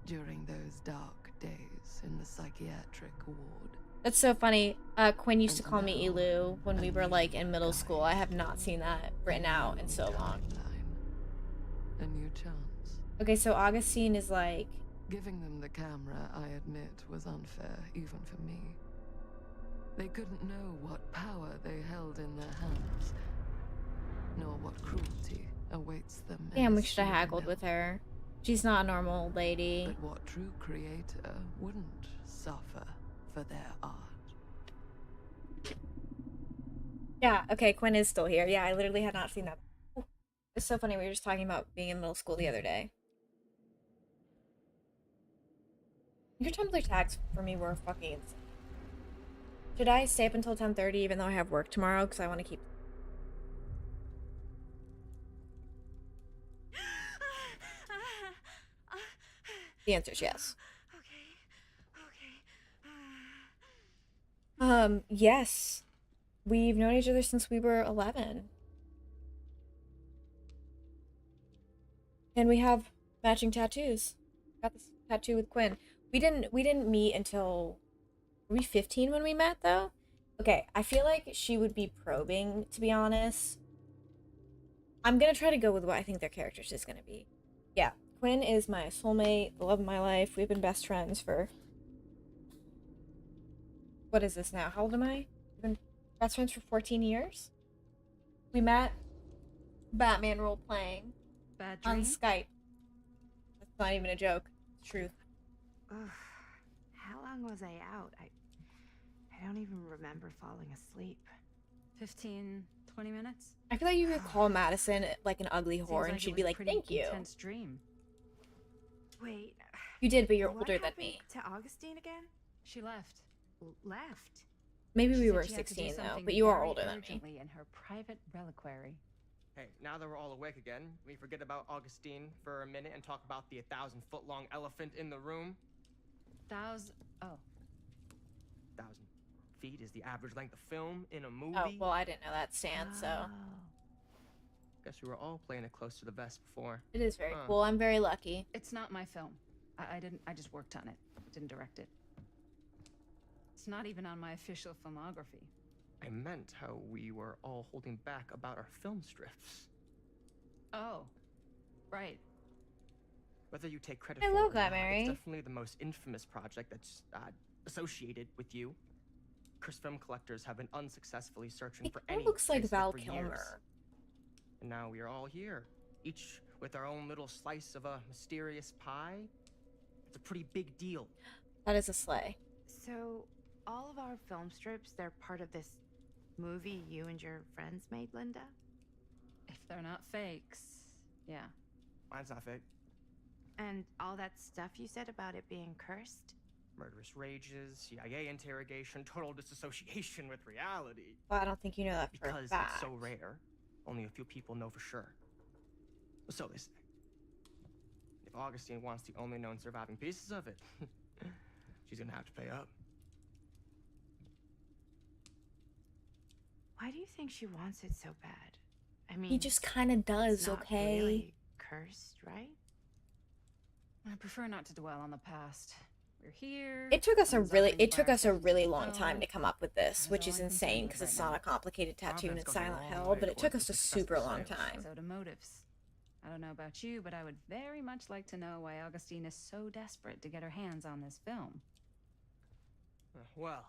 during those dark days in the psychiatric ward. That's so funny. Quinn used to And call me now, Elu when we a were like new in middle school. I have not seen that written out in so long. timeline, a new chance. Okay, so Augustine is like, Giving them the camera, I admit, was unfair, even for me. They couldn't know what power they held in their hands, nor what cruelty awaits them. damn, we should have haggled with her. She's not a normal old lady. But what true creator wouldn't suffer for their art? Yeah, okay, Quinn is still here. Yeah, I literally had not seen that. Ooh, it's so funny. We were just talking about being in middle school the other day. Your Tumblr tags for me were fucking insane. Should I stay up until 10:30 even though I have work tomorrow? Because I want to keep... The answer is yes. Yes. We've known each other since we were 11. And we have matching tattoos. Got this tattoo with Quinn. We didn't meet until... Were we 15 when we met, though? Okay, I feel like she would be probing, to be honest. I'm gonna try to go with what I think their characters is gonna be. Yeah, Quinn is my soulmate, the love of my life. We've been best friends for... What is this now? How old am I? We've been best friends for 14 years? We met Batman role-playing Bad on dream? Skype. That's not even a joke. It's truth. Ugh. How long was I out? I don't even remember falling asleep. 15, 20 minutes? I feel like you could call Madison like an ugly Seems whore and like she'd it be was a like, pretty thank you. intense dream. Wait. You did, but you're what older than happened me. To Augustine again? She left. Left. Maybe She we said were she had to do 16 though, something but you are very older than me. urgently in her private reliquary. Hey, now that we're all awake again, we forget about Augustine for a minute and talk about the 1,000-foot-long elephant in the room. Oh. 1,000 feet is the average length of film in a movie. Oh, well, I didn't know that stand, so. Guess we were all playing it close to the vest before. It is very Huh. cool. I'm very lucky. It's not my film. I just worked on it. Didn't direct it. It's not even on my official filmography. I meant how we were all holding back about our film strips. Oh. Right. Whether you take credit I for love it or that, not, Mary. it's definitely the most infamous project that's associated with you. Cursed film collectors have been unsuccessfully searching for any looks like trace of it Val for years. Kilmer. And now we are all here, each with our own little slice of a mysterious pie. It's a pretty big deal. That is a sleigh. So, all of our film strips, they're part of this movie you and your friends made, Linda? If they're not fakes, yeah. Mine's not fake. And all that stuff you said about it being cursed? Murderous rages, CIA interrogation, total disassociation with reality. Well, I don't think you know that for a Because fact. it's so rare, only a few people know for sure. So they say. If Augustine wants the only known surviving pieces of it, she's gonna have to pay up. Why do you think she wants it so bad? I mean, He just kind of does, it's not okay? really cursed, right? I prefer not to dwell on the past. We're here. It took us a really long time film. to come up with this, That's which all is I'm concerned insane with because right it's now. not a complicated tattoo and Confidence it's goes a Silent long Hill, way but it took towards us a successful super long sales. time. So to motives. I don't know about you, but I would very much like to know why Augustine is so desperate to get her hands on this film. Well,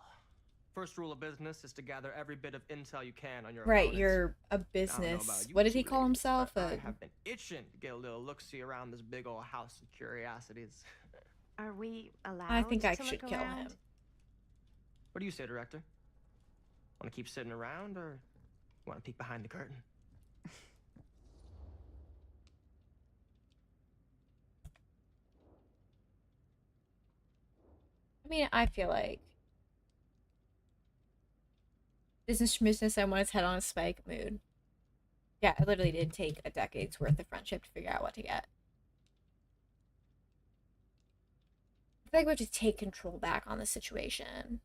first rule of business is to gather every bit of intel you can on your Right, opponents. you're a I don't know business. about you What did he two call ladies, himself? but I have been itching to get a little look-see around this big old house of curiosities. Are we allowed I think I to should look kill around? him. What do you say, director? Want to keep sitting around, or want to peek behind the curtain? I mean, I feel like business, I want his head on a spike mood. Yeah, it literally did take a decade's worth of friendship to figure out what to get. I feel like we have to take control back on the situation.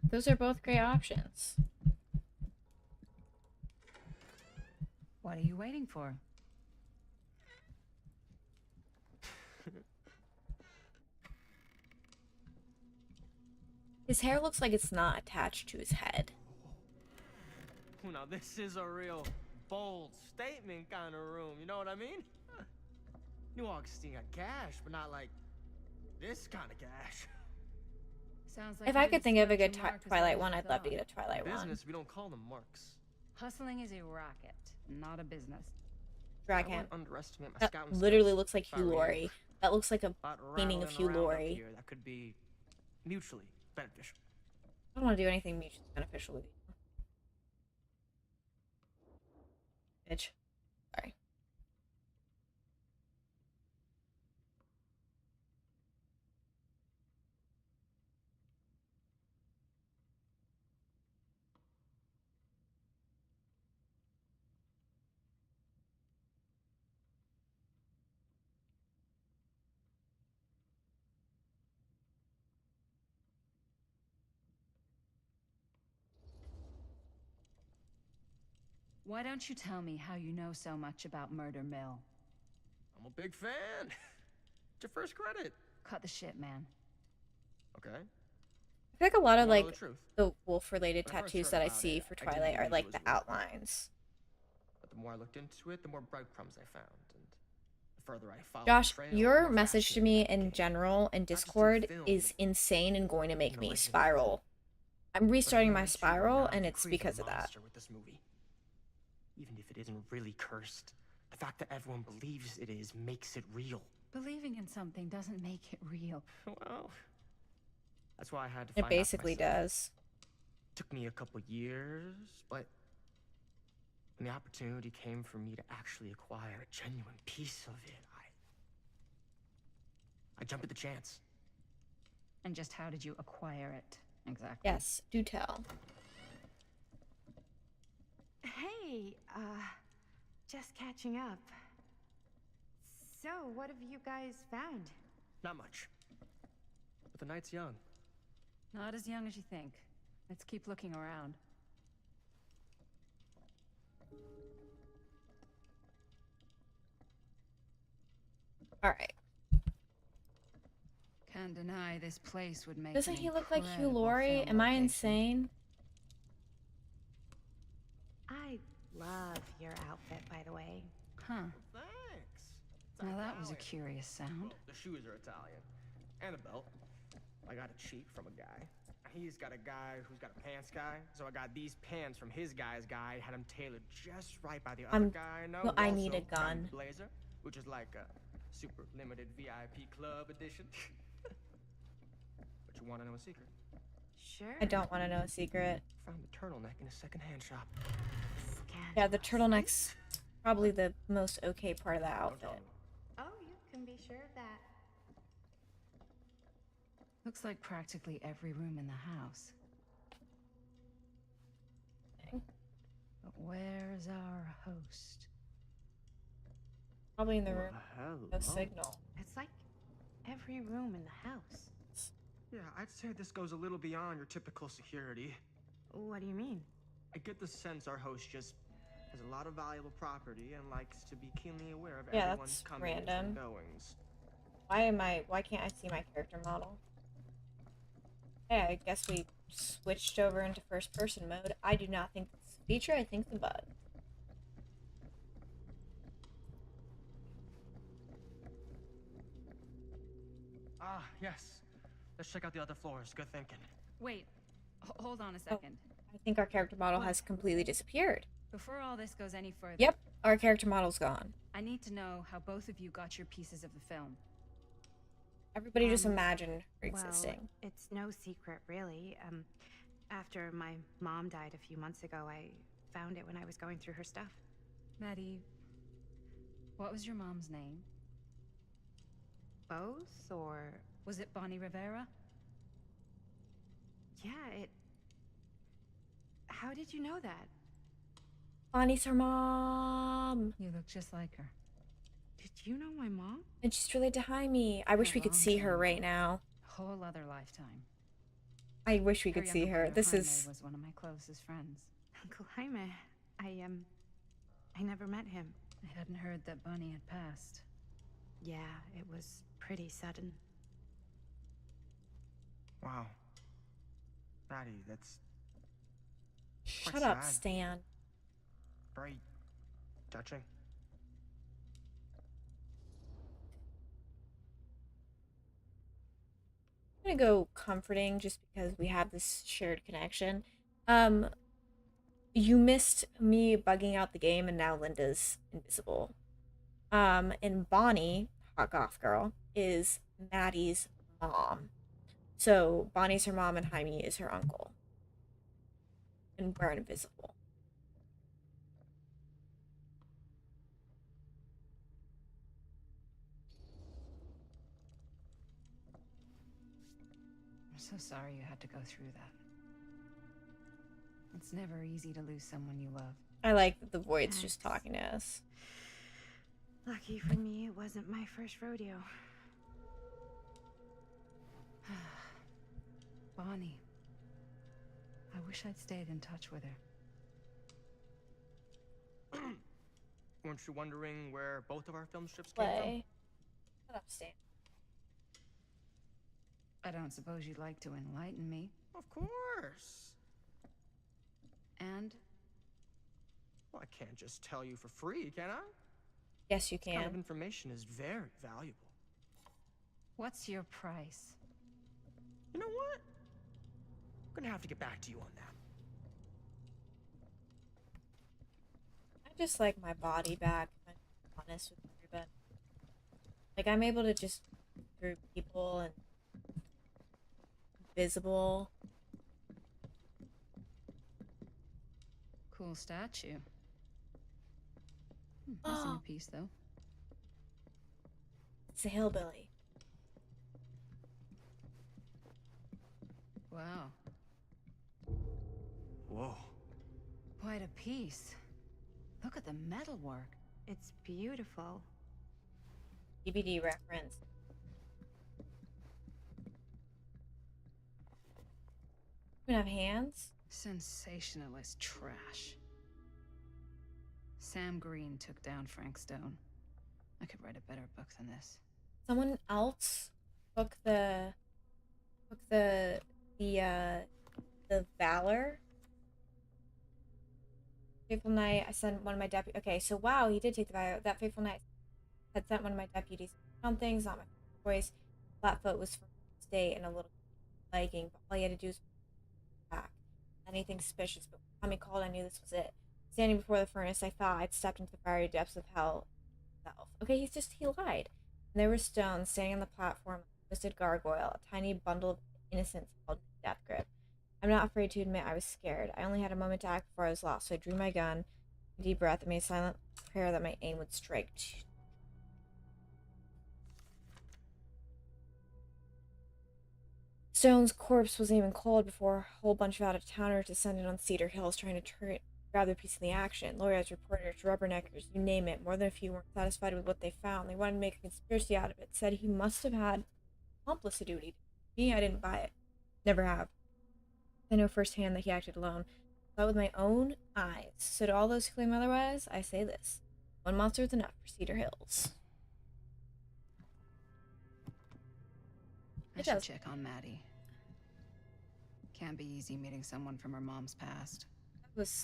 Those are both great options. What are you waiting for? His hair looks like it's not attached to his head. Now this is a real bold statement kind of room, you know what I mean? New Augustine got cash, but not like this kind of cash. Sounds like If I could think of a good Twilight one, I'd love to get a Twilight one. Business, we don't call them marks. Hustling is a racket, not a business. I Dragon. wouldn't underestimate my That scouting literally skills looks like if I Hugh were you. Laurie. That looks like a Lot painting of rattling Hugh around up Laurie. here that could be mutually beneficial. I don't want to do anything mutually beneficial with you. Bitch. Sorry. Why don't you tell me how you know so much about Murder Mill? I'm a big fan. It's your first credit. Cut the shit, man. Okay. I feel like a lot of Wanna know like the truth? the wolf-related When I first tattoos heard that I about see it, for I didn't Twilight are believe it like was the real. outlines. But the more I looked into it, the more breadcrumbs I found, and the further I followed Josh, the trail, the your more message to fascinated me I in became. general in just in Discord film, is insane and going to make the me legend of spiral. I'm But I restarting knew my that you were spiral not and to it's create a because of that. monster with this movie. Even if it isn't really cursed, the fact that everyone believes it is makes it real. Believing in something doesn't make it real. Well, that's why I had to It find out for basically myself. does. Took me a couple years, but when the opportunity came for me to actually acquire a genuine piece of it, I jumped at the chance. And just how did you acquire it? Exactly. Yes, do tell. Hey, just catching up. So, what have you guys found? Not much. But the night's young. Not as young as you think. Let's keep looking around. All right. Can't deny this place would make Doesn't an he look like Hugh incredible Laurie? film Am I location. insane? I love your outfit, by the way. Huh. Thanks. Now that was a curious sound. The shoes are Italian. And a belt. I got a cheek from a guy. He's got a guy who's got a pants guy. So I got these pants from his guy's guy. Had them tailored just right by the other guy I know. well, who I need a also got gun. me blazer, which is like a super limited VIP club edition. But you want to know a secret? Sure. I don't want to know a secret. Found the turtleneck in a secondhand shop. Yeah, the turtleneck's probably the most okay part of the outfit. Oh, you can be sure of that. Looks like practically every room in the house. Okay. But where's our host? Probably in the room. Hello. No signal. It's like every room in the house. Yeah, I'd say this goes a little beyond your typical security. What do you mean? I get the sense our host just has a lot of valuable property and likes to be keenly aware of Yeah, everyone's that's comings random. and goings. Why can't I see my character model? Yeah, I guess we switched over into first person mode. I do not think it's a feature, I think it's a bug. Ah, yes. Let's check out the other floors. Good thinking. Wait, hold on a second. I think our character model has completely disappeared. Before all this goes any further... Yep, our character model's gone. I need to know how both of you got your pieces of the film. Everybody just imagine her Well, existing. it's no secret, really. After my mom died a few months ago, I found it when I was going through her stuff. Maddie, what was your mom's name? Both, or... Was it Bonnie Rivera? Yeah, it... How did you know that? Bonnie's her mom. You look just like her. Did you know my mom? And she's related to Jaime. I wish we could see her right now. Whole other lifetime. I wish we could see her. This is... was one of my closest friends. Uncle Jaime. I never met him. I hadn't heard that Bonnie had passed. Yeah, it was pretty sudden. Wow. Maddie, that's... Shut up, sad. Stan. Very touching. I'm gonna go comforting just because we have this shared connection. You missed me bugging out the game and now Linda's invisible. And Bonnie, hot goth girl, is Maddie's mom. So Bonnie's her mom and Jaime is her uncle. And we're invisible. I'm so sorry you had to go through that. It's never easy to lose someone you love. I like that the void's just talking to us. Lucky for me, it wasn't my first rodeo. Bonnie. I wish I'd stayed in touch with her. Weren't you wondering where both of our film strips came Play. Shut up, Stan. I don't suppose you'd like to enlighten me. from? Of course. And? Well, I can't just tell you for free, can I? Yes, you This kind of can. information is very valuable. What's your price? You know what? I'm gonna have to get back to you on that. I just like my body back, if I'm honest with everybody. Like, I'm able to just through people and visible. Cool statue. Nice in a piece, though. It's a hillbilly. Wow. Whoa. Quite a piece. Look at the metalwork. It's beautiful. DVD reference. You have hands? Sensationalist trash. Sam Green took down Frank Stone. I could write a better book than this. Someone else book the Valor. Fateful Night. I sent one of my deputies. Okay, so wow, he did take the Valor. That Fateful Night had sent one of my deputies on things. Not my voice. Flatfoot was from the state and a little liking, but all he had to do was back. Anything suspicious, but when Tommy called, I knew this was it. Standing before the furnace, I thought I'd stepped into the fiery depths of hell itself. Okay, he lied. And there were stones standing on the platform, a twisted gargoyle, a tiny bundle of innocence called death grip. I'm not afraid to admit I was scared. I only had a moment to act before I was lost, so I drew my gun, a deep breath, and made a silent prayer that my aim would strike. Stone's corpse wasn't even cold before a whole bunch of out-of-towners descended on Cedar Hills trying to grab their piece of the action. Lawyers, reporters, rubberneckers, you name it. More than a few weren't satisfied with what they found. They wanted to make a conspiracy out of it. Said he must have had complicity. Me, I didn't buy it. Never have. I know firsthand that he acted alone. Saw with my own eyes. So to all those who claim otherwise, I say this. One monster is enough for Cedar Hills. I should check on Maddie. Can't be easy meeting someone from her mom's past.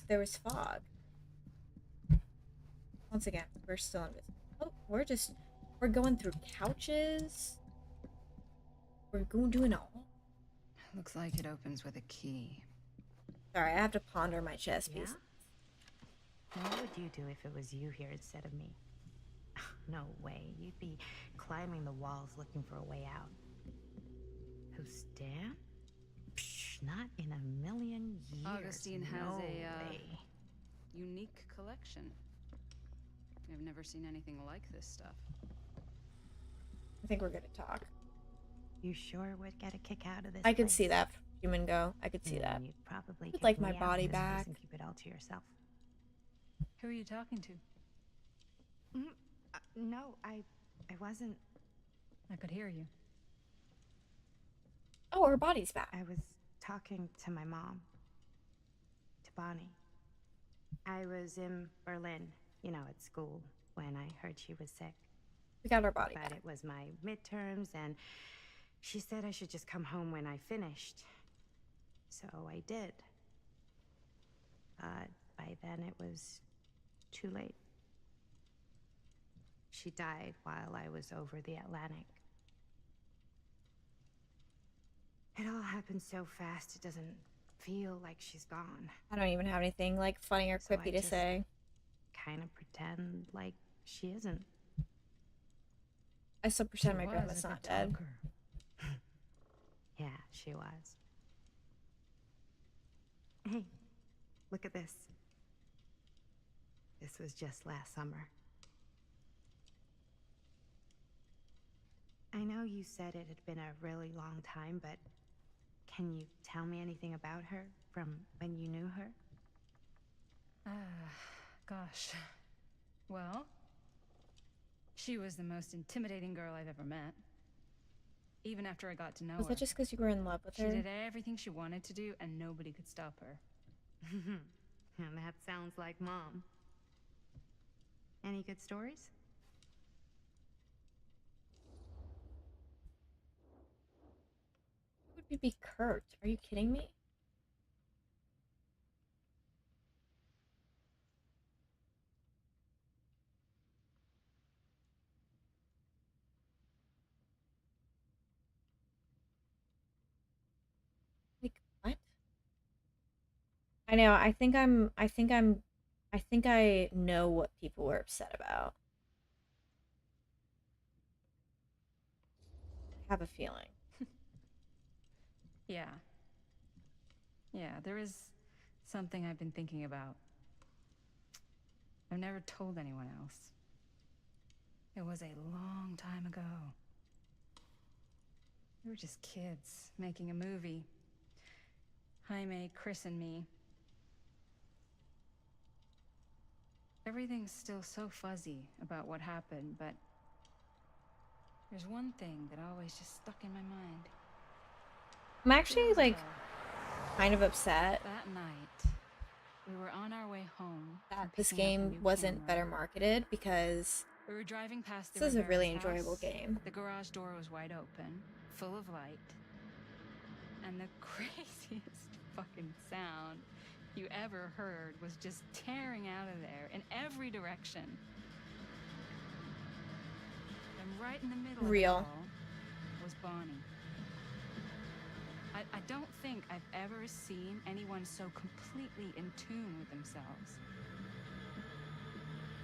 There was fog. Once again, we're still invisible. Oh, we're going through couches. We're doing all. Looks like it opens with a key. Sorry, I have to ponder my chess piece. Yeah? What would you do if it was you here instead of me? No way. You'd be climbing the walls looking for a way out. Who, Stan? Psh, not in a million years. Augustine has no a way. unique collection. I've never seen anything like this stuff. I think we're good to talk. You sure would get a kick out of this? I could see that from Human Go. I could see that. You'd probably I'd like my body back. And keep it all to yourself. Who are you talking to? No, I wasn't. I could hear you. Oh, her body's back. I was talking to my mom. To Bonnie. I was in Berlin, at school, when I heard she was sick. We got her body back. back. It was my midterms, and she said I should just come home when I finished. So I did. But by then it was too late. She died while I was over the Atlantic. It all happened so fast, it doesn't feel like she's gone. I don't even have anything funny or quippy to say. Kind of pretend like she isn't. I still pretend my grandma's not dead. Yeah, she was. Hey, look at this. This was just last summer. I know you said it had been a really long time, but can you tell me anything about her from when you knew her? Gosh. Well, she was the most intimidating girl I've ever met. Even after I got to know her. Was that just because you were in love with her? She did everything she wanted to do, and nobody could stop her. And that sounds like Mom. Any good stories? Who would be Kurt? Are you kidding me? What? I know, I think I know what people were upset about. I have a feeling. Yeah. Yeah, there is something I've been thinking about. I've never told anyone else. It was a long time ago. We were just kids making a movie. Jaime, Chris, and me. Everything's still so fuzzy about what happened, but there's one thing that always just stuck in my mind. I'm actually kind of upset that night. We were on our way home. That this game wasn't better marketed, because we were driving past this is a really enjoyable game. The garage door was wide open, full of light, and the craziest fucking sound you ever heard was just tearing out of there in every direction. And right in the middle of it all was Bonnie. I don't think I've ever seen anyone so completely in tune with themselves.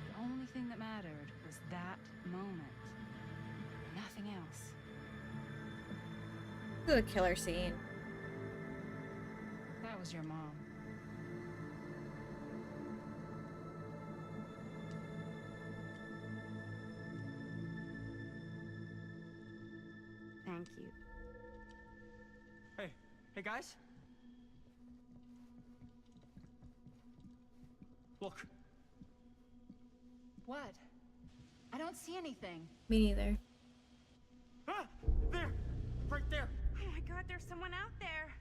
The only thing that mattered was that moment. Nothing else. This is a killer scene. That was your mom. Thank you. Hey guys? Look. What? I don't see anything. Me neither. Ah! There! Right there! Oh my god, there's someone out there.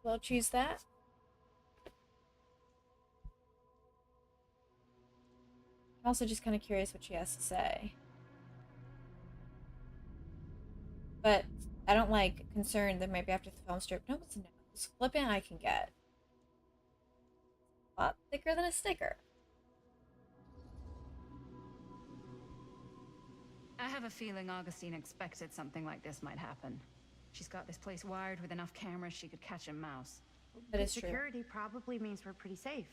We'll choose that. I'm also just kind of curious what she has to say. But I don't like concerned that maybe after the film strip, no one's knows. Flipping I can get. A lot thicker than a sticker. I have a feeling Augustine expected something like this might happen. She's got this place wired with enough cameras she could catch a mouse. That is true. Security probably means we're pretty safe.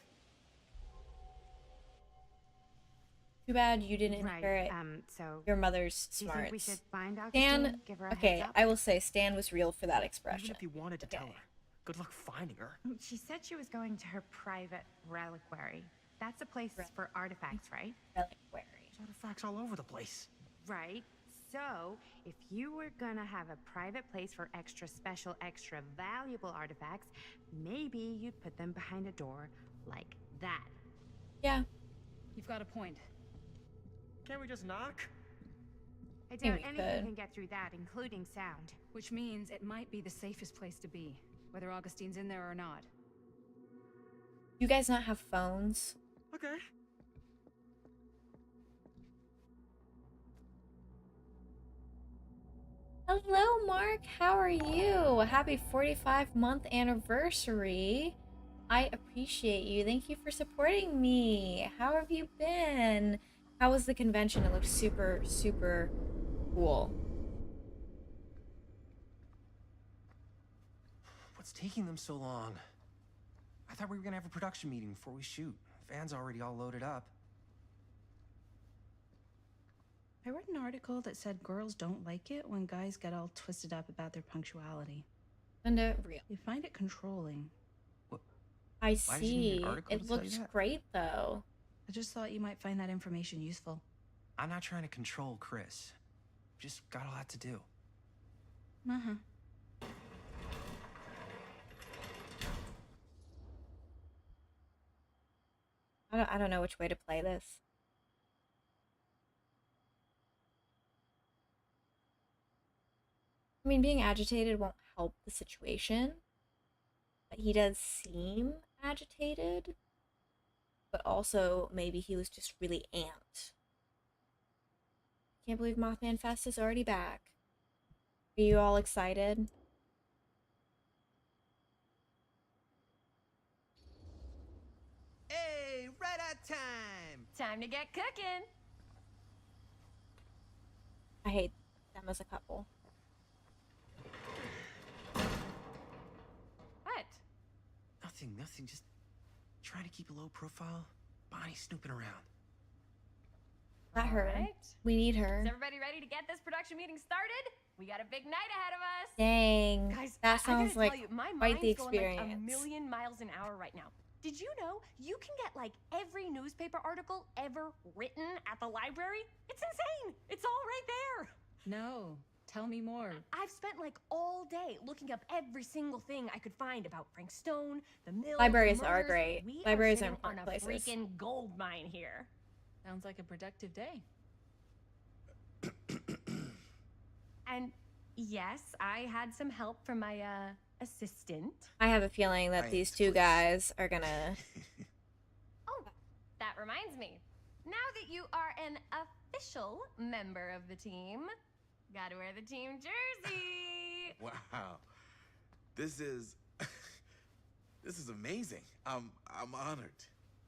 Too bad you didn't inherit so your mother's do you think we smarts. should find Augustine, give her a okay, heads up? I will say Stan was real for that expression. Even if you wanted to tell her, good luck finding her. She said she was going to her private reliquary. That's a place for artifacts, right? Reliquary. There's artifacts all over the place. Right. So, if you were gonna have a private place for extra special, extra valuable artifacts, maybe you'd put them behind a door like that. Yeah. You've got a point. Can't we just knock? I think doubt we anything could. can get through that, including sound. Which means it might be the safest place to be, whether Augustine's in there or not. You guys not have phones? Okay. Hello, Mark. How are you? Happy 45-month anniversary. I appreciate you. Thank you for supporting me. How have you been? How was the convention? It looked super, super cool. What's taking them so long? I thought we were gonna have a production meeting before we shoot. Van's already all loaded up. I read an article that said girls don't like it when guys get all twisted up about their punctuality. Kinda real. They find it controlling. I Why did you need see. an article to It tell you looks that? great, though. I just thought you might find that information useful. I'm not trying to control Chris. Just got a lot to do. Uh-huh. I don't know which way to play this. I mean, being agitated won't help the situation. But he does seem agitated. But also, maybe he was just really amped. Can't believe Mothman Fest is already back. Are you all excited? Hey, right on time. Time to get cooking. I hate them as a couple. What? Nothing. Just trying to keep a low profile. Bonnie snooping around. Not her. Alright. We need her. Is everybody ready to get this production meeting started? We got a big night ahead of us. Dang. Guys, that I sounds gotta like tell you, my quite the mind's going like experience. a million miles an hour right now. Did you know you can get like every newspaper article ever written at the library? It's insane. It's all right there. No. Tell me more. I've spent like all day looking up every single thing I could find about Frank Stone, the mill. Libraries the are murders. great. We Libraries are sitting on important a places. freaking gold mine here. Sounds like a productive day. And yes, I had some help from my assistant. I have a feeling that these two guys are gonna. Oh, that reminds me. Now that you are an official member of the team, gotta wear the team jersey. Wow. This is amazing. I'm honored.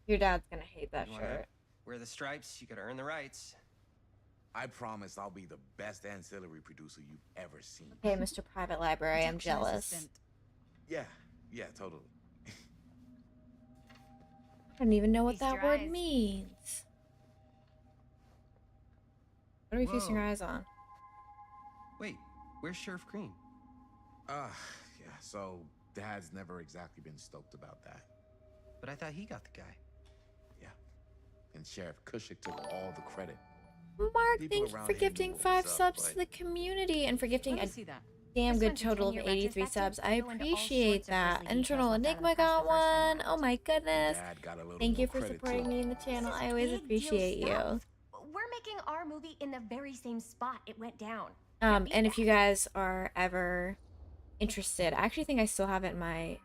Your dad's gonna hate that You wanna shirt. wear the stripes, you gotta earn the rights. I promise I'll be the best ancillary producer you've ever seen. Okay, Mr. Private Library, I'm jealous. Yeah, totally. I don't even know what Feast that your word eyes. means. What are we feasting our Whoa. eyes on? Wait, where's Sheriff Green? Yeah, so Dad's never exactly been stoked about that. But I thought he got the guy. Yeah. And Sheriff Cushik took all the credit. Mark, People thank you around for here gifting knew what 5 was up, subs but to the community and for gifting Let me a see that. damn This good one's a total of 10-year 83 retrospective. subs. I Go into all appreciate sorts of that. grisly details Internal left out of the Enigma press the got first time one. around. Oh my goodness. Dad got a little Thank more you for credit, supporting too. me in the channel. This is I always big deal appreciate you. stuff. We're making our movie in the very same spot it went down. Can't beat And if that. you guys are ever interested, I actually think I still have it in my...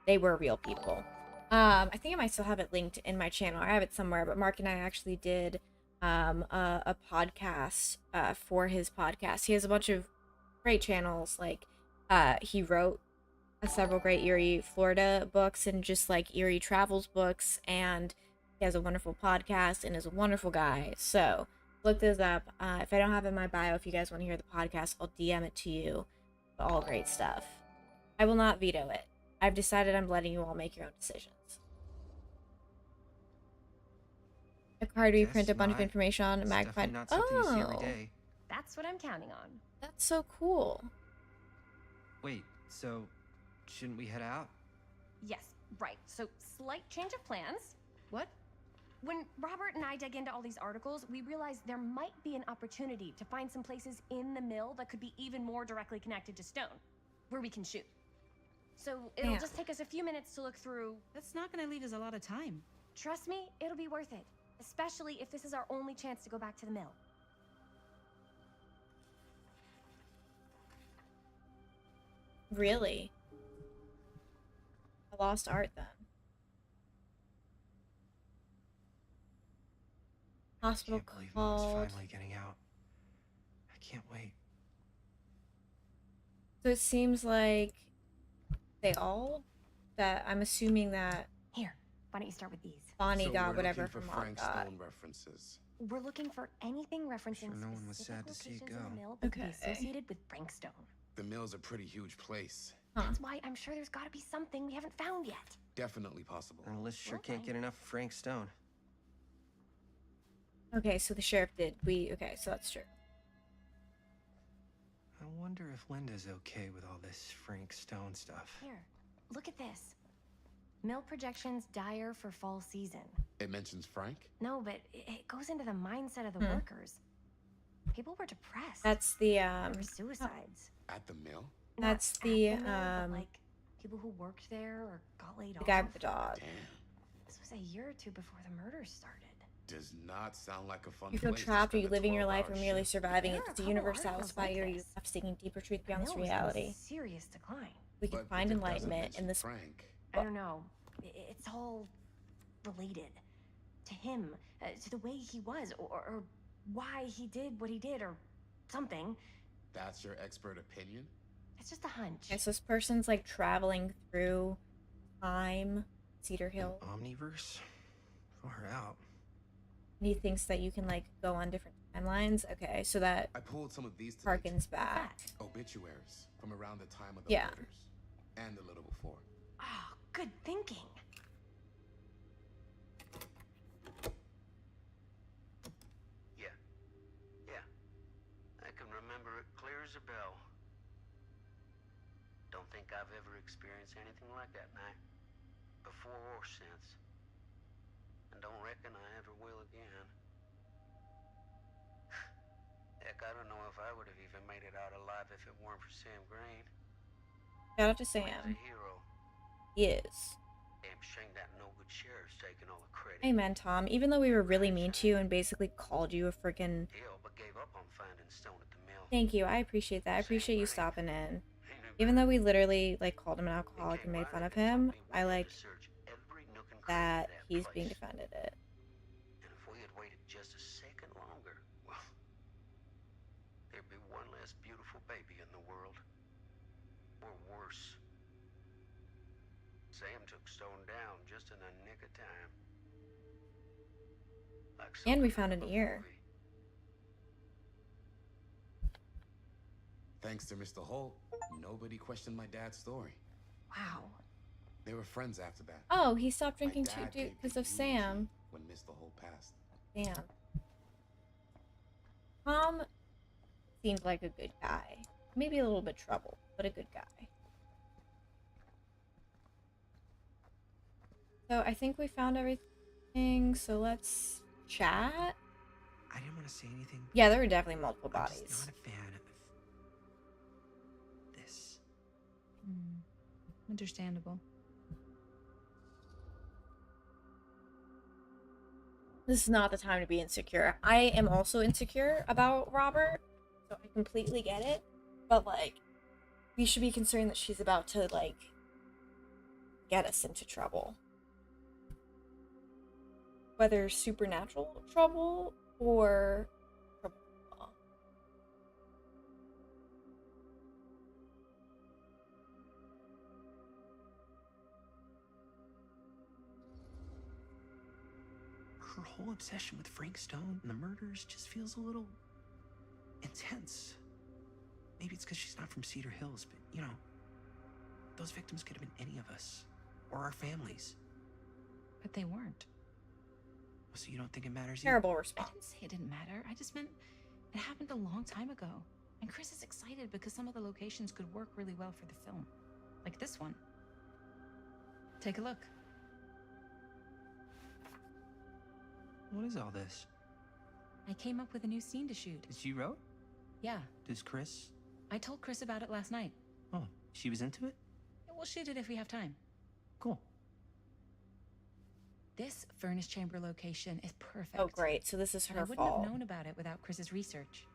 They were real people. I think I might still have it linked in my channel. I have it somewhere, but Mark and I actually did a podcast for his podcast. He has a bunch of great channels. Like he wrote several great Erie, Florida books and just like Erie travels books, and he has a wonderful podcast and is a wonderful guy. So look this up. If I don't have it in my bio, if you guys want to hear the podcast, I'll DM it to you. All great stuff. I will not veto it. I've decided I'm letting you all make your own decisions. A card we Guess print a bunch of not. information on, It's magnified. definitely not something you see every Oh, day. That's what I'm counting on. that's so cool. Wait, so shouldn't we head out? Yes, right. So, slight change of plans. What? When Robert and I dug into all these articles, we realized there might be an opportunity to find some places in the mill that could be even more directly connected to Stone, where we can shoot. So, it'll Yeah. just take us a few minutes to look through. That's not gonna leave us a lot of time. Trust me, it'll be worth it. Especially if this is our only chance to go back to the mill. Really? A lost art then. Hospital Can't believe Mom's called. finally getting out. I can't wait. So it seems like they all, that I'm assuming that Here, why don't you start with these? Bonnie So got we're whatever looking her for mom Frank got. Stone references. We're looking for anything referencing Sure no one was specific sad to see it locations in go. the mill that could be Okay. associated with Frank Stone. The mill's a pretty huge place. Huh. That's why I'm sure there's got to be something we haven't found yet. Definitely possible. And the list sure can't Okay. get enough of Frank Stone. Okay, so the sheriff did. Okay, so that's true. I wonder if Linda's okay with all this Frank Stone stuff. Here, look at this. Mill projections dire for fall season. It mentions Frank? No, but it goes into the mindset of the workers. People were depressed. That's the There were suicides. At the mill? Not that's at the, mill, but, um, like people who worked there or got laid off. guy with the dog. Damn. This was a year or two before the murders started. Does not sound like a fun You feel place to trapped? Are spend you a living your life or 12-hour merely shift. surviving? There It's are a the couple universe articles satisfy like you, or you this. left seeking deeper truth The beyond this mill was in reality. serious decline. We can But find it doesn't enlightenment mention in this. Frank. I don't know. It's all related to him, to the way he was, or why he did what he did, or something. That's your expert opinion? It's just a hunch. Okay, so this person's like traveling through time, Cedar Hill. Omniverse? Far out. And he thinks that you can like go on different timelines. Okay, so that I pulled some of these today. harkens back. Obituaries from around the time of the Yeah. murders. And a little before. Oh, good thinking. Yeah. Yeah. I can remember it clear as a bell. Don't think I've ever experienced anything like that night. Before or since. And don't reckon I ever will again. Heck, I don't know if I would have even made it out alive if it weren't for Sam Green. Shout out to He's Sam. a hero. He is. Damn shame that no good sheriff's taking all the credit. Amen, Tom. Even though we were really mean to you and basically called you a freaking... Hell, but gave up on finding Stone at the mill. Thank you. I appreciate that. I appreciate you stopping in. Even though we literally like called him an alcoholic and made fun of him, I like that he's being defended it. And if we had waited just a second longer, well, there'd be one less beautiful baby in the world. Or worse. Sam took Stone down just in the nick of time. Like And we something found out an of a ear. movie. Thanks to Mr. Holt, nobody questioned my dad's story. Wow. They were friends after that. Oh, he stopped My drinking dad too paid because the of eulogy Sam. When Mr. Holt passed. Damn. Tom seemed like a good guy. Maybe a little bit troubled, but a good guy. So I think we found everything, so let's chat. I didn't want to say anything. Yeah, there were definitely multiple I'm bodies. just not a fan of this. Understandable. This is not the time to be insecure. I am also insecure about Robert, so I completely get it. But, like, we should be concerned that she's about to, like, get us into trouble. Whether supernatural trouble or trouble. Her whole obsession with Frank Stone and the murders just feels a little intense. Maybe it's because she's not from Cedar Hills, but you know, those victims could have been any of us or our families. But they weren't. So you don't think it matters? Terrible I response. didn't say it didn't matter. I just meant it happened a long time ago. And Chris is excited because some of the locations could work really well for the film. Like this one. Take a look. What is all this? I came up with a new scene to shoot. Did she wrote? Yeah, Does Chris? I told Chris about it last night. Oh, she was into it? We'll shoot it if we have time. Cool. This furnace chamber location is perfect. Oh, great. So this is And I her wouldn't fault. have known about it without Chris's research.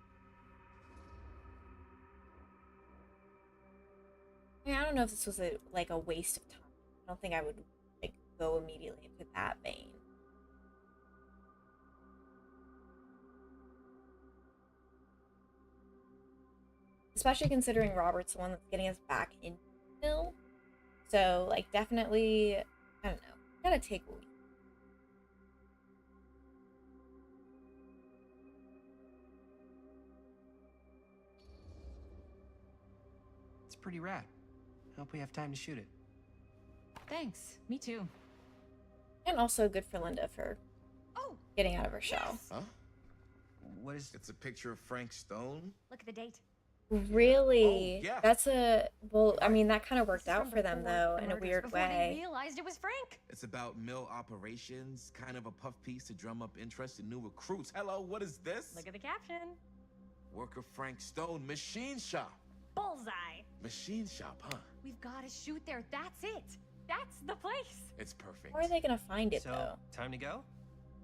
I don't know if this was like a waste of time. I don't think I would like go immediately into that vein. Especially considering Robert's the one that's getting us back into the mill. So, like, definitely, I don't know. Gotta take a week. It's pretty rad. I hope we have time to shoot it. Thanks. Me too. And also good for Linda for getting out of her shell. Huh? What is? It's a picture of Frank Stone. Look at the date. Really? Oh, yeah. That's a, well, I mean, that kind of worked out for them, though, in a weird Before they way. realized it was Frank. It's about mill operations, kind of a puff piece to drum up interest in new recruits. Hello, what is this? Look at the caption. Worker Frank Stone, machine shop. Bullseye. Machine shop, huh? We've got to shoot there. That's it. That's the place. It's perfect. How are they gonna find it, So, though? time to go?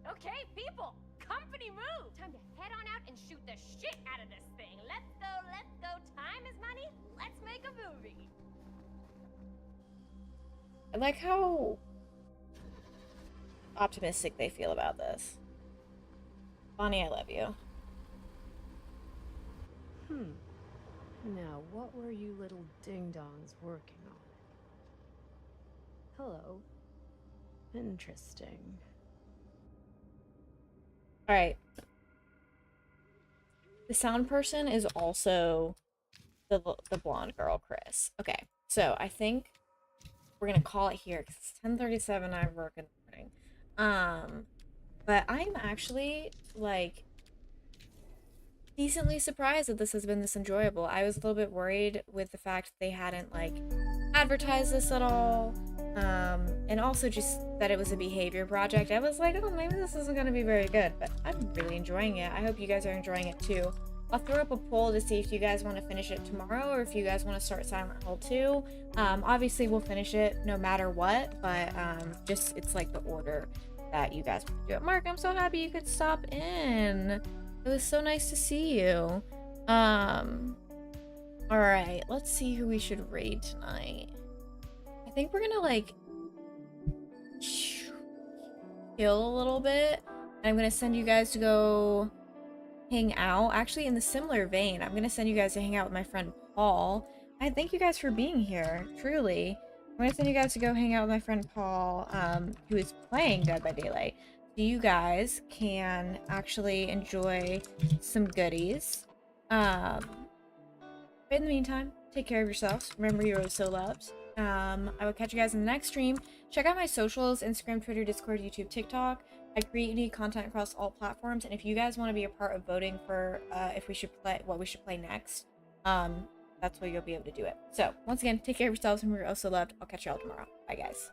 Okay, people. Company move. Time to head on out and shoot the shit out of this thing. Let's go, let's go. Time is money. Let's make a movie. I like how optimistic they feel about this. Bonnie, I love you. Now, what were you little ding-dongs working on? Hello. Interesting. Alright. The sound person is also the blonde girl, Chris. Okay, so I think we're gonna call it here because it's 10:37. I have work in the morning. But I'm actually like decently surprised that this has been this enjoyable. I was a little bit worried with the fact they hadn't like advertised this at all, and also just that it was a behavior project. I was like, oh, maybe this isn't gonna be very good, but I'm really enjoying it. I hope you guys are enjoying it too. I'll throw up a poll to see if you guys want to finish it tomorrow or if you guys want to start Silent Hill 2. Obviously we'll finish it no matter what, but just it's like the order that you guys want to do it. Mark, I'm so happy you could stop in. It was so nice to see you. Alright, let's see who we should raid tonight. I think we're gonna like chill a little bit. And I'm gonna send you guys to go hang out. Actually, in the similar vein, I'm gonna send you guys to hang out with my friend Paul. I thank you guys for being here, truly. I'm gonna send you guys to go hang out with my friend Paul, who is playing Dead by Daylight. So you guys can actually enjoy some goodies. But in the meantime, take care of yourselves. Remember, you're so loved. I will catch you guys in the next stream. Check out my socials: Instagram, Twitter, Discord, YouTube, TikTok. I create unique content across all platforms, and if you guys want to be a part of voting for if we should play what we should play next, that's where you'll be able to do it. So once again, take care of yourselves, and we're also loved. I'll catch y'all tomorrow. Bye, guys.